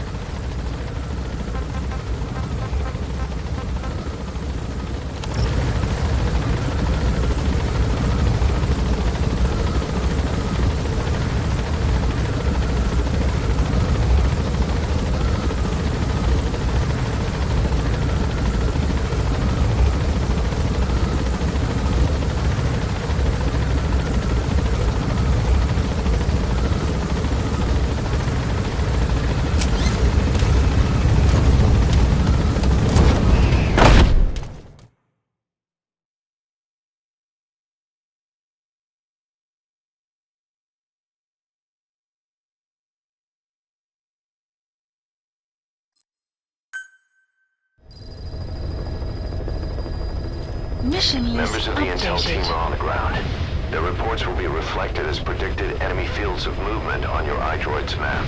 A: Mission list
C: Members of the intel team
A: updated.
C: are on the ground. Their reports will be reflected as predicted enemy fields of movement on your iDroid's map.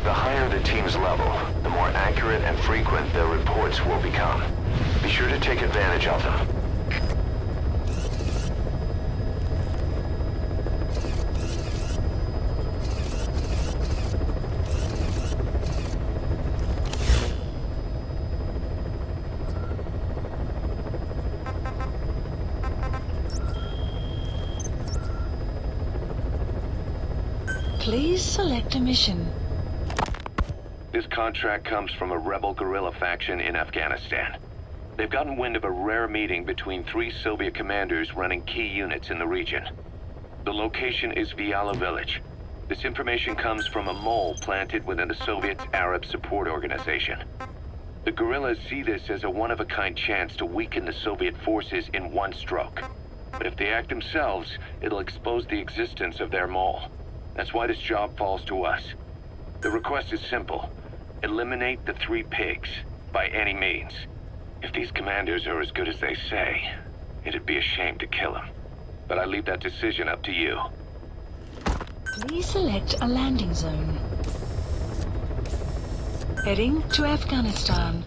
C: The higher the team's level, the more accurate and frequent their reports will become. Be sure to take advantage of them.
A: Please select a mission.
I: This contract comes from a rebel guerrilla faction in Afghanistan. They've gotten wind of a rare meeting between 3 Soviet commanders running key units in the region. The location is Viala Village. This information comes from a mole planted within the Soviets' Arab Support Organization. The guerrillas see this as a one-of-a-kind chance to weaken the Soviet forces in one stroke. But if they act themselves, it'll expose the existence of their mole. That's why this job falls to us. The request is simple. Eliminate the 3 pigs, by any means. If these commanders are as good as they say, it'd be a shame to kill them. But I leave that decision up to you.
A: Please select a landing zone. Heading to Afghanistan.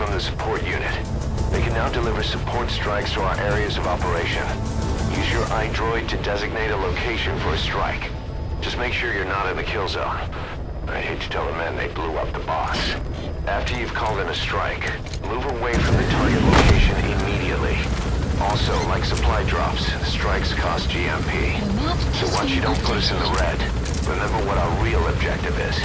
C: from the support unit. They can now deliver support strikes to our areas of operation. Use your iDroid to designate a location for a strike. Just make sure you're not in the kill zone. I hate to tell the men they blew up the boss. After you've called in a strike, move away from the target location immediately. Also, like supply drops, strikes cost GMP. So once you don't put us in the red, remember what our real objective is.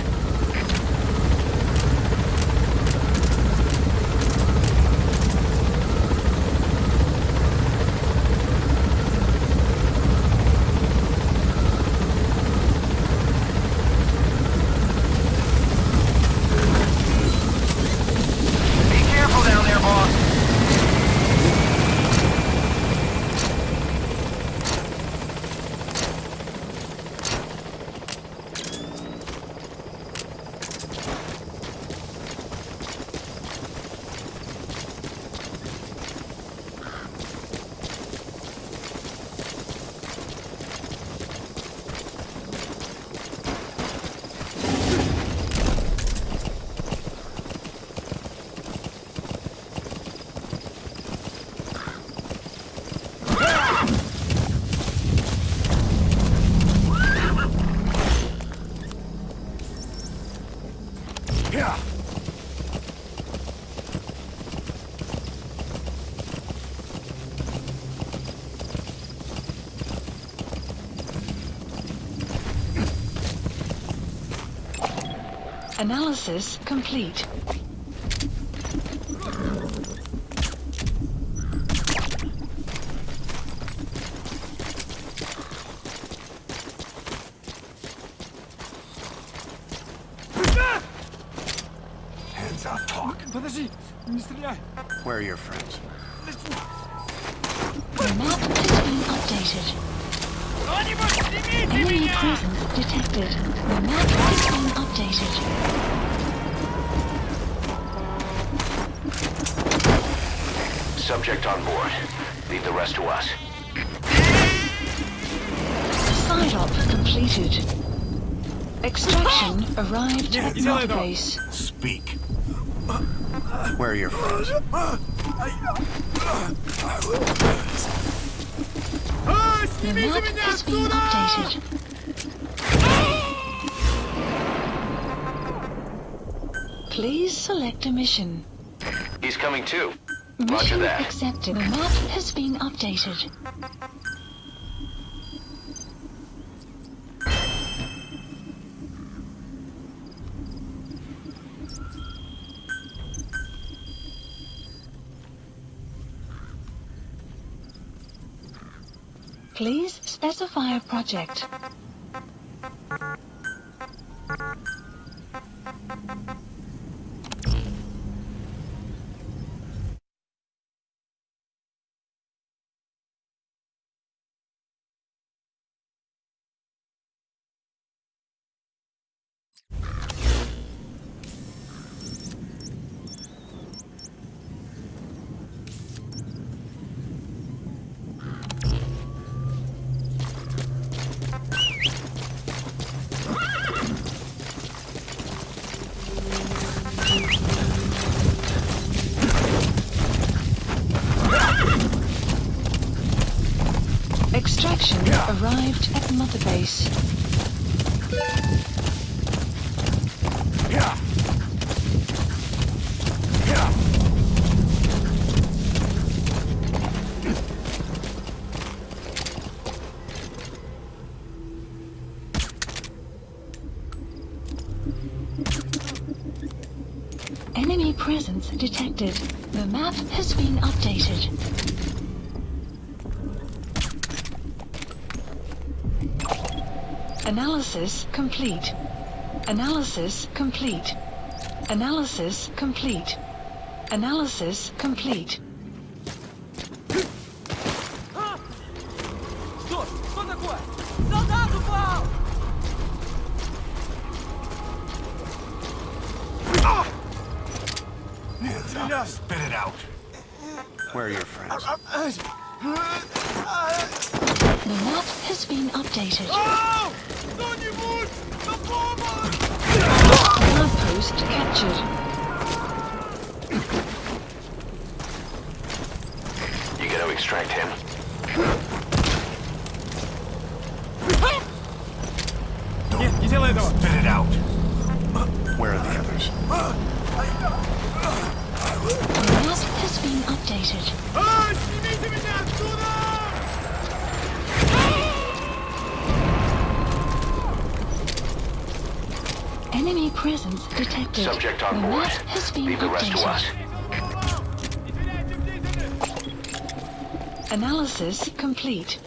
A: Analysis complete.
D: Hands up, talk.
J: Подожди, не стреляй.
D: Where are your friends?
A: The map has been updated. Enemy presence detected. The map has been updated.
C: Subject on board. Leave the rest to us.
A: Side op completed. Extraction arrived at
J: Делай
A: Mother
J: это.
A: Base.
D: Speak. Where are your friends?
A: The map has been updated. Please select a mission.
C: He's coming too. Roger
A: Mission
C: that.
A: accepted. The map has been updated. Please specify a project. Extraction arrived at Mother Base. Enemy presence detected. The map has been updated. Analysis complete. Analysis complete. Analysis complete. Analysis complete.
J: Что? Что такое? Солдат упал!
D: Hands up. Spit it out. Where are your friends?
A: The map has been updated.
J: Ау! Кто-нибудь! На помощь!
A: Outpost captured.
C: extract him.
H: Не делай этого!
D: Spit it out. Where are the others?
A: The map has been updated.
H: Снимите меня отсюда!
A: Enemy presence detected.
C: Subject on
A: The
C: board.
A: map has been
C: Leave the rest to us.
A: updated. Analysis complete.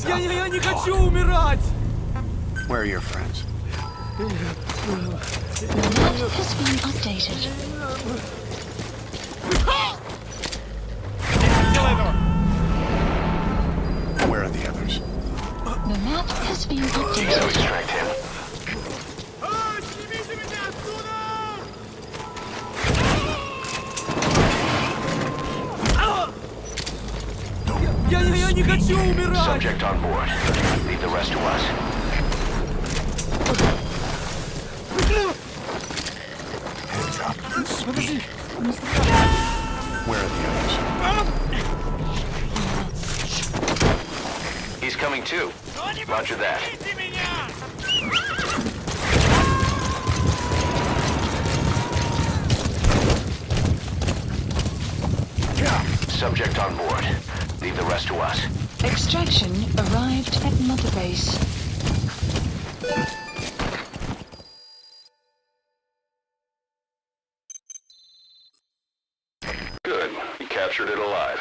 J: Я не хочу умирать!
D: Where are your friends?
A: The map has been updated.
H: Не делай этого!
D: Where are the others?
A: The map has been
C: Need to
A: updated.
C: extract him.
H: Снимите меня отсюда!
J: Я не хочу умирать!
C: Subject on board. Leave the rest to us.
D: Hands up.
J: Подожди!
D: Where are the others?
C: He's coming too. Roger that.
H: Снимите меня!
C: Subject on board. Leave the rest to us.
A: Extraction arrived at Mother Base.
C: Good. You captured it alive.